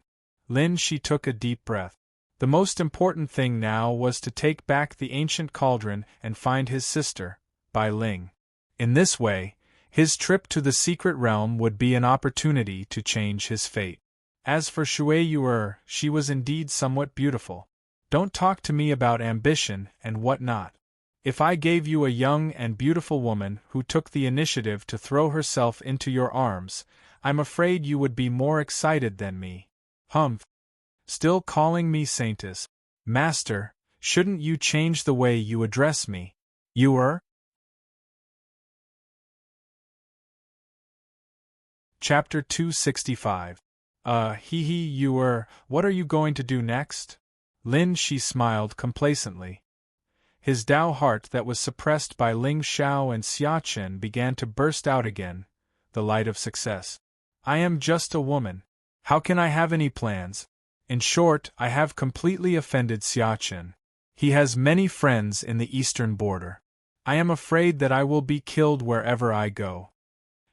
Lin Shi took a deep breath. The most important thing now was to take back the ancient cauldron and find his sister, Bai Ling. In this way, His trip to the secret realm would be an opportunity to change his fate. As for Shui Yu'er, she was indeed somewhat beautiful. Don't talk to me about ambition and what not. If I gave you a young and beautiful woman who took the initiative to throw herself into your arms, I'm afraid you would be more excited than me. Humph. Still calling me Saintess. Master, shouldn't you change the way you address me? Yu'er? Chapter 265. Yu'er, what are you going to do next? Lin Shi smiled complacently. His Tao heart that was suppressed by Ling Xiao and Xia Chen began to burst out again, the light of success. I am just a woman. How can I have any plans? In short, I have completely offended Xia Chen. He has many friends in the eastern border. I am afraid that I will be killed wherever I go.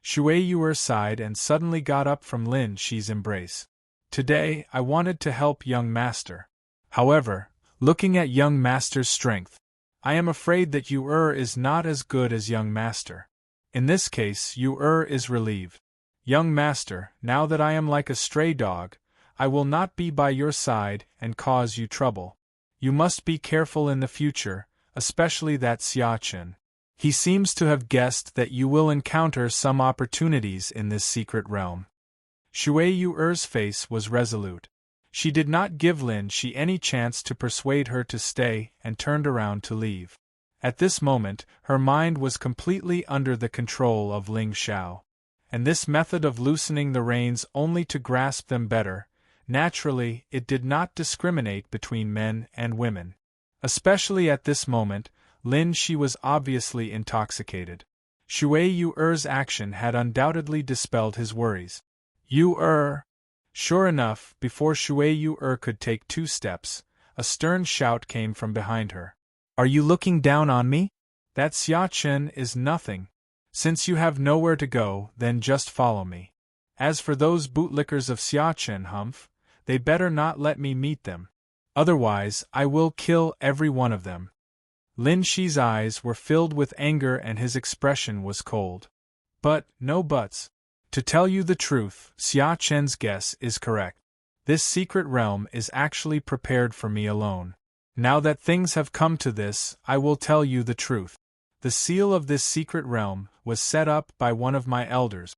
Shui Yu'er sighed and suddenly got up from Lin Shi's embrace. Today, I wanted to help young master. However, looking at young master's strength, I am afraid that Yu'er is not as good as young master. In this case, Yu'er is relieved. Young master, now that I am like a stray dog, I will not be by your side and cause you trouble. You must be careful in the future, especially that Xia Chen. He seems to have guessed that you will encounter some opportunities in this secret realm. Shui Yu'er's face was resolute. She did not give Lin Shi any chance to persuade her to stay and turned around to leave. At this moment, her mind was completely under the control of Ling Xiao. And this method of loosening the reins only to grasp them better, naturally, it did not discriminate between men and women. Especially at this moment, Lin Shi was obviously intoxicated. Shui Yu'er's action had undoubtedly dispelled his worries. Yu'er! Sure enough, before Shui Yu'er could take 2 steps, a stern shout came from behind her. Are you looking down on me? That Xia Chen is nothing. Since you have nowhere to go, then just follow me. As for those bootlickers of Xia Chen, Humph, they better not let me meet them. Otherwise, I will kill every one of them. Lin Shi's eyes were filled with anger and his expression was cold. But, no buts. To tell you the truth, Xia Chen's guess is correct. This secret realm is actually prepared for me alone. Now that things have come to this, I will tell you the truth. The seal of this secret realm was set up by one of my elders.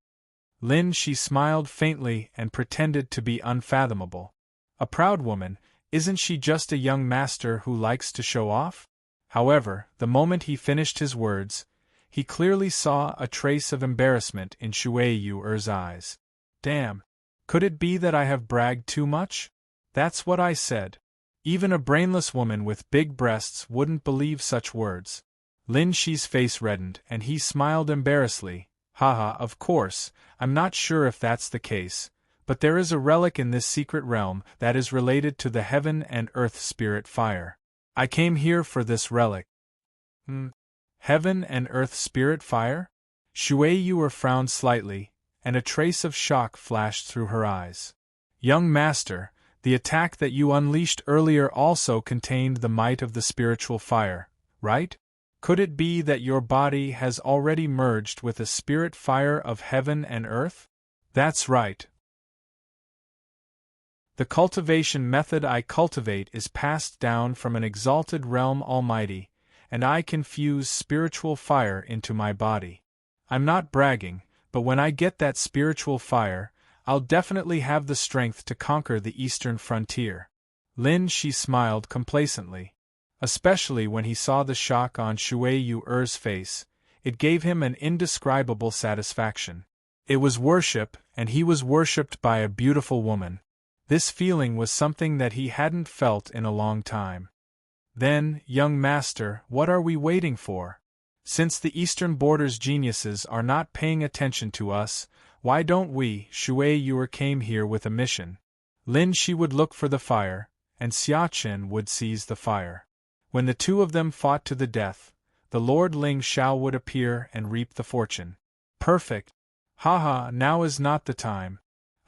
Lin Shi smiled faintly and pretended to be unfathomable. A proud woman, isn't she just a young master who likes to show off? However, the moment he finished his words, he clearly saw a trace of embarrassment in Shui Yu'er's eyes. Damn. Could it be that I have bragged too much? That's what I said. Even a brainless woman with big breasts wouldn't believe such words. Lin Shi's face reddened and he smiled embarrassedly. Haha, of course, I'm not sure if that's the case, but there is a relic in this secret realm that is related to the heaven and earth spirit fire. I came here for this relic. Heaven and earth spirit fire? Shui Yu'er frowned slightly, and a trace of shock flashed through her eyes. Young master, the attack that you unleashed earlier also contained the might of the spiritual fire, right? Could it be that your body has already merged with a spirit fire of heaven and earth? That's right. The cultivation method I cultivate is passed down from an exalted realm almighty, and I can fuse spiritual fire into my body. I'm not bragging, but when I get that spiritual fire, I'll definitely have the strength to conquer the eastern frontier. Lin Shi smiled complacently. Especially when he saw the shock on Shui Yu'er's face, it gave him an indescribable satisfaction. It was worship, and he was worshipped by a beautiful woman. This feeling was something that he hadn't felt in a long time. Then, young master, what are we waiting for? Since the eastern border's geniuses are not paying attention to us, why don't we? Shui Yu'er came here with a mission. Lin Shi would look for the fire, and Xia Chen would seize the fire. When the two of them fought to the death, the Lord Ling Xiao would appear and reap the fortune. Perfect. Haha, now is not the time.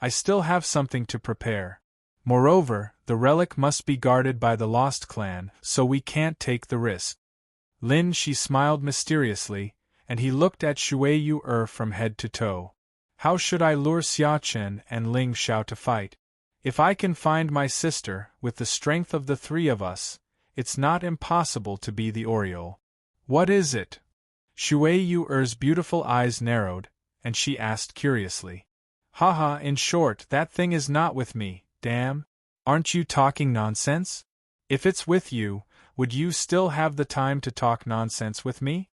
I still have something to prepare. Moreover, the relic must be guarded by the Lost Clan, so we can't take the risk. Lin Shi smiled mysteriously, and he looked at Shui Yu from head to toe. How should I lure Xia Chen and Ling Xiao to fight? If I can find my sister, with the strength of the three of us, it's not impossible to be the Oriole. What is it? Shui Yu's beautiful eyes narrowed, and she asked curiously. Haha, in short, that thing is not with me, damn. Aren't you talking nonsense? If it's with you, would you still have the time to talk nonsense with me?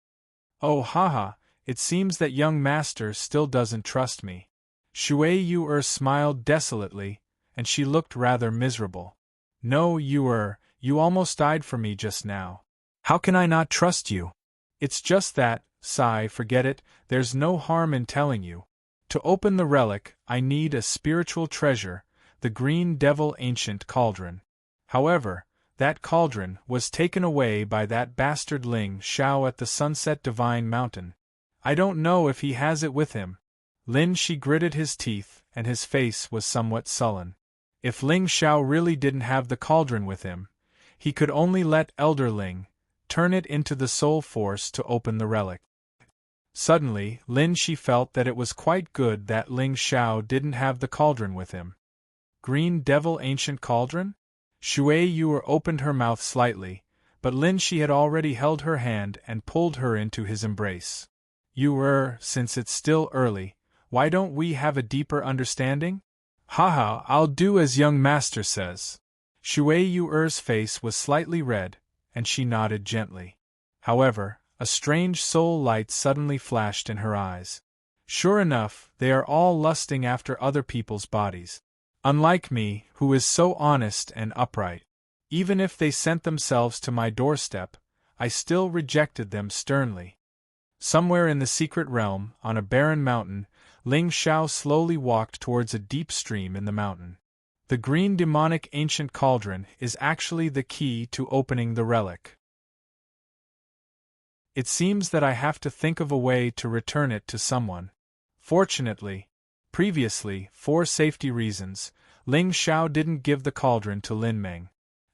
Oh haha, it seems that young master still doesn't trust me. Shui Yu smiled desolately, and she looked rather miserable. No, you almost died for me just now. How can I not trust you? It's just that, sigh, forget it, there's no harm in telling you. To open the relic, I need a spiritual treasure, the Green Devil Ancient Cauldron. However, that cauldron was taken away by that bastard Ling Xiao at the Sunset Divine Mountain. I don't know if he has it with him. Lin Shi gritted his teeth, and his face was somewhat sullen. If Ling Xiao really didn't have the cauldron with him, he could only let Elder Ling turn it into the soul force to open the relic. Suddenly, Lin Shi felt that it was quite good that Ling Xiao didn't have the cauldron with him. Green Devil Ancient Cauldron? Shui Yu opened her mouth slightly, but Lin Shi had already held her hand and pulled her into his embrace. Since it's still early, why don't we have a deeper understanding? Haha, I'll do as young master says. Shui Yu's face was slightly red, and she nodded gently. However, a strange soul light suddenly flashed in her eyes. Sure enough, they are all lusting after other people's bodies. Unlike me, who is so honest and upright. Even if they sent themselves to my doorstep, I still rejected them sternly. Somewhere in the secret realm, on a barren mountain, Ling Xiao slowly walked towards a deep stream in the mountain. The green demonic ancient cauldron is actually the key to opening the relic. It seems that I have to think of a way to return it to someone. Fortunately, previously, for safety reasons, Ling Xiao didn't give the cauldron to Lin Meng.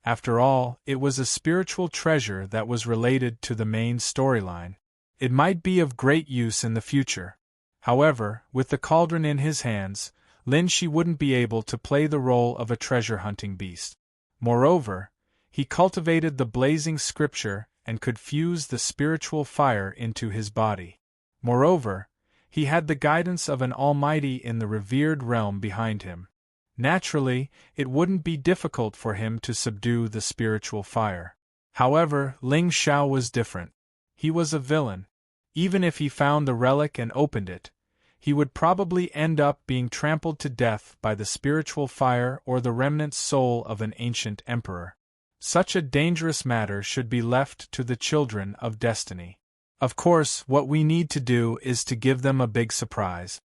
After all, it was a spiritual treasure that was related to the main storyline. It might be of great use in the future. However, with the cauldron in his hands, Lin Shi wouldn't be able to play the role of a treasure-hunting beast. Moreover, he cultivated the blazing scripture and could fuse the spiritual fire into his body. Moreover, he had the guidance of an almighty in the revered realm behind him. Naturally, it wouldn't be difficult for him to subdue the spiritual fire. However, Ling Xiao was different. He was a villain. Even if he found the relic and opened it, he would probably end up being trampled to death by the spiritual fire or the remnant soul of an ancient emperor. Such a dangerous matter should be left to the children of destiny. Of course, what we need to do is to give them a big surprise.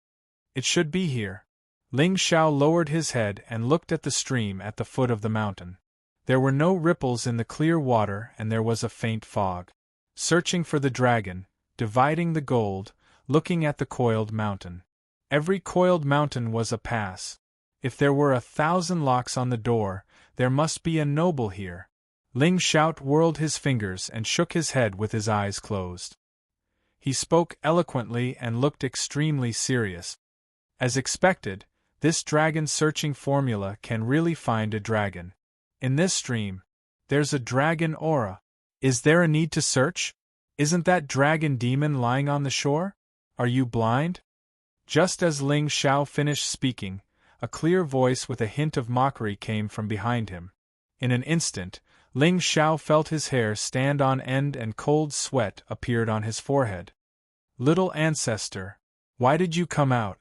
It should be here. Ling Xiao lowered his head and looked at the stream at the foot of the mountain. There were no ripples in the clear water and there was a faint fog. Searching for the dragon, dividing the gold, looking at the coiled mountain. Every coiled mountain was a pass. If there were 1,000 locks on the door, there must be a noble here. Ling Xiao whirled his fingers and shook his head with his eyes closed. He spoke eloquently and looked extremely serious. As expected, this dragon-searching formula can really find a dragon. In this stream, there's a dragon aura. Is there a need to search? Isn't that dragon demon lying on the shore? Are you blind? Just as Ling Xiao finished speaking, a clear voice with a hint of mockery came from behind him. In an instant, Ling Xiao felt his hair stand on end and cold sweat appeared on his forehead. Little ancestor, why did you come out?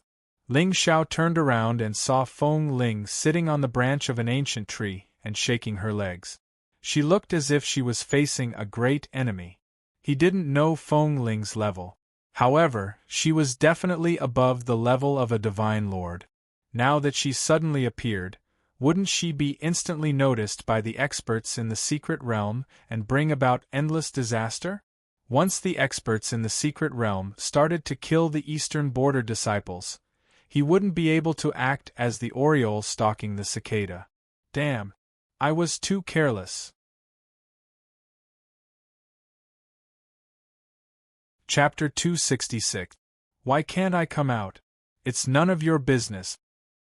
Ling Xiao turned around and saw Feng Ling sitting on the branch of an ancient tree and shaking her legs. She looked as if she was facing a great enemy. He didn't know Feng Ling's level. However, she was definitely above the level of a divine lord. Now that she suddenly appeared, wouldn't she be instantly noticed by the experts in the secret realm and bring about endless disaster? Once the experts in the secret realm started to kill the eastern border disciples, he wouldn't be able to act as the Oriole stalking the cicada. Damn! I was too careless. Chapter 266. Why can't I come out? It's none of your business.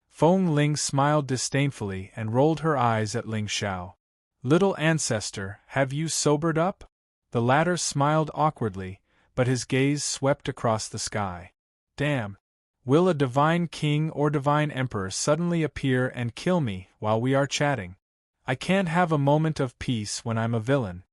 Feng Ling smiled disdainfully and rolled her eyes at Ling Xiao. Little ancestor, have you sobered up? The latter smiled awkwardly, but his gaze swept across the sky. Damn! Will a divine king or divine emperor suddenly appear and kill me while we are chatting? I can't have a moment of peace when I'm a villain.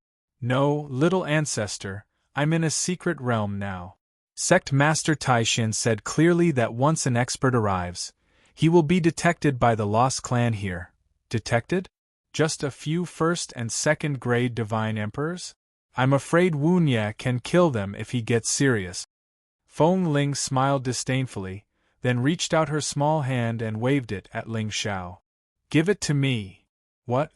No, little ancestor, I'm in a secret realm now. Sect Master Taishin said clearly that once an expert arrives, he will be detected by the Lost Clan here. Detected? Just a few first and second grade divine emperors? I'm afraid Wu Nye can kill them if he gets serious. Feng Ling smiled disdainfully, then reached out her small hand and waved it at Ling Xiao. Give it to me. What?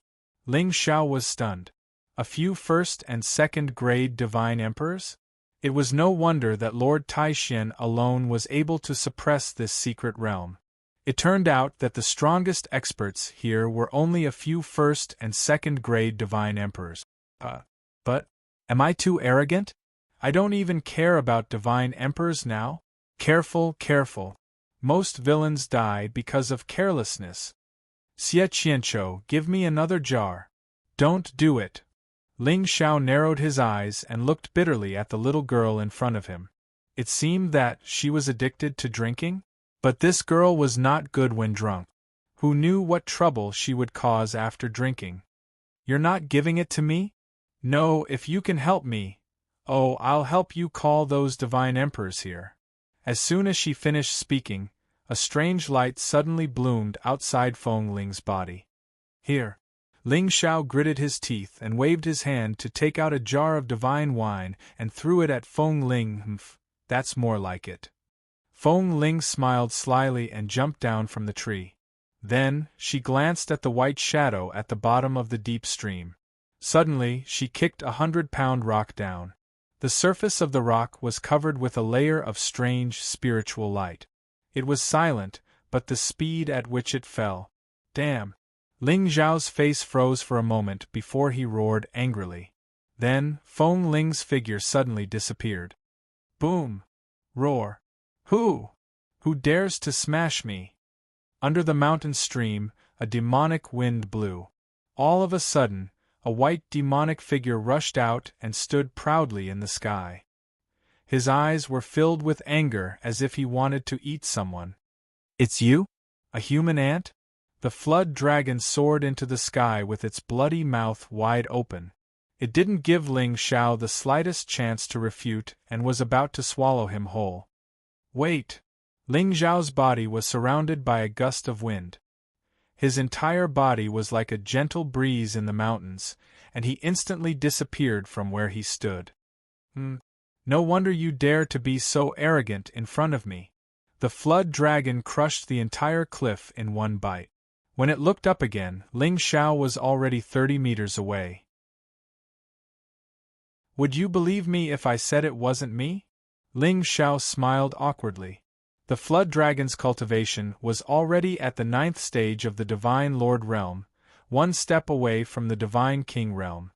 Ling Xiao was stunned. A few first and second grade divine emperors? It was no wonder that Lord Taishin alone was able to suppress this secret realm. It turned out that the strongest experts here were only a few first and second grade divine emperors. But, am I too arrogant? I don't even care about divine emperors now? Careful, careful. Most villains die because of carelessness. Xie Qianqiu, give me another jar. Don't do it. Ling Xiao narrowed his eyes and looked bitterly at the little girl in front of him. It seemed that she was addicted to drinking? But this girl was not good when drunk. Who knew what trouble she would cause after drinking? You're not giving it to me? No, if you can help me. Oh, I'll help you call those divine emperors here. As soon as she finished speaking, a strange light suddenly bloomed outside Feng Ling's body. Here. Ling Xiao gritted his teeth and waved his hand to take out a jar of divine wine and threw it at Feng Ling. Humph, that's more like it. Feng Ling smiled slyly and jumped down from the tree. Then, she glanced at the white shadow at the bottom of the deep stream. Suddenly, she kicked a 100-pound rock down. The surface of the rock was covered with a layer of strange spiritual light. It was silent, but the speed at which it fell. Damn! Ling Xiao's face froze for a moment before he roared angrily. Then, Feng Ling's figure suddenly disappeared. Boom! Roar! Who dares to smash me? Under the mountain stream, a demonic wind blew. All of a sudden, a white demonic figure rushed out and stood proudly in the sky. His eyes were filled with anger as if he wanted to eat someone. It's you? A human ant? The flood dragon soared into the sky with its bloody mouth wide open. It didn't give Ling Xiao the slightest chance to refute and was about to swallow him whole. Wait! Ling Xiao's body was surrounded by a gust of wind. His entire body was like a gentle breeze in the mountains, and he instantly disappeared from where he stood. No wonder you dare to be so arrogant in front of me. The flood dragon crushed the entire cliff in one bite. When it looked up again, Ling Xiao was already 30 meters away. Would you believe me if I said it wasn't me? Ling Xiao smiled awkwardly. The flood dragon's cultivation was already at the 9th stage of the Divine Lord realm, one step away from the Divine King realm.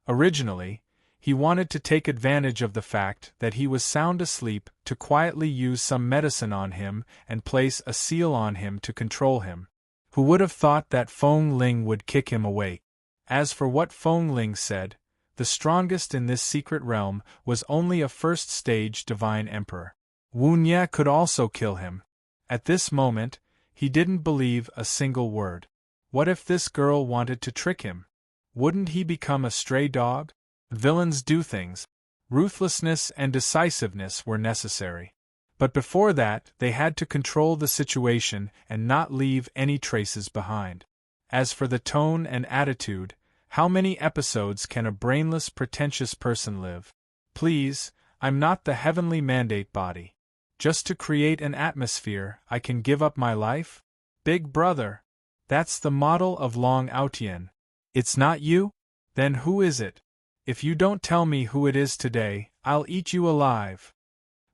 Originally, he wanted to take advantage of the fact that he was sound asleep to quietly use some medicine on him and place a seal on him to control him. Who would have thought that Feng Ling would kick him awake? As for what Feng Ling said, the strongest in this secret realm was only a first-stage divine emperor. Wu Nye could also kill him. At this moment, he didn't believe a single word. What if this girl wanted to trick him? Wouldn't he become a stray dog? Villains do things. Ruthlessness and decisiveness were necessary. But before that, they had to control the situation and not leave any traces behind. As for the tone and attitude, how many episodes can a brainless, pretentious person live? Please, I'm not the heavenly mandate body. Just to create an atmosphere, I can give up my life? Big brother! That's the model of Long Outian. It's not you? Then who is it? If you don't tell me who it is today, I'll eat you alive.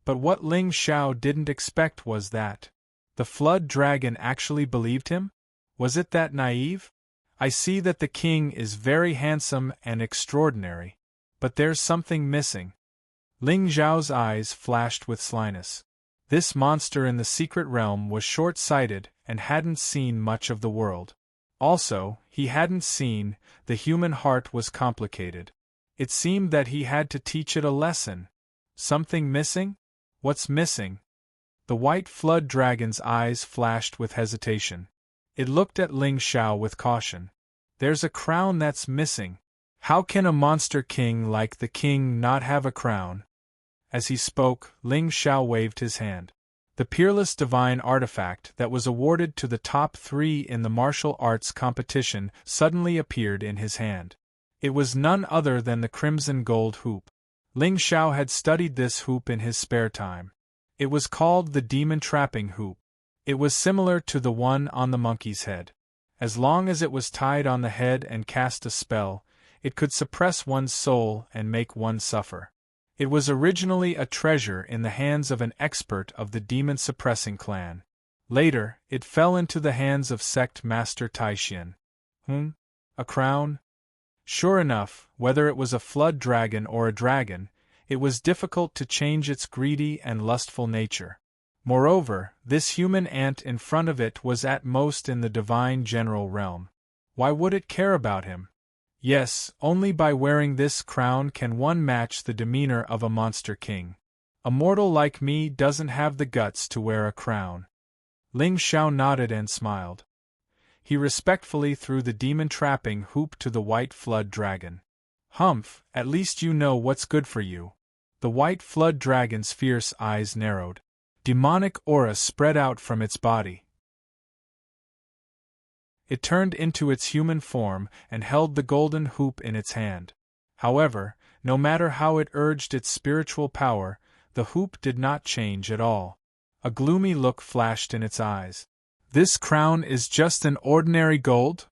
But what Ling Xiao didn't expect was that the flood dragon actually believed him? Was it that naive? I see that the king is very handsome and extraordinary, but there's something missing. Ling Zhao's eyes flashed with slyness. This monster in the secret realm was short-sighted and hadn't seen much of the world. Also, he hadn't seen, the human heart was complicated. It seemed that he had to teach it a lesson. Something missing? What's missing? The white flood dragon's eyes flashed with hesitation. It looked at Ling Xiao with caution. There's a crown that's missing. How can a monster king like the king not have a crown? As he spoke, Ling Xiao waved his hand. The peerless divine artifact that was awarded to the top 3 in the martial arts competition suddenly appeared in his hand. It was none other than the crimson gold hoop. Ling Xiao had studied this hoop in his spare time. It was called the demon trapping hoop. It was similar to the one on the monkey's head. As long as it was tied on the head and cast a spell, it could suppress one's soul and make one suffer. It was originally a treasure in the hands of an expert of the demon-suppressing clan. Later, it fell into the hands of sect master Taishin. A crown? Sure enough, whether it was a flood dragon or a dragon, it was difficult to change its greedy and lustful nature. Moreover, this human ant in front of it was at most in the divine general realm. Why would it care about him? Yes, only by wearing this crown can one match the demeanor of a monster king. A mortal like me doesn't have the guts to wear a crown. Ling Xiao nodded and smiled. He respectfully threw the demon trapping hoop to the white flood dragon. Humph, at least you know what's good for you. The white flood dragon's fierce eyes narrowed. Demonic aura spread out from its body. It turned into its human form and held the golden hoop in its hand. However, no matter how it urged its spiritual power, the hoop did not change at all. A gloomy look flashed in its eyes. This crown is just an ordinary gold?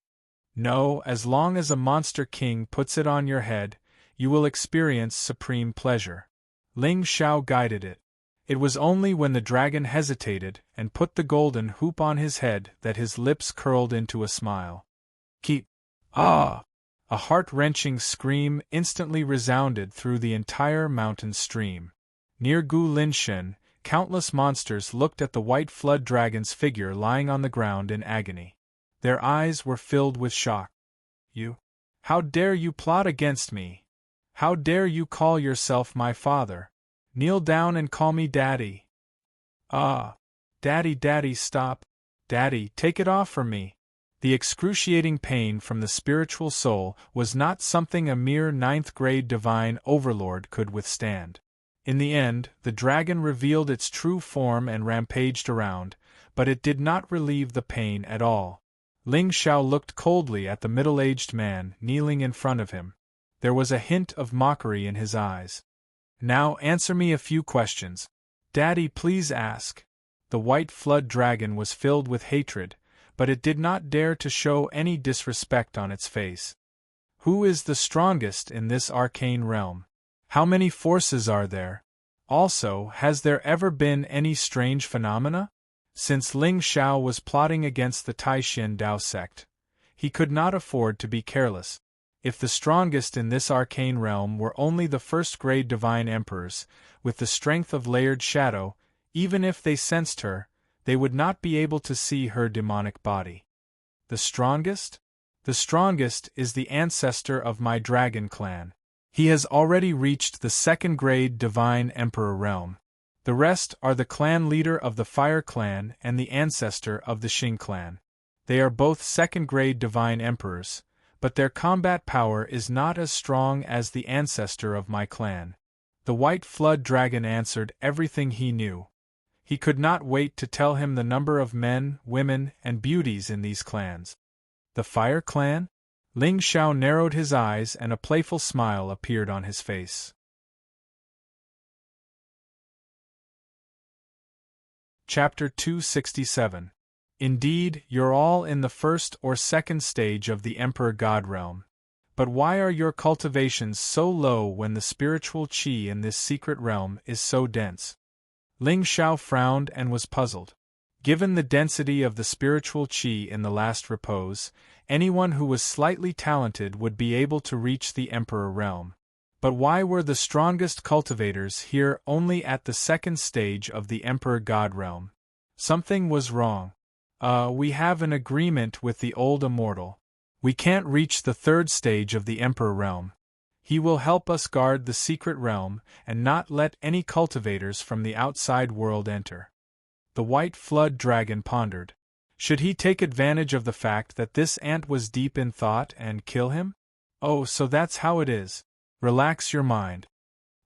No, as long as a monster king puts it on your head, you will experience supreme pleasure. Ling Xiao guided it. It was only when the dragon hesitated and put the golden hoop on his head that his lips curled into a smile. Keep. Ah! A heart-wrenching scream instantly resounded through the entire mountain stream. Near Gu Linshen, countless monsters looked at the white flood dragon's figure lying on the ground in agony. Their eyes were filled with shock. You? How dare you plot against me? How dare you call yourself my father? Kneel down and call me Daddy. Ah! Daddy, Daddy, stop. Daddy, take it off from me. The excruciating pain from the spiritual soul was not something a mere 9th-grade divine overlord could withstand. In the end, the dragon revealed its true form and rampaged around, but it did not relieve the pain at all. Ling Xiao looked coldly at the middle-aged man kneeling in front of him. There was a hint of mockery in his eyes. Now answer me a few questions. Daddy, please ask. The white flood dragon was filled with hatred, but it did not dare to show any disrespect on its face. Who is the strongest in this arcane realm? How many forces are there? Also, has there ever been any strange phenomena? Since Ling Xiao was plotting against the Taishin Dao sect, he could not afford to be careless. If the strongest in this arcane realm were only the first-grade divine emperors, with the strength of layered shadow, even if they sensed her, they would not be able to see her demonic body. The strongest? The strongest is the ancestor of my dragon clan. He has already reached the 2nd-grade divine emperor realm. The rest are the clan leader of the Fire clan and the ancestor of the Xing clan. They are both 2nd-grade divine emperors, but their combat power is not as strong as the ancestor of my clan. The white flood dragon answered everything he knew. He could not wait to tell him the number of men, women, and beauties in these clans. The Fire clan? Ling Xiao narrowed his eyes and a playful smile appeared on his face. Chapter 267. Indeed, you're all in the 1st or 2nd stage of the Emperor God realm. But why are your cultivations so low when the spiritual qi in this secret realm is so dense? Ling Xiao frowned and was puzzled. Given the density of the spiritual qi in the last repose, anyone who was slightly talented would be able to reach the Emperor realm. But why were the strongest cultivators here only at the second stage of the Emperor God realm? Something was wrong. We have an agreement with the old immortal. We can't reach the third stage of the Emperor realm. He will help us guard the secret realm and not let any cultivators from the outside world enter. The white flood dragon pondered. Should he take advantage of the fact that this ant was deep in thought and kill him? Oh, so that's how it is. Relax your mind.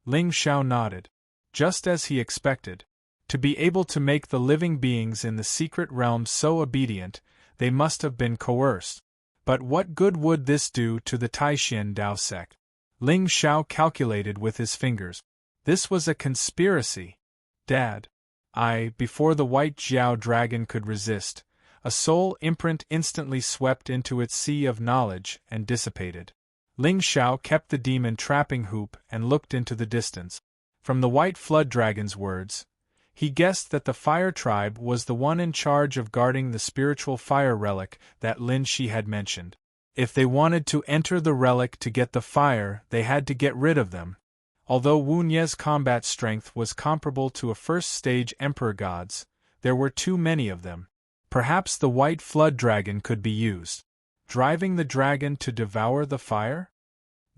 Ling Xiao nodded. Just as he expected. To be able to make the living beings in the secret realm so obedient, they must have been coerced. But what good would this do to the Taishan Dao sect? Ling Xiao calculated with his fingers. This was a conspiracy. Dad. Before the white Jiao dragon could resist, a soul imprint instantly swept into its sea of knowledge and dissipated. Ling Xiao kept the demon trapping hoop and looked into the distance. From the white flood dragon's words, he guessed that the fire tribe was the one in charge of guarding the spiritual fire relic that Lin Shi had mentioned. If they wanted to enter the relic to get the fire, they had to get rid of them. Although Wu Nie's combat strength was comparable to a first-stage emperor god's, there were too many of them. Perhaps the white flood dragon could be used. Driving the dragon to devour the fire?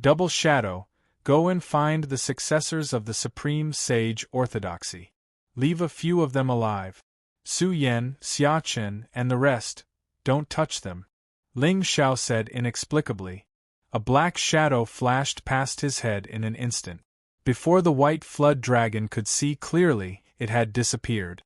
Double Shadow, go and find the successors of the Supreme Sage Orthodoxy. Leave a few of them alive. Su Yan, Xia Chen, and the rest, don't touch them. Ling Xiao said inexplicably. A black shadow flashed past his head in an instant. Before the white flood dragon could see clearly, it had disappeared.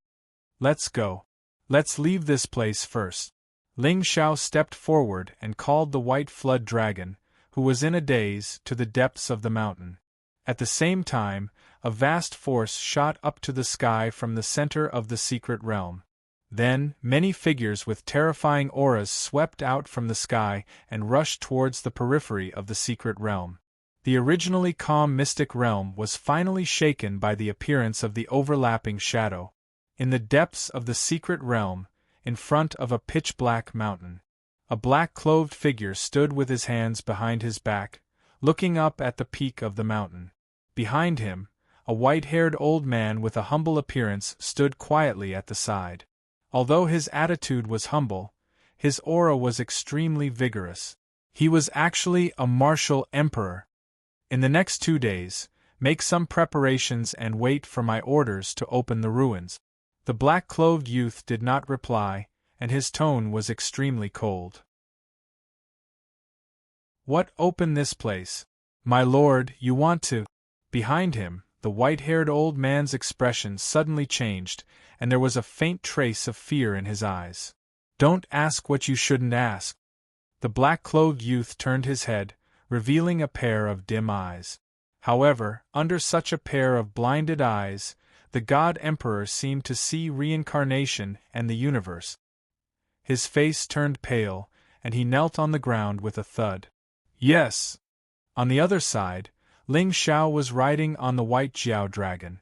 Let's go. Let's leave this place first. Ling Xiao stepped forward and called the white flood dragon, who was in a daze, to the depths of the mountain. At the same time, a vast force shot up to the sky from the center of the secret realm. Then, many figures with terrifying auras swept out from the sky and rushed towards the periphery of the secret realm. The originally calm mystic realm was finally shaken by the appearance of the overlapping shadow. In the depths of the secret realm, in front of a pitch-black mountain, a black-clothed figure stood with his hands behind his back, looking up at the peak of the mountain. Behind him, a white-haired old man with a humble appearance stood quietly at the side. Although his attitude was humble, his aura was extremely vigorous. He was actually a martial emperor. In the next 2 days, make some preparations and wait for my orders to open the ruins. The black-clothed youth did not reply, and his tone was extremely cold. What open this place? My lord, you want to… Behind him, the white-haired old man's expression suddenly changed, and there was a faint trace of fear in his eyes. Don't ask what you shouldn't ask. The black-clothed youth turned his head, revealing a pair of dim eyes. However, under such a pair of blinded eyes, the God Emperor seemed to see reincarnation and the universe. His face turned pale, and he knelt on the ground with a thud. Yes! On the other side, Ling Xiao was riding on the white Jiao dragon.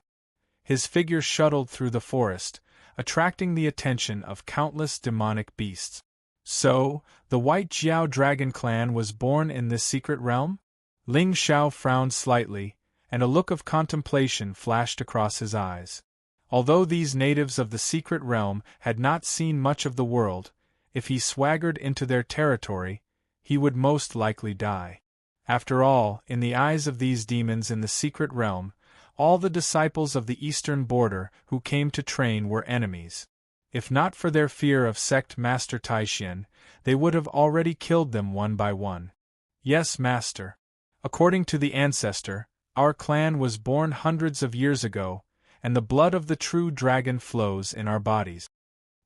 His figure shuttled through the forest, attracting the attention of countless demonic beasts. So, the white Jiao dragon clan was born in this secret realm? Ling Xiao frowned slightly, and a look of contemplation flashed across his eyes. Although these natives of the secret realm had not seen much of the world, if he swaggered into their territory, he would most likely die. After all, in the eyes of these demons in the secret realm, all the disciples of the eastern border who came to train were enemies. If not for their fear of sect Master Taishan, they would have already killed them one by one. Yes, Master. According to the ancestor, our clan was born hundreds of years ago, and the blood of the true dragon flows in our bodies.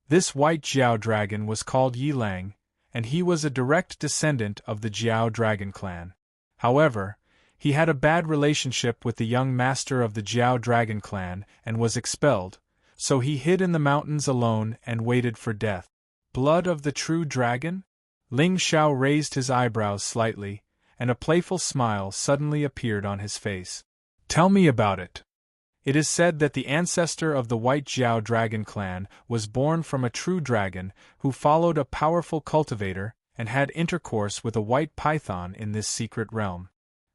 This white Jiao dragon was called Yilang, and he was a direct descendant of the Jiao dragon clan. However, he had a bad relationship with the young master of the Jiao dragon clan and was expelled, so he hid in the mountains alone and waited for death. Blood of the true dragon? Ling Xiao raised his eyebrows slightly, and a playful smile suddenly appeared on his face. Tell me about it. It is said that the ancestor of the white Jiao dragon clan was born from a true dragon who followed a powerful cultivator and had intercourse with a white python in this secret realm.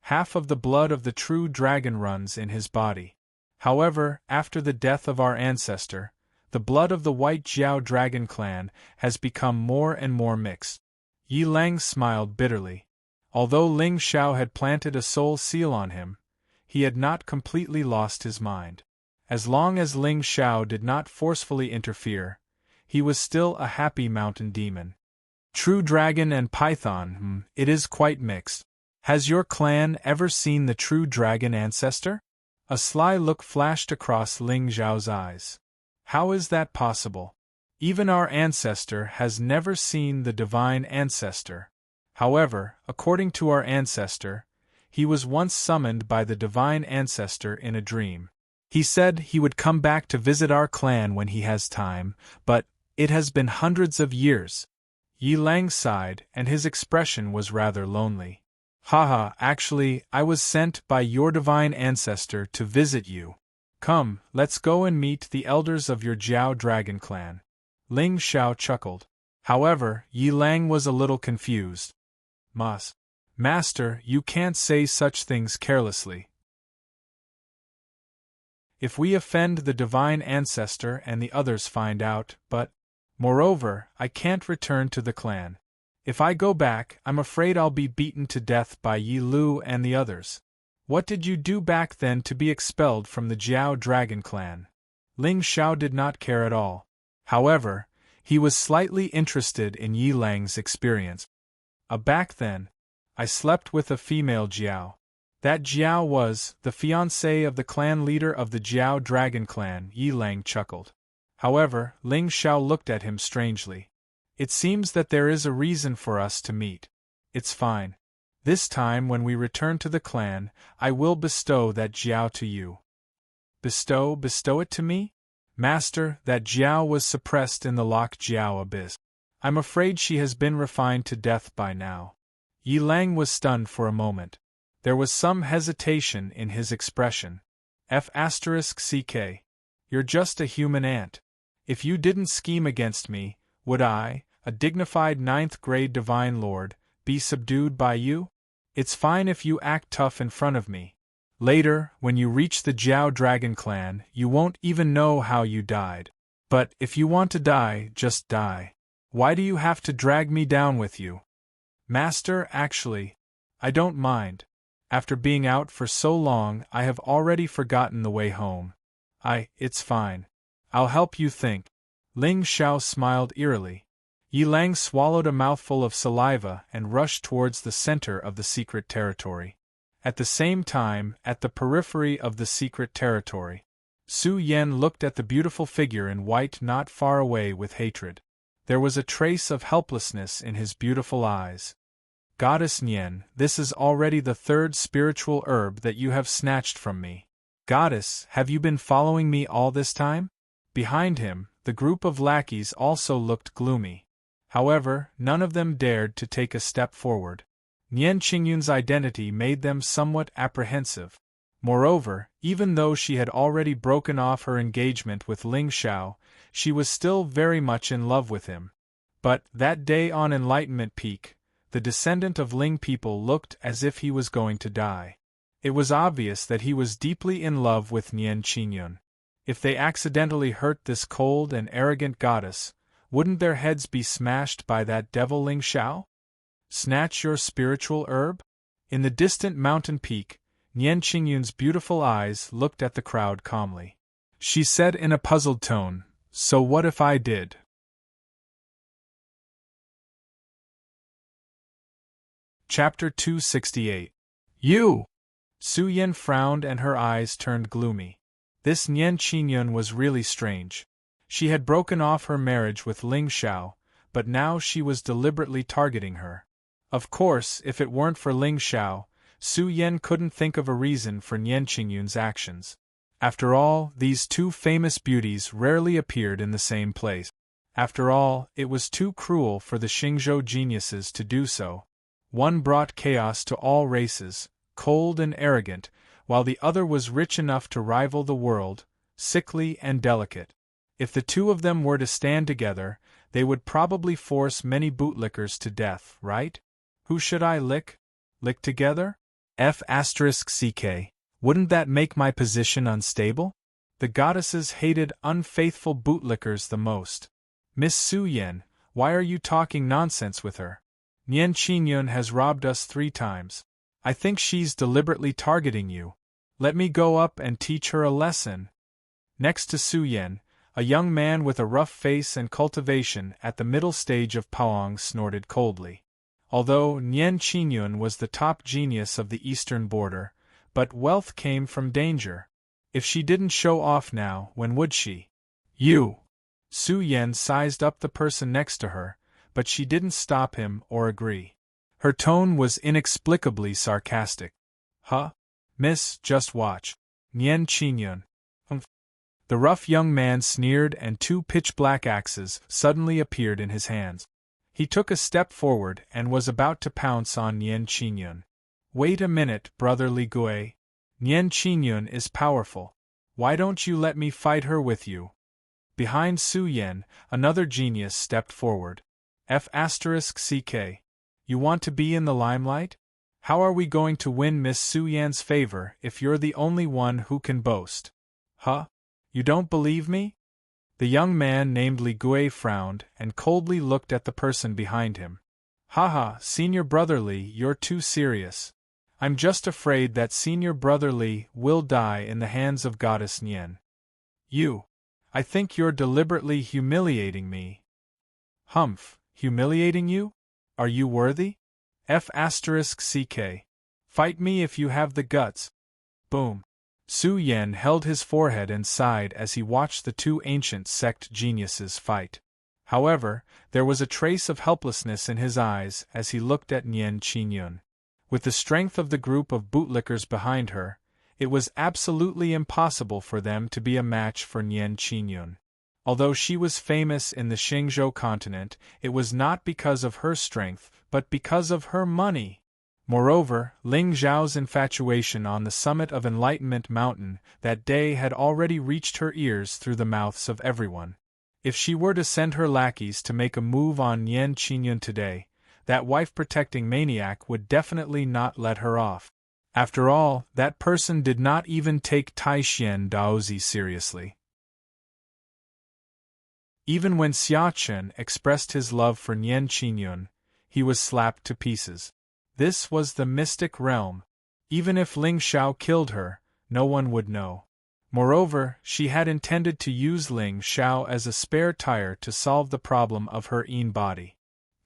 Half of the blood of the true dragon runs in his body. However, after the death of our ancestor, the blood of the White Jiao Dragon clan has become more and more mixed. Yi Lang smiled bitterly. Although Ling Xiao had planted a soul seal on him, he had not completely lost his mind. As long as Ling Xiao did not forcefully interfere, he was still a happy mountain demon. True dragon and python, it is quite mixed. Has your clan ever seen the true dragon ancestor? A sly look flashed across Ling Xiao's eyes. How is that possible? Even our ancestor has never seen the divine ancestor. However, according to our ancestor, he was once summoned by the divine ancestor in a dream. He said he would come back to visit our clan when he has time, but it has been hundreds of years. Yi Lang sighed, and his expression was rather lonely. Haha, actually, I was sent by your divine ancestor to visit you. Come, let's go and meet the elders of your Jiao Dragon clan. Ling Xiao chuckled. However, Yi Lang was a little confused. Master, you can't say such things carelessly. If we offend the divine ancestor and the others find out, but, moreover, I can't return to the clan. If I go back, I'm afraid I'll be beaten to death by Yi Lu and the others. What did you do back then to be expelled from the Jiao Dragon clan? Ling Xiao did not care at all. However, he was slightly interested in Yi Lang's experience. Back then, I slept with a female Jiao. That Jiao was the fiancée of the clan leader of the Jiao Dragon clan, Yi Lang chuckled. However, Ling Xiao looked at him strangely. It seems that there is a reason for us to meet. It's fine. This time when we return to the clan, I will bestow that Jiao to you. Bestow it to me? Master, that Jiao was suppressed in the Lock Jiao abyss. I'm afraid she has been refined to death by now. Yi Lang was stunned for a moment. There was some hesitation in his expression. F***ck. You're just a human ant. If you didn't scheme against me, would I, a dignified 9th grade divine lord, be subdued by you? It's fine if you act tough in front of me. Later, when you reach the Jiao Dragon clan, you won't even know how you died. But if you want to die, just die. Why do you have to drag me down with you? Master, actually, I don't mind. After being out for so long, I have already forgotten the way home. It's fine. I'll help you think. Ling Xiao smiled eerily. Yi Lang swallowed a mouthful of saliva and rushed towards the center of the secret territory. At the same time, at the periphery of the secret territory, Su Yan looked at the beautiful figure in white not far away with hatred. There was a trace of helplessness in his beautiful eyes. Goddess Nian, this is already the 3rd spiritual herb that you have snatched from me. Goddess, have you been following me all this time? Behind him, the group of lackeys also looked gloomy. However, none of them dared to take a step forward. Nian Qingyun's identity made them somewhat apprehensive. Moreover, even though she had already broken off her engagement with Ling Xiao, she was still very much in love with him. But, that day on Enlightenment Peak, the descendant of Ling people looked as if he was going to die. It was obvious that he was deeply in love with Nian Qingyun. If they accidentally hurt this cold and arrogant goddess, wouldn't their heads be smashed by that devil Ling Xiao? Snatch your spiritual herb? In the distant mountain peak, Nian Qingyun's beautiful eyes looked at the crowd calmly. She said in a puzzled tone, "So what if I did?" Chapter 268. You! Su Yan frowned and her eyes turned gloomy. This Nian Qingyun was really strange. She had broken off her marriage with Ling Xiao, but now she was deliberately targeting her. Of course, if it weren't for Ling Xiao, Su Yan couldn't think of a reason for Nian Qingyun's actions. After all, these two famous beauties rarely appeared in the same place. After all, it was too cruel for the Xingzhou geniuses to do so. One brought chaos to all races, cold and arrogant, while the other was rich enough to rival the world, sickly and delicate. If the two of them were to stand together, they would probably force many bootlickers to death, right? Who should I lick? Lick together? F***ck. Wouldn't that make my position unstable? The goddesses hated unfaithful bootlickers the most. Miss Su Yen, why are you talking nonsense with her? Nian Qingyun has robbed us 3 times. I think she's deliberately targeting you. Let me go up and teach her a lesson. Next to Su Yen, a young man with a rough face and cultivation at the middle stage of Paong snorted coldly. Although Nian Qingyun was the top genius of the eastern border, but wealth came from danger. If she didn't show off now, when would she? You! Su Yen sized up the person next to her, but she didn't stop him or agree. Her tone was inexplicably sarcastic. Huh? Miss, just watch. Nian Qingyun. The rough young man sneered and 2 pitch-black axes suddenly appeared in his hands. He took a step forward and was about to pounce on Nian Qingyun. Wait a minute, brother Li Gui. Nian Qingyun is powerful. Why don't you let me fight her with you? Behind Su Yen, another genius stepped forward. F***ck. You want to be in the limelight? How are we going to win Miss Su Yan's favor if you're the only one who can boast? Huh? You don't believe me? The young man named Li Gui frowned and coldly looked at the person behind him. Haha, Senior Brother Li, you're too serious. I'm just afraid that Senior Brother Li will die in the hands of Goddess Nian. You. I think you're deliberately humiliating me. Humph, humiliating you? Are you worthy? F***ck. Fight me if you have the guts. Boom. Su Yen held his forehead and sighed as he watched the 2 ancient sect geniuses fight. However, there was a trace of helplessness in his eyes as he looked at Nian Qingyun. With the strength of the group of bootlickers behind her, it was absolutely impossible for them to be a match for Nian Qingyun. Although she was famous in the Xingzhou continent, it was not because of her strength, but because of her money. Moreover, Ling Zhao's infatuation on the summit of Enlightenment Mountain that day had already reached her ears through the mouths of everyone. If she were to send her lackeys to make a move on Nian Qingyun today, that wife-protecting maniac would definitely not let her off. After all, that person did not even take Taishan Daozi seriously. Even when Xia Chen expressed his love for Nian Qingyun, he was slapped to pieces. This was the mystic realm. Even if Ling Xiao killed her, no one would know. Moreover, she had intended to use Ling Xiao as a spare tire to solve the problem of her own body.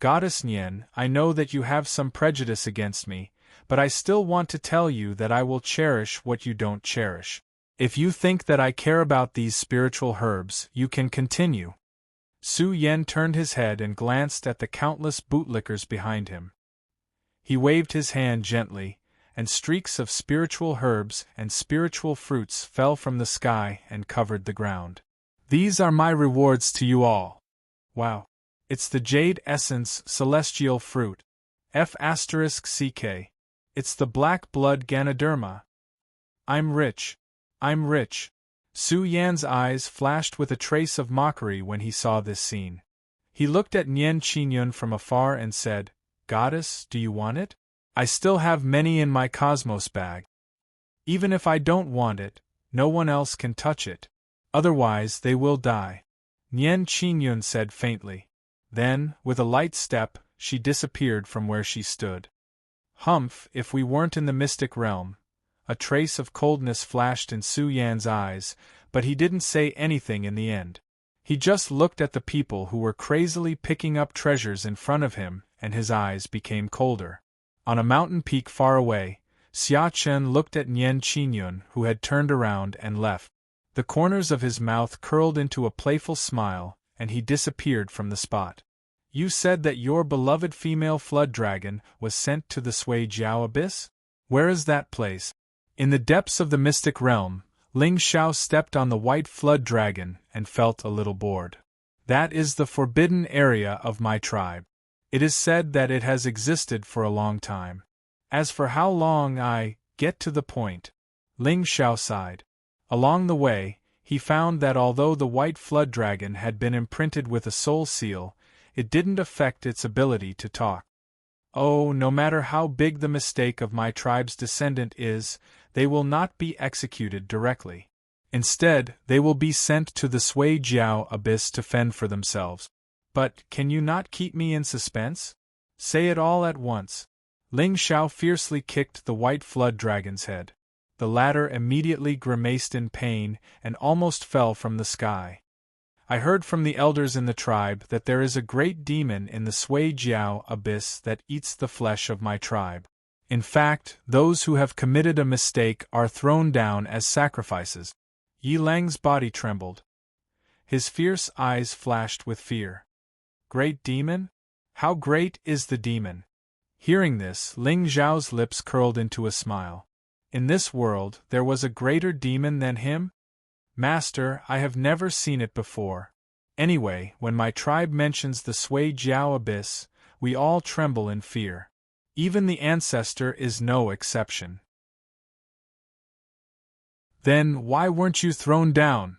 Goddess Nian, I know that you have some prejudice against me, but I still want to tell you that I will cherish what you don't cherish. If you think that I care about these spiritual herbs, you can continue. Su Yen turned his head and glanced at the countless bootlickers behind him. He waved his hand gently, and streaks of spiritual herbs and spiritual fruits fell from the sky and covered the ground. These are my rewards to you all. Wow. It's the Jade Essence Celestial Fruit. F***ck. It's the Black Blood Ganoderma. I'm rich. I'm rich. Su Yan's eyes flashed with a trace of mockery when he saw this scene. He looked at Nian Qingyun from afar and said, Goddess, do you want it? I still have many in my cosmos bag. Even if I don't want it, no one else can touch it. Otherwise they will die. Nian Qingyun said faintly. Then, with a light step, she disappeared from where she stood. Humph, if we weren't in the mystic realm. A trace of coldness flashed in Su Yan's eyes, but he didn't say anything in the end. He just looked at the people who were crazily picking up treasures in front of him, and his eyes became colder. On a mountain peak far away, Xia Chen looked at Nian Qingyun, who had turned around and left. The corners of his mouth curled into a playful smile, and he disappeared from the spot. You said that your beloved female flood dragon was sent to the Sui Jiao Abyss? Where is that place? In the depths of the mystic realm, Ling Xiao stepped on the white flood dragon and felt a little bored. That is the forbidden area of my tribe. It is said that it has existed for a long time. As for how long get to the point. Ling Xiao sighed. Along the way, he found that although the white flood dragon had been imprinted with a soul seal, it didn't affect its ability to talk. Oh, no matter how big the mistake of my tribe's descendant is, they will not be executed directly. Instead, they will be sent to the Sui Jiao abyss to fend for themselves. But can you not keep me in suspense? Say it all at once. Ling Xiao fiercely kicked the white flood dragon's head. The latter immediately grimaced in pain and almost fell from the sky. I heard from the elders in the tribe that there is a great demon in the Sui Jiao abyss that eats the flesh of my tribe. In fact, those who have committed a mistake are thrown down as sacrifices. Yi Lang's body trembled. His fierce eyes flashed with fear. Great demon? How great is the demon? Hearing this, Ling Zhao's lips curled into a smile. In this world, there was a greater demon than him? Master, I have never seen it before. Anyway, when my tribe mentions the Sui Jiao abyss, we all tremble in fear. Even the ancestor is no exception. Then why weren't you thrown down?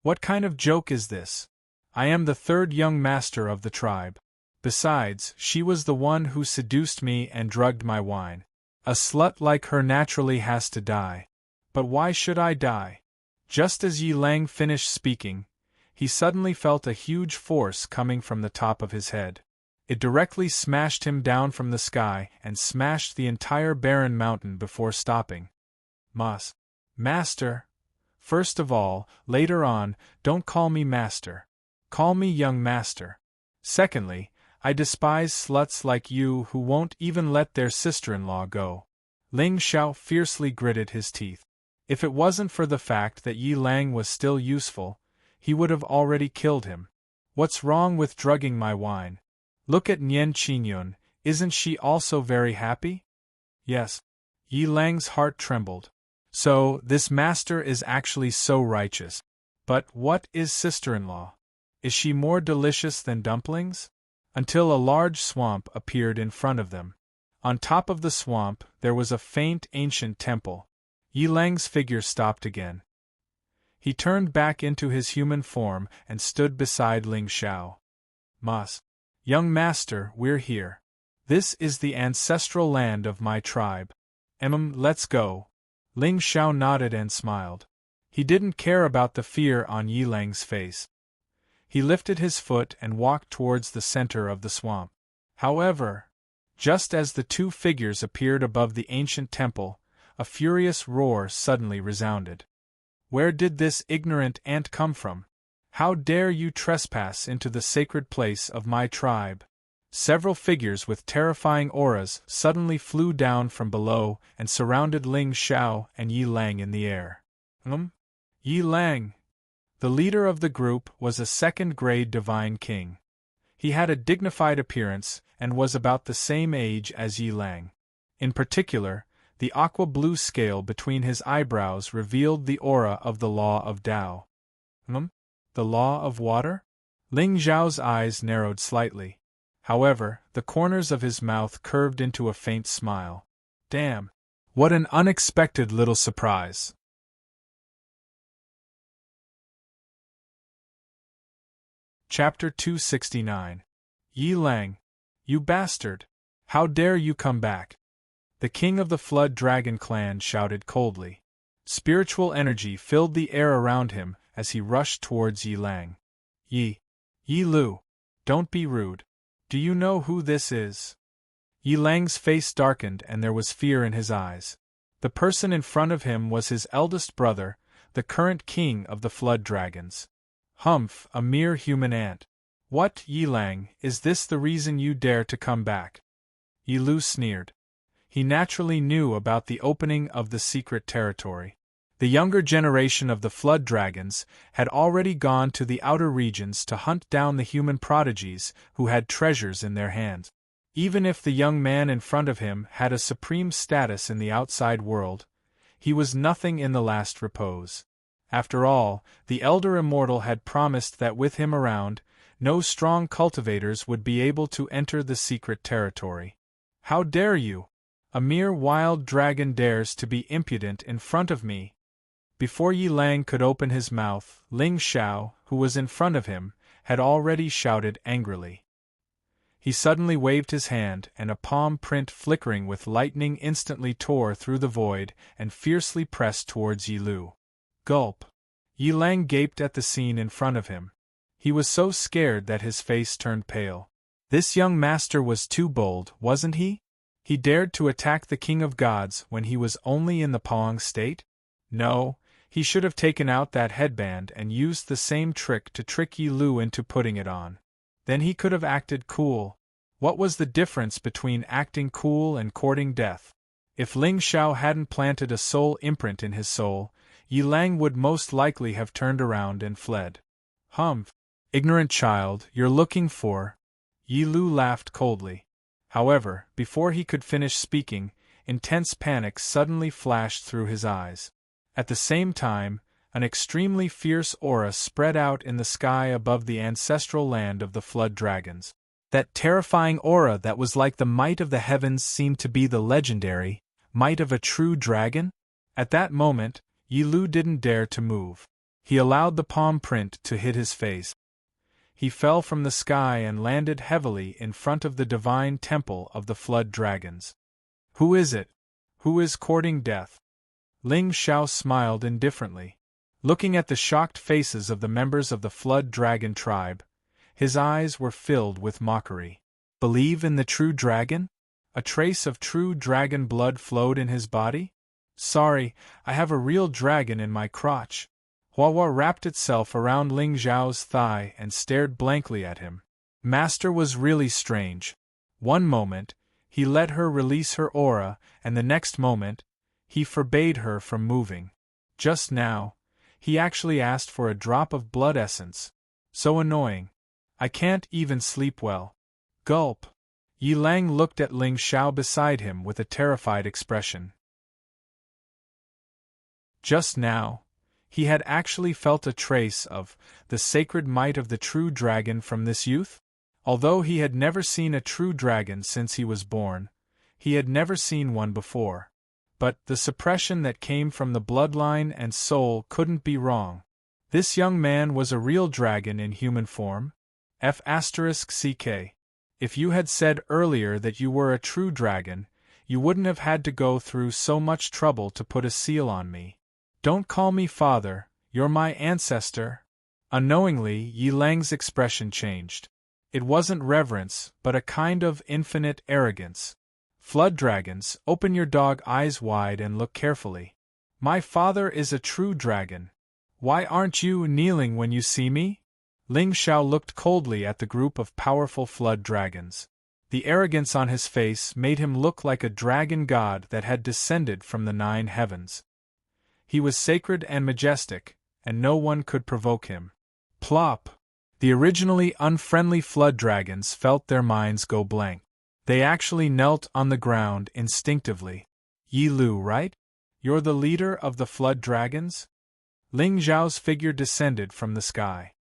What kind of joke is this? I am the third young master of the tribe. Besides, she was the one who seduced me and drugged my wine. A slut like her naturally has to die. But why should I die? Just as Yi Lang finished speaking, he suddenly felt a huge force coming from the top of his head. It directly smashed him down from the sky and smashed the entire barren mountain before stopping. Master. First of all, later on, don't call me master. Call me young master. Secondly, I despise sluts like you who won't even let their sister-in-law go. Ling Xiao fiercely gritted his teeth. If it wasn't for the fact that Yi Lang was still useful, he would have already killed him. What's wrong with drugging my wine? Look at Nian Qingyun, isn't she also very happy? Yes. Yi Lang's heart trembled. So, this master is actually so righteous. But what is sister-in-law? Is she more delicious than dumplings? Until a large swamp appeared in front of them. On top of the swamp, there was a faint ancient temple. Yi Lang's figure stopped again. He turned back into his human form and stood beside Ling Xiao. Young master, we're here. This is the ancestral land of my tribe. Let's go. Ling Xiao nodded and smiled. He didn't care about the fear on Yi Lang's face. He lifted his foot and walked towards the center of the swamp. However, just as the two figures appeared above the ancient temple, a furious roar suddenly resounded. Where did this ignorant ant come from? How dare you trespass into the sacred place of my tribe? Several figures with terrifying auras suddenly flew down from below and surrounded Ling Xiao and Yi Lang in the air. Yi Lang. The leader of the group was a second-grade divine king. He had a dignified appearance and was about the same age as Yi Lang. In particular, the aqua-blue scale between his eyebrows revealed the aura of the law of Tao. The law of water? Ling Zhao's eyes narrowed slightly. However, the corners of his mouth curved into a faint smile. Damn! What an unexpected little surprise! Chapter 269. Yi Lang, you bastard! How dare you come back? The king of the Flood Dragon clan shouted coldly. Spiritual energy filled the air around him as he rushed towards Yi Lang. Yi Lu, don't be rude. Do you know who this is? Yi Lang's face darkened and there was fear in his eyes. The person in front of him was his eldest brother, the current king of the Flood Dragons. Humph, a mere human ant. What, Yi Lang, is this the reason you dare to come back? Yi Lu sneered. He naturally knew about the opening of the secret territory. The younger generation of the Flood Dragons had already gone to the outer regions to hunt down the human prodigies who had treasures in their hands. Even if the young man in front of him had a supreme status in the outside world, he was nothing in the last repose. After all, the elder immortal had promised that with him around, no strong cultivators would be able to enter the secret territory. How dare you? A mere wild dragon dares to be impudent in front of me. Before Yi Lang could open his mouth, Ling Xiao, who was in front of him, had already shouted angrily. He suddenly waved his hand, and a palm print flickering with lightning instantly tore through the void and fiercely pressed towards Yi Lu. Gulp! Yi Lang gaped at the scene in front of him. He was so scared that his face turned pale. This young master was too bold, wasn't he? He dared to attack the King of Gods when he was only in the Pawang state? No, he should have taken out that headband and used the same trick to trick Yi Lu into putting it on. Then he could have acted cool. What was the difference between acting cool and courting death? If Ling Xiao hadn't planted a soul imprint in his soul, Yi Lang would most likely have turned around and fled. Humph! Ignorant child, you're looking for… Yi Lu laughed coldly. However, before he could finish speaking, intense panic suddenly flashed through his eyes. At the same time, an extremely fierce aura spread out in the sky above the ancestral land of the flood dragons. That terrifying aura that was like the might of the heavens seemed to be the legendary might of a true dragon? At that moment, Yi Lu didn't dare to move. He allowed the palm print to hit his face. He fell from the sky and landed heavily in front of the divine temple of the flood dragons. Who is it? Who is courting death? Ling Xiao smiled indifferently. Looking at the shocked faces of the members of the flood dragon tribe, his eyes were filled with mockery. Believe in the true dragon? A trace of true dragon blood flowed in his body? Sorry, I have a real dragon in my crotch. Huahua wrapped itself around Ling Xiao's thigh and stared blankly at him. Master was really strange. One moment, he let her release her aura, and the next moment, he forbade her from moving. Just now, he actually asked for a drop of blood essence. So annoying. I can't even sleep well. Gulp! Yi Lang looked at Ling Xiao beside him with a terrified expression. Just now, he had actually felt a trace of the sacred might of the true dragon from this youth? Although he had never seen a true dragon since he was born, he had never seen one before. But the suppression that came from the bloodline and soul couldn't be wrong. This young man was a real dragon in human form. F***ck. If you had said earlier that you were a true dragon, you wouldn't have had to go through so much trouble to put a seal on me. Don't call me father, you're my ancestor. Unknowingly, Yi Lang's expression changed. It wasn't reverence, but a kind of infinite arrogance. Flood dragons, open your dog eyes wide and look carefully. My father is a true dragon. Why aren't you kneeling when you see me? Ling Xiao looked coldly at the group of powerful flood dragons. The arrogance on his face made him look like a dragon god that had descended from the 9 heavens. He was sacred and majestic, and no one could provoke him. Plop! The originally unfriendly flood dragons felt their minds go blank. They actually knelt on the ground instinctively. Yi Lu, right? You're the leader of the flood dragons? Ling Xiao's figure descended from the sky.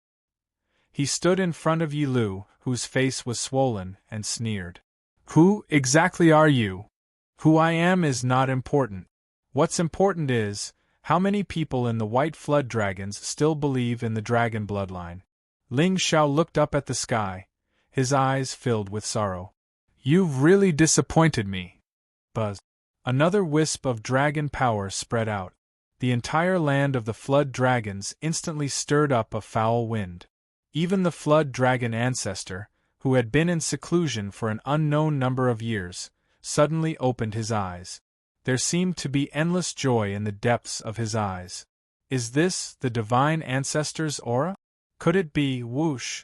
He stood in front of Yi Lu, whose face was swollen, and sneered. Who exactly are you? Who I am is not important. What's important is, how many people in the white flood dragons still believe in the dragon bloodline? Ling Xiao looked up at the sky, his eyes filled with sorrow. You've really disappointed me. Buzz. Another wisp of dragon power spread out. The entire land of the flood dragons instantly stirred up a foul wind. Even the flood dragon ancestor, who had been in seclusion for an unknown number of years, suddenly opened his eyes. There seemed to be endless joy in the depths of his eyes. Is this the divine ancestor's aura? Could it be whoosh?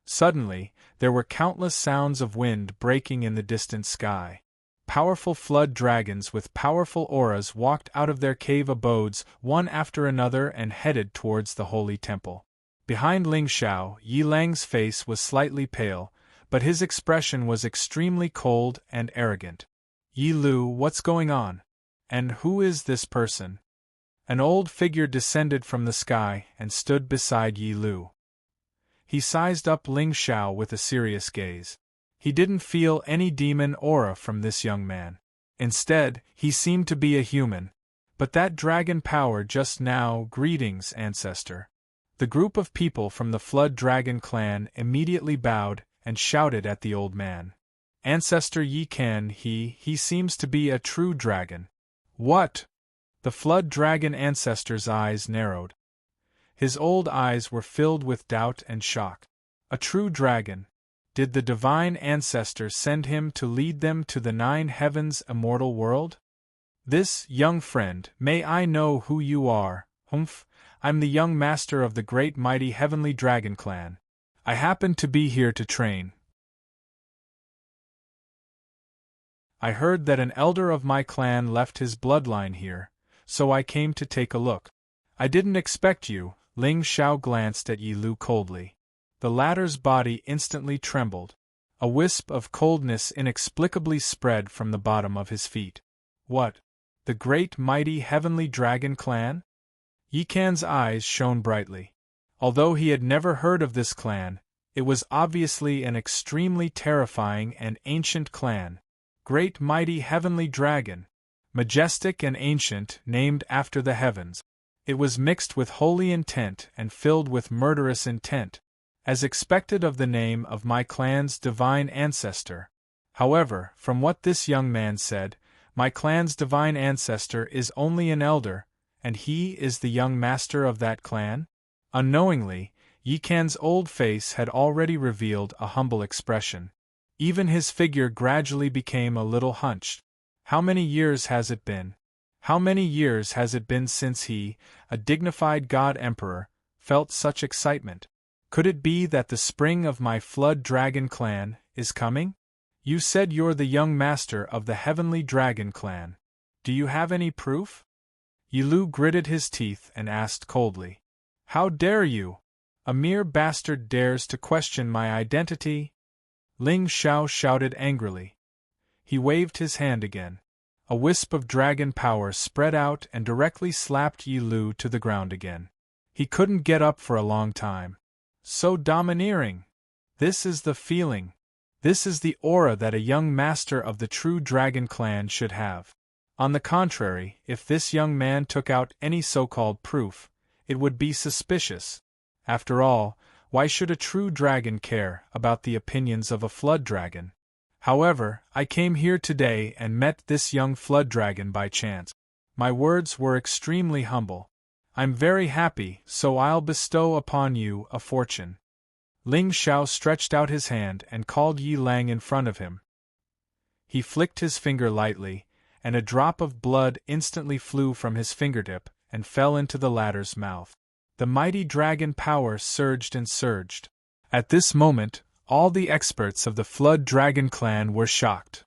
Suddenly, there were countless sounds of wind breaking in the distant sky. Powerful flood dragons with powerful auras walked out of their cave abodes one after another and headed towards the holy temple. Behind Ling Xiao, Yi Lang's face was slightly pale, but his expression was extremely cold and arrogant. Yi Lu, what's going on? And who is this person? An old figure descended from the sky and stood beside Yi Lu. He sized up Ling Xiao with a serious gaze. He didn't feel any demon aura from this young man. Instead, he seemed to be a human. But that dragon power just now, greetings, ancestor. The group of people from the Flood Dragon clan immediately bowed and shouted at the old man. Ancestor Yi Kan, he seems to be a true dragon. What? The flood dragon ancestor's eyes narrowed. His old eyes were filled with doubt and shock. A true dragon? Did the divine ancestor send him to lead them to the 9 heavens' immortal world? This, young friend, may I know who you are? Humph, I'm the young master of the great mighty heavenly dragon clan. I happen to be here to train. I heard that an elder of my clan left his bloodline here, so I came to take a look. I didn't expect you. Ling Xiao glanced at Yi Lu coldly. The latter's body instantly trembled. A wisp of coldness inexplicably spread from the bottom of his feet. What? The great mighty heavenly dragon clan? Yi Kan's eyes shone brightly. Although he had never heard of this clan, it was obviously an extremely terrifying and ancient clan. Great mighty heavenly dragon. Majestic and ancient, named after the heavens. It was mixed with holy intent and filled with murderous intent, as expected of the name of my clan's divine ancestor. However, from what this young man said, my clan's divine ancestor is only an elder, and he is the young master of that clan? Unknowingly, Yi Kan's old face had already revealed a humble expression. Even his figure gradually became a little hunched. How many years has it been? How many years has it been since he, a dignified god-emperor, felt such excitement? Could it be that the spring of my flood dragon clan is coming? You said you're the young master of the heavenly dragon clan. Do you have any proof? Yi Lu gritted his teeth and asked coldly. How dare you? A mere bastard dares to question my identity? Ling Xiao shouted angrily. He waved his hand again. A wisp of dragon power spread out and directly slapped Yi Lu to the ground again. He couldn't get up for a long time. So domineering! This is the feeling. This is the aura that a young master of the true dragon clan should have. On the contrary, if this young man took out any so-called proof, it would be suspicious. After all, why should a true dragon care about the opinions of a flood dragon? However, I came here today and met this young flood dragon by chance. My words were extremely humble. I'm very happy, so I'll bestow upon you a fortune. Ling Xiao stretched out his hand and called Yi Lang in front of him. He flicked his finger lightly, and a drop of blood instantly flew from his fingertip and fell into the latter's mouth. The mighty dragon power surged and surged. At this moment, all the experts of the Flood Dragon clan were shocked.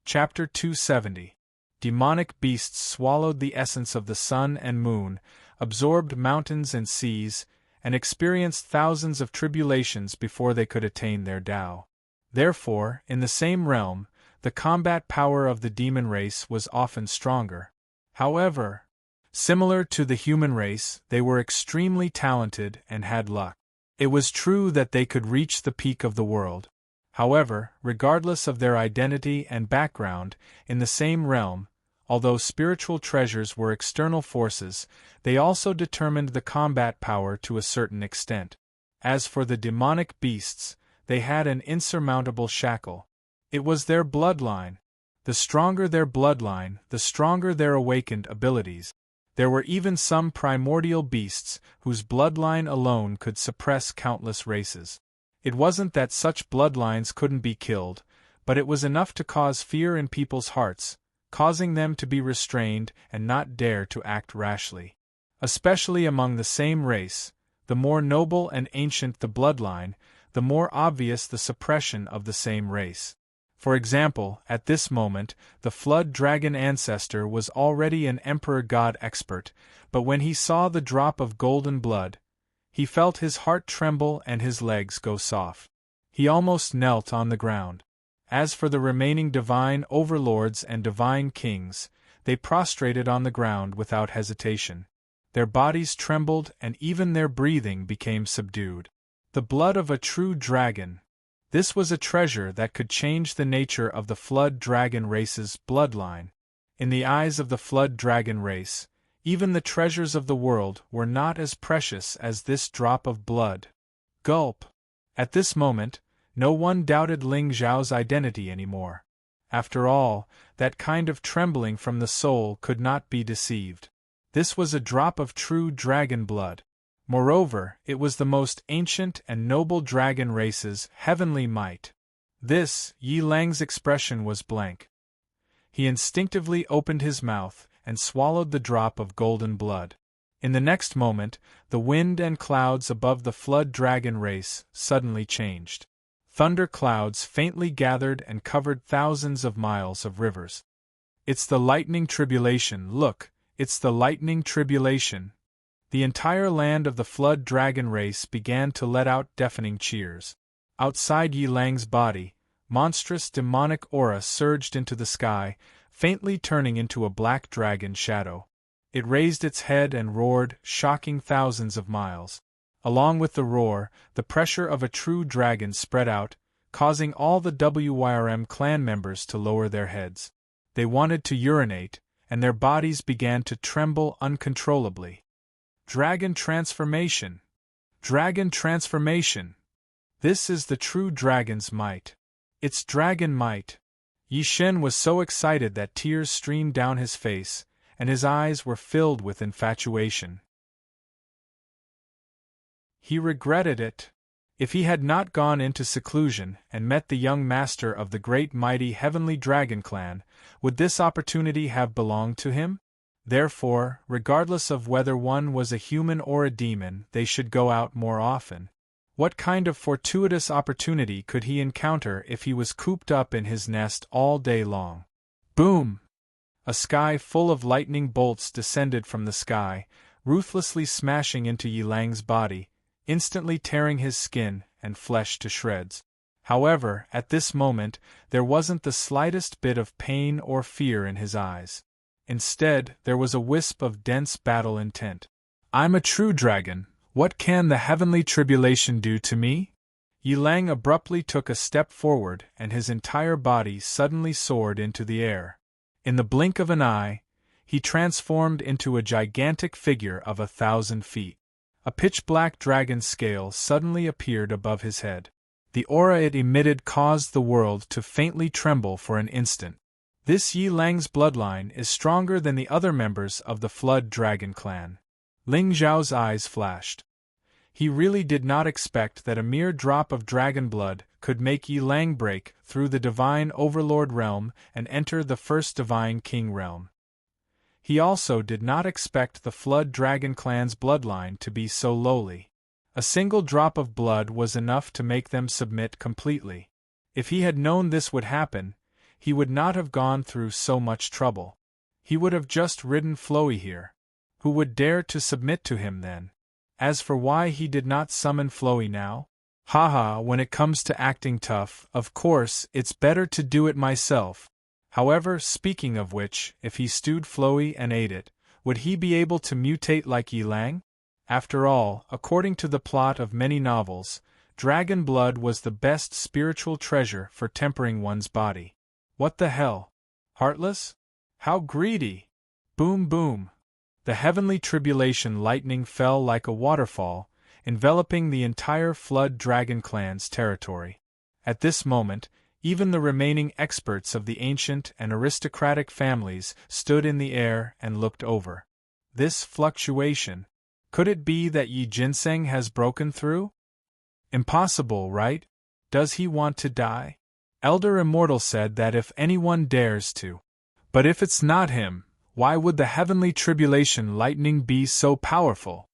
Chapter 270. Demonic beasts swallowed the essence of the sun and moon, absorbed mountains and seas, and experienced thousands of tribulations before they could attain their Tao. Therefore, in the same realm, the combat power of the demon race was often stronger. However, similar to the human race, they were extremely talented and had luck. It was true that they could reach the peak of the world. However, regardless of their identity and background, in the same realm, although spiritual treasures were external forces, they also determined the combat power to a certain extent. As for the demonic beasts, they had an insurmountable shackle. It was their bloodline. The stronger their bloodline, the stronger their awakened abilities. There were even some primordial beasts whose bloodline alone could suppress countless races. It wasn't that such bloodlines couldn't be killed, but it was enough to cause fear in people's hearts, causing them to be restrained and not dare to act rashly. Especially among the same race, the more noble and ancient the bloodline, the more obvious the suppression of the same race. For example, at this moment, the Flood Dragon ancestor was already an Emperor God expert, but when he saw the drop of golden blood, he felt his heart tremble and his legs go soft. He almost knelt on the ground. As for the remaining divine overlords and divine kings, they prostrated on the ground without hesitation. Their bodies trembled and even their breathing became subdued. The blood of a true dragon. This was a treasure that could change the nature of the Flood Dragon race's bloodline. In the eyes of the Flood Dragon race, Even the treasures of the world were not as precious as this drop of blood. Gulp! At this moment, no one doubted Ling Zhao's identity anymore. After all, that kind of trembling from the soul could not be deceived. This was a drop of true dragon blood. Moreover, it was the most ancient and noble dragon race's heavenly might. This, Yi Lang's expression was blank. He instinctively opened his mouth and swallowed the drop of golden blood. In the next moment, the wind and clouds above the flood dragon race suddenly changed. Thunder clouds faintly gathered and covered thousands of miles of rivers. It's the lightning tribulation, look, it's the lightning tribulation. The entire land of the flood dragon race began to let out deafening cheers. Outside Yi Lang's body, monstrous demonic aura surged into the sky, faintly turning into a black dragon shadow. It raised its head and roared, shocking thousands of miles. Along with the roar, the pressure of a true dragon spread out, causing all the WYRM clan members to lower their heads. They wanted to urinate, and their bodies began to tremble uncontrollably. Dragon transformation! Dragon transformation! This is the true dragon's might. It's dragon might. Yi Shen was so excited that tears streamed down his face, and his eyes were filled with infatuation. He regretted it. If he had not gone into seclusion and met the young master of the great mighty heavenly dragon clan, would this opportunity have belonged to him? Therefore, regardless of whether one was a human or a demon, they should go out more often. What kind of fortuitous opportunity could he encounter if he was cooped up in his nest all day long? Boom! A sky full of lightning bolts descended from the sky, ruthlessly smashing into Yi Lang's body, instantly tearing his skin and flesh to shreds. However, at this moment, there wasn't the slightest bit of pain or fear in his eyes. Instead, there was a wisp of dense battle intent. I'm a true dragon. What can the heavenly tribulation do to me? Yi Lang abruptly took a step forward, and his entire body suddenly soared into the air. In the blink of an eye, he transformed into a gigantic figure of 1,000 feet. A pitch-black dragon scale suddenly appeared above his head. The aura it emitted caused the world to faintly tremble for an instant. This Yi Lang's bloodline is stronger than the other members of the Flood Dragon clan. Ling Zhao's eyes flashed. He really did not expect that a mere drop of dragon blood could make Yi Lang break through the Divine Overlord realm and enter the First Divine King realm. He also did not expect the Flood Dragon clan's bloodline to be so lowly. A single drop of blood was enough to make them submit completely. If he had known this would happen, he would not have gone through so much trouble. He would have just ridden Flowey here. Who would dare to submit to him then? As for why he did not summon Flowey now? Haha, when it comes to acting tough, of course, it's better to do it myself. However, speaking of which, if he stewed Flowey and ate it, would he be able to mutate like Yi Lang? After all, according to the plot of many novels, dragon blood was the best spiritual treasure for tempering one's body. What the hell? Heartless? How greedy! Boom boom! The heavenly tribulation lightning fell like a waterfall, enveloping the entire Flood Dragon clan's territory. At this moment, even the remaining experts of the ancient and aristocratic families stood in the air and looked over. This fluctuation. Could it be that Yi Jinseng has broken through? Impossible, right? Does he want to die? Elder Immortal said that if anyone dares to. But if it's not him, why would the heavenly tribulation lightning be so powerful?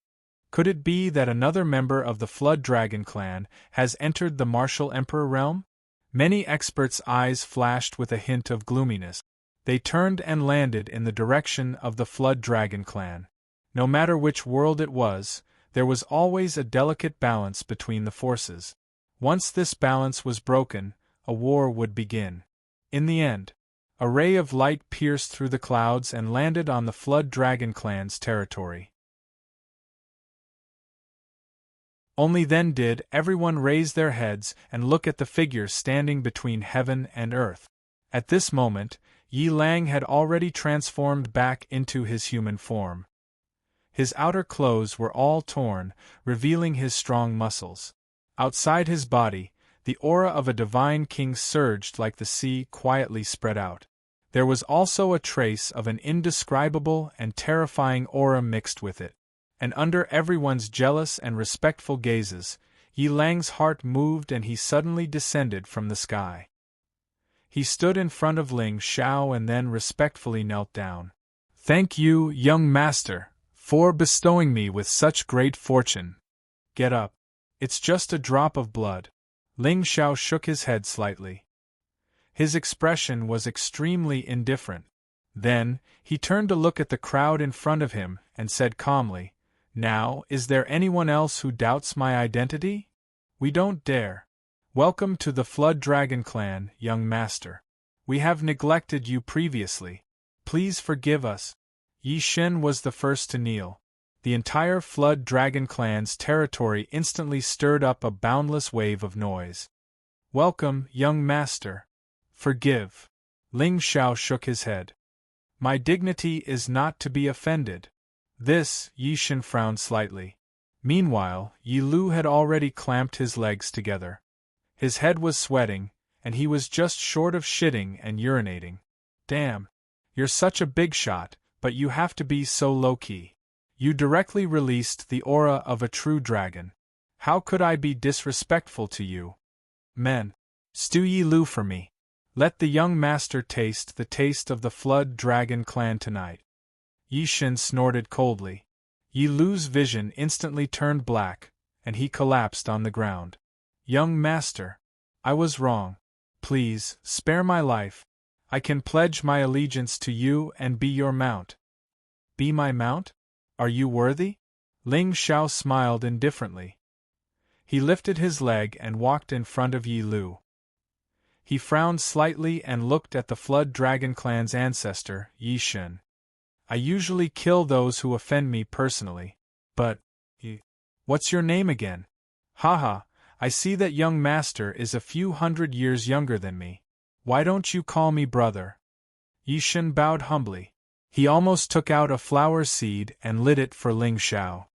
Could it be that another member of the Flood Dragon clan has entered the Martial Emperor realm? Many experts' eyes flashed with a hint of gloominess. They turned and landed in the direction of the Flood Dragon clan. No matter which world it was, there was always a delicate balance between the forces. Once this balance was broken, a war would begin. In the end, a ray of light pierced through the clouds and landed on the Flood Dragon clan's territory. Only then did everyone raise their heads and look at the figure standing between heaven and earth. At this moment, Yi Lang had already transformed back into his human form. His outer clothes were all torn, revealing his strong muscles. Outside his body, the aura of a divine king surged like the sea quietly spread out. There was also a trace of an indescribable and terrifying aura mixed with it. And under everyone's jealous and respectful gazes, Yi Lang's heart moved and he suddenly descended from the sky. He stood in front of Ling Xiao and then respectfully knelt down. "Thank you, young master, for bestowing me with such great fortune. Get up. It's just a drop of blood." Ling Xiao shook his head slightly. His expression was extremely indifferent. Then, he turned to look at the crowd in front of him and said calmly, "Now, is there anyone else who doubts my identity? We don't dare. Welcome to the Flood Dragon Clan, young master. We have neglected you previously. Please forgive us." Yi Shen was the first to kneel. The entire Flood Dragon Clan's territory instantly stirred up a boundless wave of noise. "Welcome, young master. Forgive." Ling Xiao shook his head. "My dignity is not to be offended." This, Yi Shen frowned slightly. Meanwhile, Yi Lu had already clamped his legs together. His head was sweating, and he was just short of shitting and urinating. "Damn. You're such a big shot, but you have to be so low-key. You directly released the aura of a true dragon. How could I be disrespectful to you? Men, stew Yi Lu for me. Let the young master taste the taste of the Flood Dragon Clan tonight." Yi Shen snorted coldly. Yi Lu's vision instantly turned black, and he collapsed on the ground. "Young master, I was wrong. Please, spare my life. I can pledge my allegiance to you and be your mount." "Be my mount? Are you worthy?" Ling Xiao smiled indifferently. He lifted his leg and walked in front of Yi Lu. He frowned slightly and looked at the Flood Dragon Clan's ancestor, Yi Shen. "I usually kill those who offend me personally. But, what's your name again?" "Haha, I see that young master is a few hundred years younger than me. Why don't you call me brother?" Yi Shen bowed humbly. He almost took out a flower seed and lit it for Ling Xiao.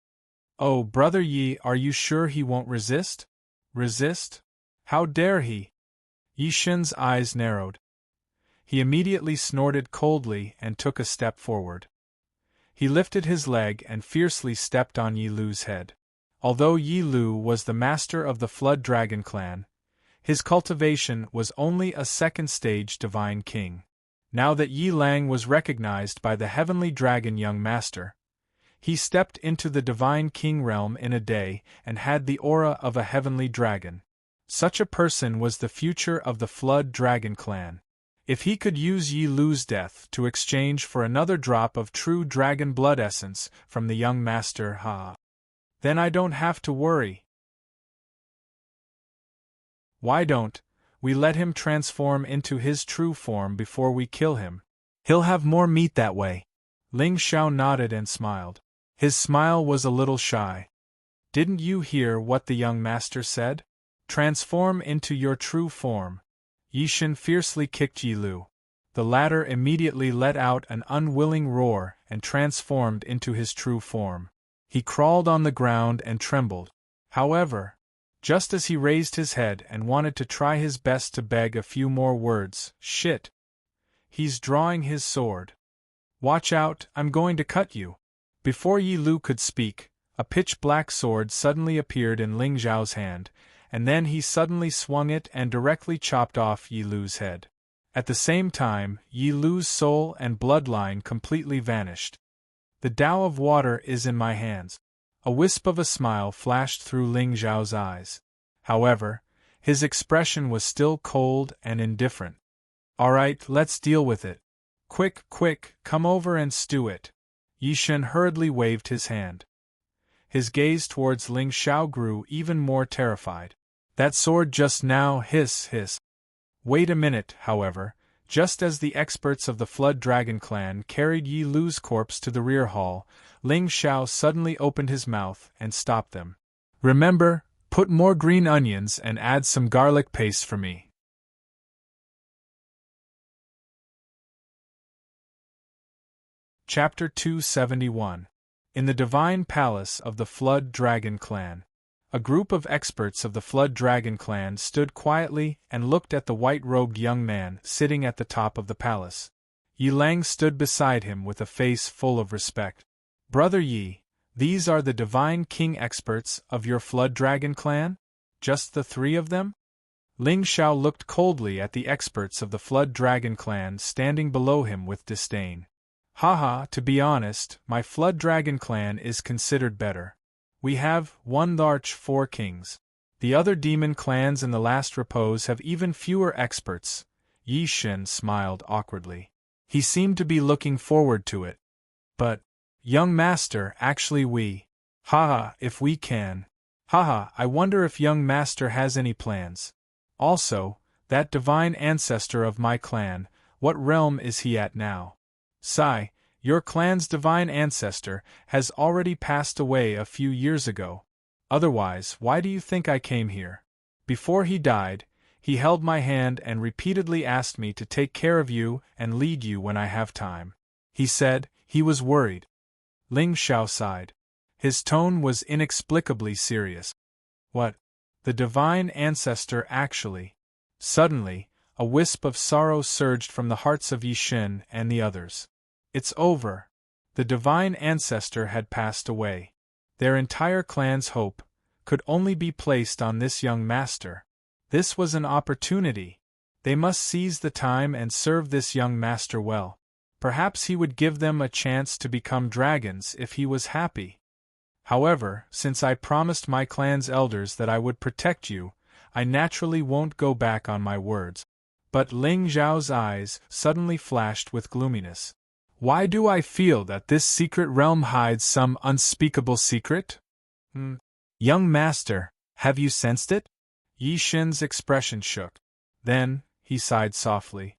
"Oh, brother Yi, are you sure he won't resist?" "Resist? How dare he?" Yi Shen's eyes narrowed. He immediately snorted coldly and took a step forward. He lifted his leg and fiercely stepped on Yi Lu's head. Although Yi Lu was the master of the Flood Dragon Clan, his cultivation was only a second-stage divine king. Now that Yi Lang was recognized by the heavenly dragon young master, he stepped into the divine king realm in a day and had the aura of a heavenly dragon. Such a person was the future of the Flood Dragon Clan. If he could use Yi Lu's death to exchange for another drop of true dragon blood essence from the young master, then I don't have to worry. Why don't we let him transform into his true form before we kill him? He'll have more meat that way. Ling Xiao nodded and smiled. His smile was a little shy. "Didn't you hear what the young master said? Transform into your true form." Yi Shen fiercely kicked Yi Lu. The latter immediately let out an unwilling roar and transformed into his true form. He crawled on the ground and trembled. However, just as he raised his head and wanted to try his best to beg a few more words, "Shit! He's drawing his sword. Watch out, I'm going to cut you." Before Yi Lu could speak, a pitch-black sword suddenly appeared in Ling Xiao's hand, and then he suddenly swung it and directly chopped off Yi Lu's head. At the same time, Yi Lu's soul and bloodline completely vanished. "The Tao of water is in my hands." A wisp of a smile flashed through Ling Xiao's eyes. However, his expression was still cold and indifferent. "All right, let's deal with it. Quick, quick, come over and stew it." Yi Shen hurriedly waved his hand. His gaze towards Ling Xiao grew even more terrified. "That sword just now, hiss, hiss." Wait a minute, however. Just as the experts of the Flood Dragon Clan carried Yi Lu's corpse to the rear hall, Ling Xiao suddenly opened his mouth and stopped them. "Remember, put more green onions and add some garlic paste for me." Chapter 271. In the divine palace of the Flood Dragon clan, a group of experts of the Flood Dragon clan stood quietly and looked at the white-robed young man sitting at the top of the palace. Yi Lang stood beside him with a face full of respect. "Brother Yi, these are the divine king experts of your Flood Dragon clan? Just the three of them?" Ling Xiao looked coldly at the experts of the Flood Dragon clan standing below him with disdain. "Haha, to be honest, my Flood Dragon clan is considered better. We have 4 kings. The other demon clans in the Last Repose have even fewer experts." Yi Shen smiled awkwardly. He seemed to be looking forward to it. "But, young master, actually we. Haha, if we can. Haha, I wonder if young master has any plans. Also, that divine ancestor of my clan, what realm is he at now? Sigh, your clan's divine ancestor has already passed away a few years ago. Otherwise, why do you think I came here? Before he died, he held my hand and repeatedly asked me to take care of you and lead you when I have time. He said he was worried." Ling Xiao sighed. His tone was inexplicably serious. "What? The divine ancestor actually?" Suddenly, a wisp of sorrow surged from the hearts of Yi Shen and the others. It's over. The divine ancestor had passed away. Their entire clan's hope could only be placed on this young master. This was an opportunity. They must seize the time and serve this young master well. Perhaps he would give them a chance to become dragons if he was happy. However, since I promised my clan's elders that I would protect you, I naturally won't go back on my words. But Ling Zhao's eyes suddenly flashed with gloominess. Why do I feel that this secret realm hides some unspeakable secret? Young master, have you sensed it? Yi Shen's expression shook. Then, he sighed softly.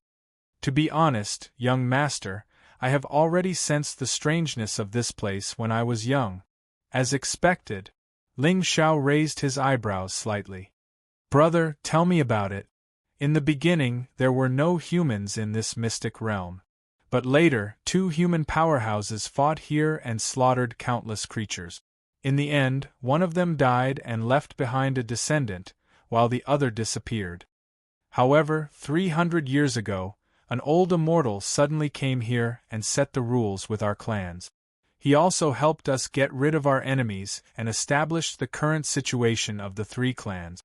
To be honest, young master, I have already sensed the strangeness of this place when I was young. As expected, Ling Xiao raised his eyebrows slightly. Brother, tell me about it. In the beginning, there were no humans in this mystic realm. But later, 2 human powerhouses fought here and slaughtered countless creatures. In the end, one of them died and left behind a descendant, while the other disappeared. However, 300 years ago, an old immortal suddenly came here and set the rules with our clans. He also helped us get rid of our enemies and established the current situation of the 3 clans.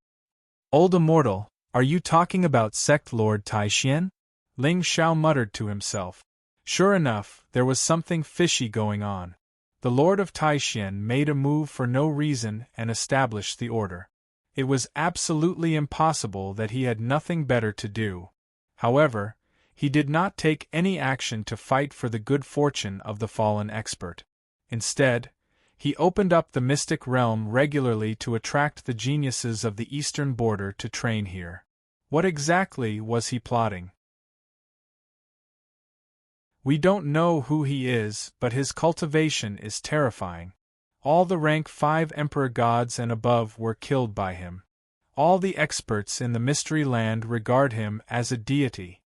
Old immortal, are you talking about Sect Lord Taishian? Ling Xiao muttered to himself. Sure enough, there was something fishy going on. The Lord of Taishian made a move for no reason and established the order. It was absolutely impossible that he had nothing better to do. However, he did not take any action to fight for the good fortune of the fallen expert. Instead, he opened up the mystic realm regularly to attract the geniuses of the eastern border to train here. What exactly was he plotting? We don't know who he is, but his cultivation is terrifying. All the rank 5 emperor gods and above were killed by him. All the experts in the mystery land regard him as a deity.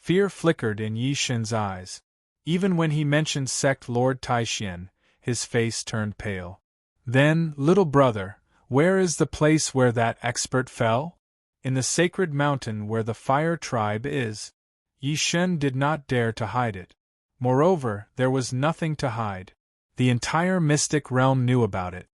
Fear flickered in Yi Shen's eyes. Even when he mentioned Sect Lord Taishian, his face turned pale. Then, little brother, where is the place where that expert fell? In the sacred mountain where the fire tribe is. Yi Shen did not dare to hide it. Moreover, there was nothing to hide. The entire mystic realm knew about it.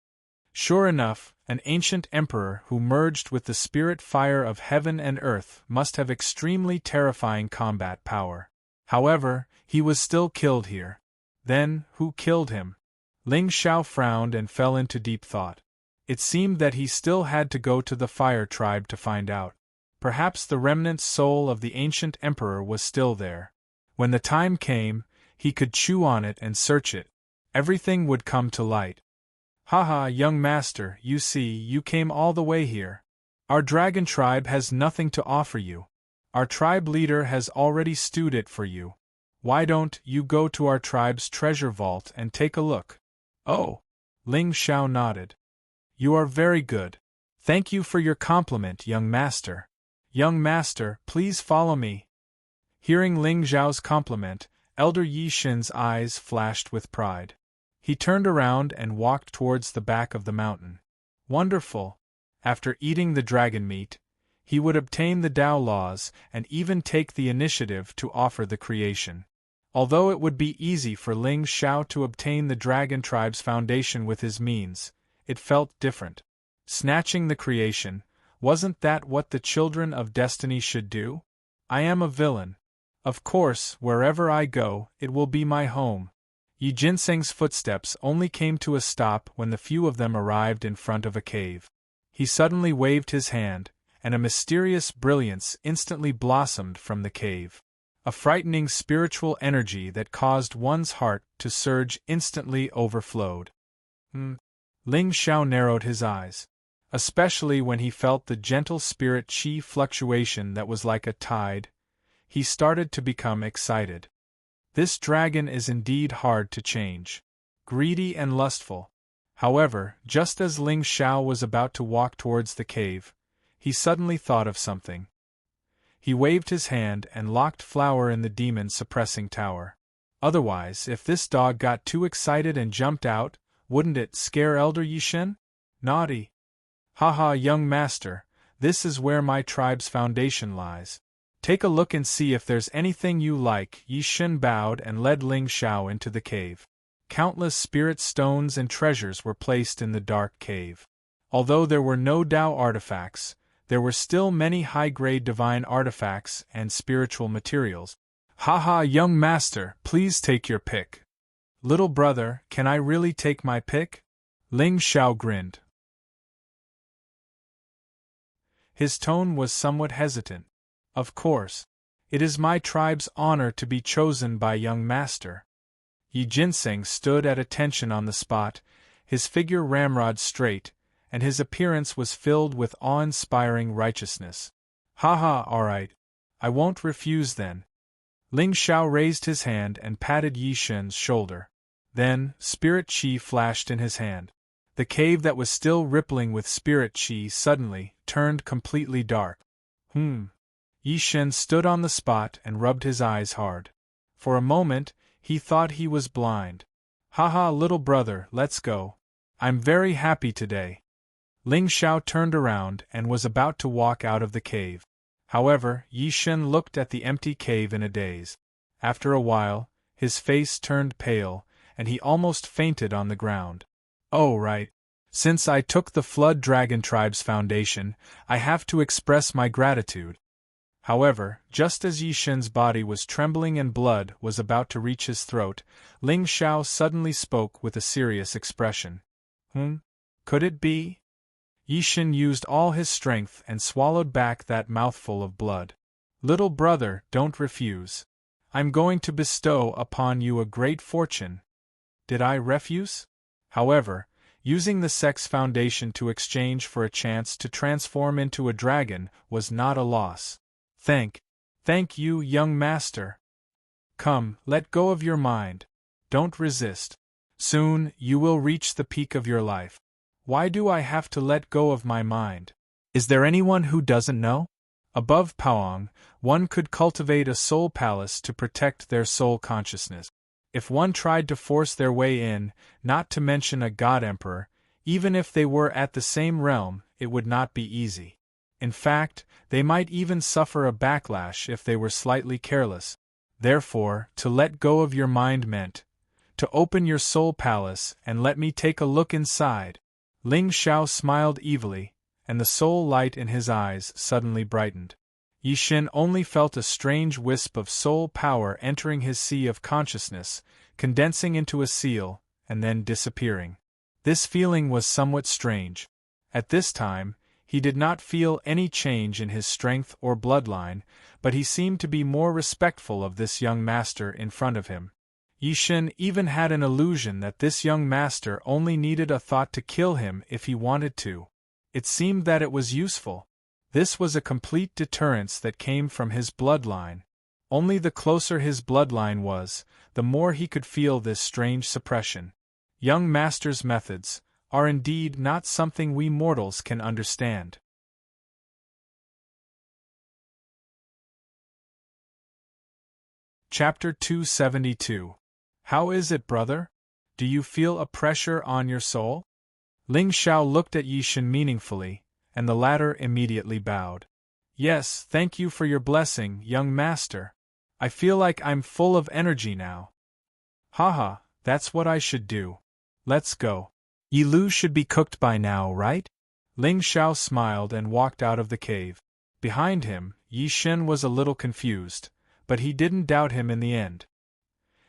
Sure enough, an ancient emperor who merged with the spirit fire of heaven and earth must have extremely terrifying combat power. However, he was still killed here. Then, who killed him? Ling Xiao frowned and fell into deep thought. It seemed that he still had to go to the fire tribe to find out. Perhaps the remnant soul of the ancient emperor was still there. When the time came, he could chew on it and search it. Everything would come to light. Haha, young master, you see, you came all the way here. Our dragon tribe has nothing to offer you. Our tribe leader has already stewed it for you. Why don't you go to our tribe's treasure vault and take a look? Oh! Ling Xiao nodded. You are very good. Thank you for your compliment, young master. Young master, please follow me. Hearing Ling Zhao's compliment, Elder Yi Shen's eyes flashed with pride. He turned around and walked towards the back of the mountain. Wonderful! After eating the dragon meat, he would obtain the Tao laws and even take the initiative to offer the creation. Although it would be easy for Ling Xiao to obtain the dragon tribe's foundation with his means, it felt different. Snatching the creation, wasn't that what the children of destiny should do? I am a villain. Of course, wherever I go, it will be my home. Yi Jinseng's footsteps only came to a stop when the few of them arrived in front of a cave. He suddenly waved his hand, and a mysterious brilliance instantly blossomed from the cave. A frightening spiritual energy that caused one's heart to surge instantly overflowed. Ling Xiao narrowed his eyes. Especially when he felt the gentle spirit qi fluctuation that was like a tide, he started to become excited. This dragon is indeed hard to change. Greedy and lustful. However, just as Ling Xiao was about to walk towards the cave, he suddenly thought of something. He waved his hand and locked Flower in the demon-suppressing tower. Otherwise, if this dog got too excited and jumped out, wouldn't it scare Elder Yishen? Naughty! Haha, young master, this is where my tribe's foundation lies. Take a look and see if there's anything you like. Yishen bowed and led Ling Xiao into the cave. Countless spirit stones and treasures were placed in the dark cave. Although there were no Tao artifacts, there were still many high-grade divine artifacts and spiritual materials. Haha, young master, please take your pick. Little brother, can I really take my pick? Ling Xiao grinned. His tone was somewhat hesitant. Of course. It is my tribe's honor to be chosen by young master. Yi Jinseng stood at attention on the spot, his figure ramrod straight, and his appearance was filled with awe-inspiring righteousness. Haha, alright. I won't refuse then. Ling Xiao raised his hand and patted Yi Shen's shoulder. Then, spirit qi flashed in his hand. The cave that was still rippling with spirit qi suddenly turned completely dark. Yi Shen stood on the spot and rubbed his eyes hard. For a moment, he thought he was blind. Haha, little brother, let's go. I'm very happy today. Ling Xiao turned around and was about to walk out of the cave. However, Yi Shen looked at the empty cave in a daze. After a while, his face turned pale, and he almost fainted on the ground. Oh, right. Since I took the Flood Dragon Tribe's foundation, I have to express my gratitude. However, just as Yi Shen's body was trembling and blood was about to reach his throat, Ling Xiao suddenly spoke with a serious expression. Could it be? Yi Shen used all his strength and swallowed back that mouthful of blood. Little brother, don't refuse. I'm going to bestow upon you a great fortune. Did I refuse? However, using the sex foundation to exchange for a chance to transform into a dragon was not a loss. Thank you, young master. Come, let go of your mind. Don't resist. Soon, you will reach the peak of your life. Why do I have to let go of my mind? Is there anyone who doesn't know? Above Paong, one could cultivate a soul palace to protect their soul consciousness. If one tried to force their way in, not to mention a god-emperor, even if they were at the same realm, it would not be easy. In fact, they might even suffer a backlash if they were slightly careless. Therefore, to let go of your mind meant to open your soul palace and let me take a look inside. Ling Xiao smiled evilly, and the soul light in his eyes suddenly brightened. Yi Shen only felt a strange wisp of soul power entering his sea of consciousness, condensing into a seal, and then disappearing. This feeling was somewhat strange. At this time, he did not feel any change in his strength or bloodline, but he seemed to be more respectful of this young master in front of him. Yi Shen even had an illusion that this young master only needed a thought to kill him if he wanted to. It seemed that it was useful. This was a complete deterrence that came from his bloodline. Only the closer his bloodline was, the more he could feel this strange suppression. Young master's methods are indeed not something we mortals can understand. Chapter 272. How is it, brother? Do you feel a pressure on your soul? Ling Xiao looked at Yi Shen meaningfully, and the latter immediately bowed. Yes, thank you for your blessing, young master. I feel like I'm full of energy now. Haha, that's what I should do. Let's go. Yi Lu should be cooked by now, right? Ling Xiao smiled and walked out of the cave. Behind him, Yi Shen was a little confused, but he didn't doubt him in the end.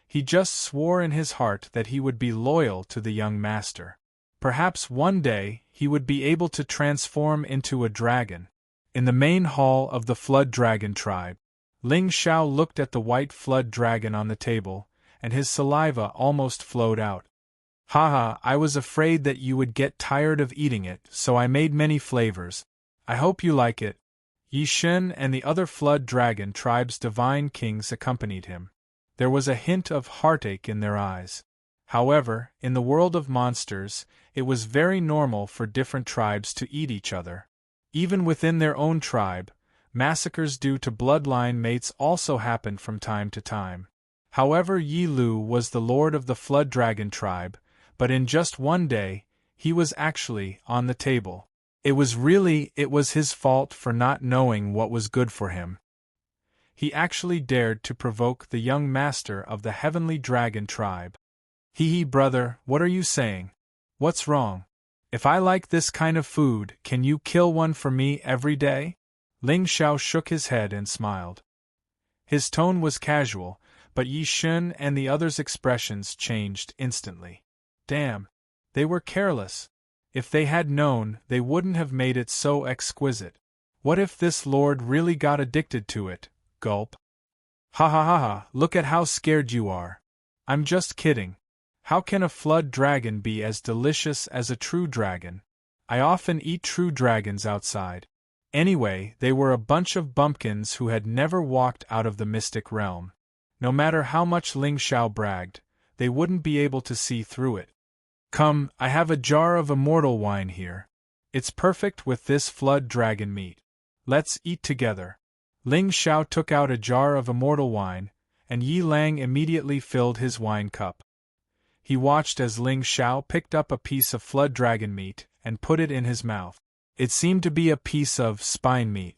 He just swore in his heart that he would be loyal to the young master. Perhaps one day he would be able to transform into a dragon. In the main hall of the Flood Dragon tribe, Ling Xiao looked at the white flood dragon on the table, and his saliva almost flowed out. Haha, I was afraid that you would get tired of eating it, so I made many flavors. I hope you like it. Yi Shen and the other Flood Dragon tribe's divine kings accompanied him. There was a hint of heartache in their eyes. However, in the world of monsters, it was very normal for different tribes to eat each other. Even within their own tribe, massacres due to bloodline mates also happened from time to time. However, Yi Lu was the lord of the Flood Dragon tribe, but in just one day, he was actually on the table. It was his fault for not knowing what was good for him. He actually dared to provoke the young master of the Heavenly Dragon tribe. Hee brother, what are you saying? What's wrong? If I like this kind of food, can you kill one for me every day? Ling Xiao shook his head and smiled. His tone was casual, but Yi Shen and the others' expressions changed instantly. Damn, they were careless. If they had known, they wouldn't have made it so exquisite. What if this lord really got addicted to it? Gulp. Ha ha ha ha, look at how scared you are. I'm just kidding. How can a flood dragon be as delicious as a true dragon? I often eat true dragons outside. Anyway, they were a bunch of bumpkins who had never walked out of the mystic realm. No matter how much Ling Xiao bragged, they wouldn't be able to see through it. Come, I have a jar of immortal wine here. It's perfect with this flood dragon meat. Let's eat together. Ling Xiao took out a jar of immortal wine, and Yi Lang immediately filled his wine cup. He watched as Ling Xiao picked up a piece of flood dragon meat and put it in his mouth. It seemed to be a piece of spine meat.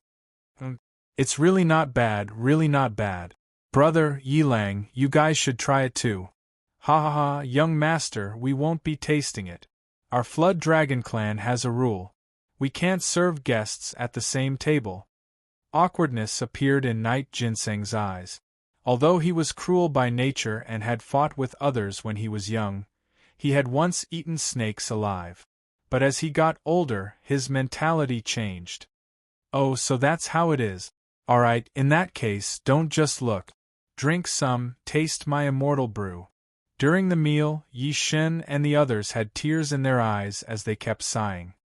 It's really not bad, really not bad. Brother, Yi Lang, you guys should try it too. Ha ha ha, young master, we won't be tasting it. Our Flood Dragon clan has a rule. We can't serve guests at the same table. Awkwardness appeared in Night Ginseng's eyes. Although he was cruel by nature and had fought with others when he was young, he had once eaten snakes alive. But as he got older, his mentality changed. Oh, so that's how it is. Alright, in that case, don't just look. Drink some, taste my immortal brew. During the meal, Yi Shen and the others had tears in their eyes as they kept sighing.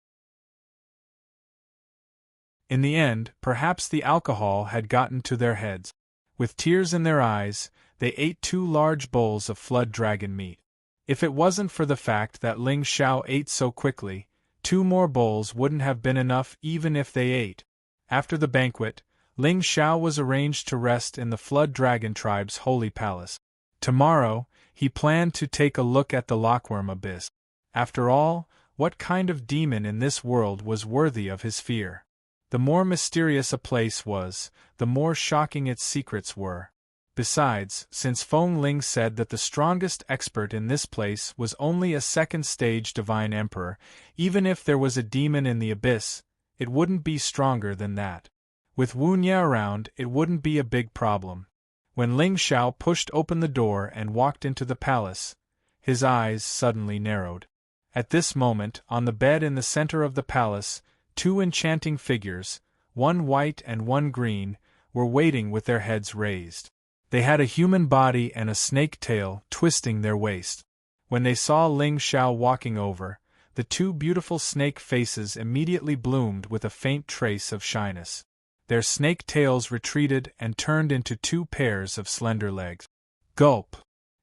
In the end, perhaps the alcohol had gotten to their heads. With tears in their eyes, they ate 2 large bowls of flood dragon meat. If it wasn't for the fact that Ling Xiao ate so quickly, 2 more bowls wouldn't have been enough even if they ate. After the banquet, Ling Xiao was arranged to rest in the Flood Dragon tribe's holy palace. Tomorrow, he planned to take a look at the Lockworm Abyss. After all, what kind of demon in this world was worthy of his fear? The more mysterious a place was, the more shocking its secrets were. Besides, since Feng Ling said that the strongest expert in this place was only a second-stage divine emperor, even if there was a demon in the abyss, it wouldn't be stronger than that. With Wu Nye around, it wouldn't be a big problem. When Ling Xiao pushed open the door and walked into the palace, his eyes suddenly narrowed. At this moment, on the bed in the center of the palace, 2 enchanting figures, one white and one green, were waiting with their heads raised. They had a human body and a snake tail twisting their waist. When they saw Ling Xiao walking over, the 2 beautiful snake faces immediately bloomed with a faint trace of shyness. Their snake tails retreated and turned into 2 pairs of slender legs. Gulp!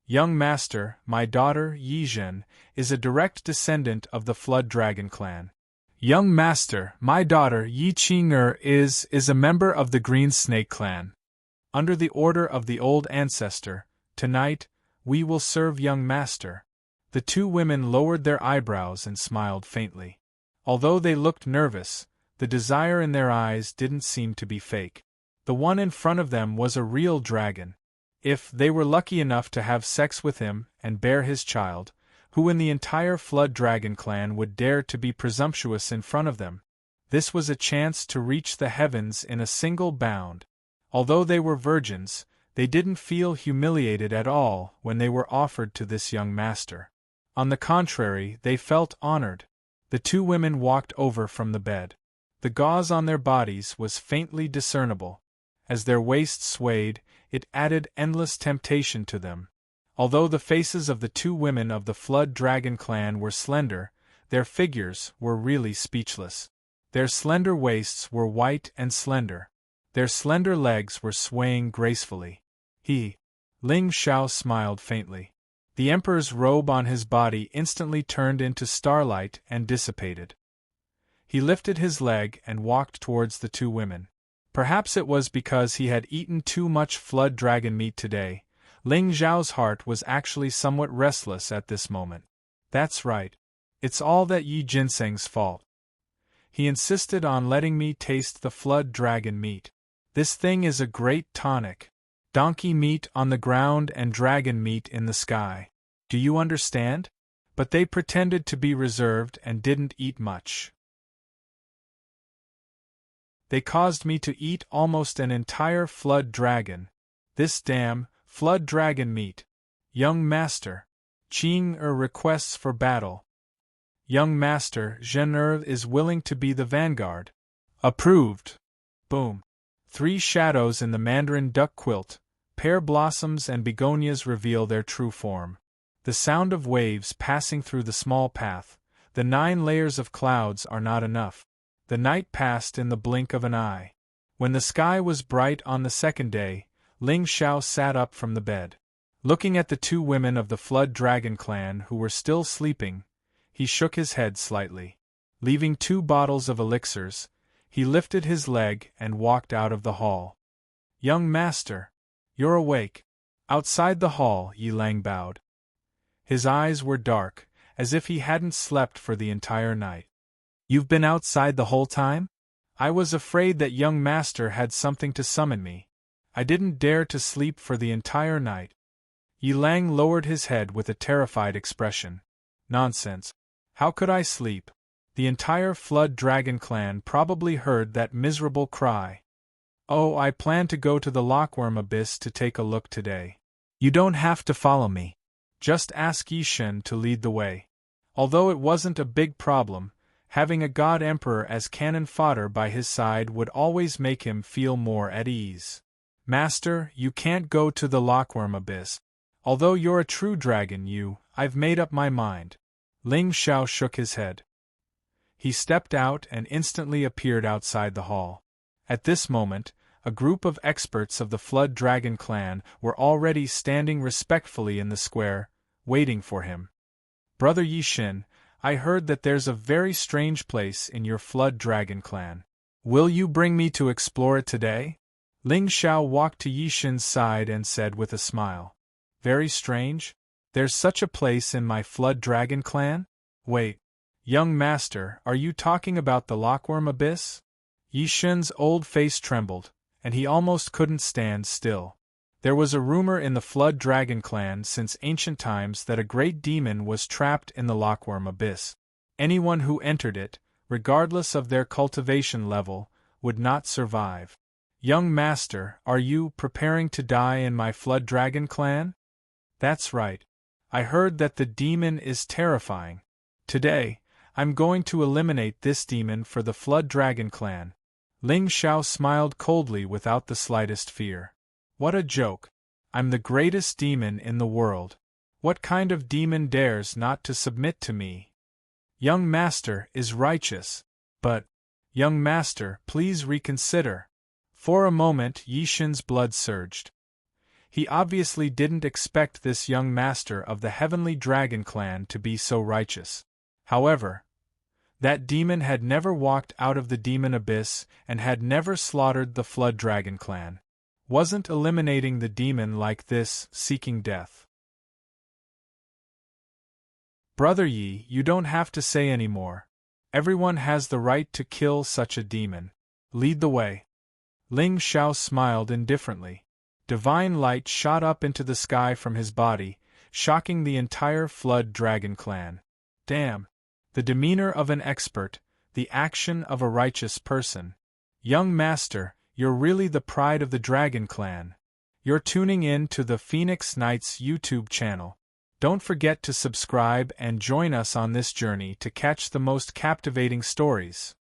Young master, my daughter, Yi Zhen, is a direct descendant of the Flood Dragon clan. Young master, my daughter, Yi Qing'er is a member of the Green Snake clan. Under the order of the old ancestor, tonight, we will serve young master. The two women lowered their eyebrows and smiled faintly. Although they looked nervous, the desire in their eyes didn't seem to be fake. The one in front of them was a real dragon. If they were lucky enough to have sex with him and bear his child, who in the entire Flood Dragon clan would dare to be presumptuous in front of them? This was a chance to reach the heavens in a single bound. Although they were virgins, they didn't feel humiliated at all when they were offered to this young master. On the contrary, they felt honored. The two women walked over from the bed. The gauze on their bodies was faintly discernible. As their waists swayed, it added endless temptation to them. Although the faces of the two women of the Flood Dragon clan were slender, their figures were really speechless. Their slender waists were white and slender. Their slender legs were swaying gracefully. Ling Xiao smiled faintly. The Emperor's robe on his body instantly turned into starlight and dissipated. He lifted his leg and walked towards the two women. Perhaps it was because he had eaten too much Flood Dragon meat today. Ling Xiao's heart was actually somewhat restless at this moment. That's right. It's all that Yi Jinseng's fault. He insisted on letting me taste the Flood Dragon meat. This thing is a great tonic. Donkey meat on the ground and dragon meat in the sky. Do you understand? But they pretended to be reserved and didn't eat much. They caused me to eat almost an entire Flood Dragon. This damn Flood Dragon meat. Young Master. Qing requests for battle. Young Master Zhen is willing to be the vanguard. Approved. Boom. 3 shadows in the mandarin duck quilt. Pear blossoms and begonias reveal their true form. The sound of waves passing through the small path. The 9 layers of clouds are not enough. The night passed in the blink of an eye. When the sky was bright on the second day, Ling Xiao sat up from the bed. Looking at the two women of the Flood Dragon clan who were still sleeping, he shook his head slightly. Leaving 2 bottles of elixirs, he lifted his leg and walked out of the hall. Young Master, you're awake. Outside the hall, Yi Lang bowed. His eyes were dark, as if he hadn't slept for the entire night. You've been outside the whole time? I was afraid that young Master had something to summon me. I didn't dare to sleep for the entire night. Yi Lang lowered his head with a terrified expression. Nonsense. How could I sleep? The entire Flood Dragon clan probably heard that miserable cry. Oh, I plan to go to the Lockworm Abyss to take a look today. You don't have to follow me. Just ask Yishen to lead the way. Although it wasn't a big problem, having a god emperor as cannon fodder by his side would always make him feel more at ease. Master, you can't go to the Lockworm Abyss. Although you're a true dragon, I've made up my mind. Ling Xiao shook his head. He stepped out and instantly appeared outside the hall. At this moment, a group of experts of the Flood Dragon clan were already standing respectfully in the square, waiting for him. Brother Yishin, I heard that there's a very strange place in your Flood Dragon clan. Will you bring me to explore it today? Ling Xiao walked to Yishin's side and said with a smile. Very strange? There's such a place in my Flood Dragon clan? Wait. Young Master, are you talking about the Lockworm Abyss? Yishin's old face trembled, and he almost couldn't stand still. There was a rumor in the Flood Dragon clan since ancient times that a great demon was trapped in the Lockworm Abyss. Anyone who entered it, regardless of their cultivation level, would not survive. Young Master, are you preparing to die in my Flood Dragon clan? That's right. I heard that the demon is terrifying. Today, I'm going to eliminate this demon for the Flood Dragon clan. Ling Xiao smiled coldly without the slightest fear. What a joke. I'm the greatest demon in the world. What kind of demon dares not to submit to me? Young Master is righteous. But, young Master, please reconsider. For a moment Yishin's blood surged. He obviously didn't expect this young master of the Heavenly Dragon clan to be so righteous. However, that demon had never walked out of the demon abyss and had never slaughtered the Flood Dragon clan. Wasn't eliminating the demon like this seeking death. Brother Yi, you don't have to say any more. Everyone has the right to kill such a demon. Lead the way. Ling Xiao smiled indifferently. Divine light shot up into the sky from his body, shocking the entire Flood Dragon clan. Damn! The demeanor of an expert, the action of a righteous person. Young master, you're really the pride of the Dragon clan. You're tuning in to the Phoenix Knights YouTube channel. Don't forget to subscribe and join us on this journey to catch the most captivating stories.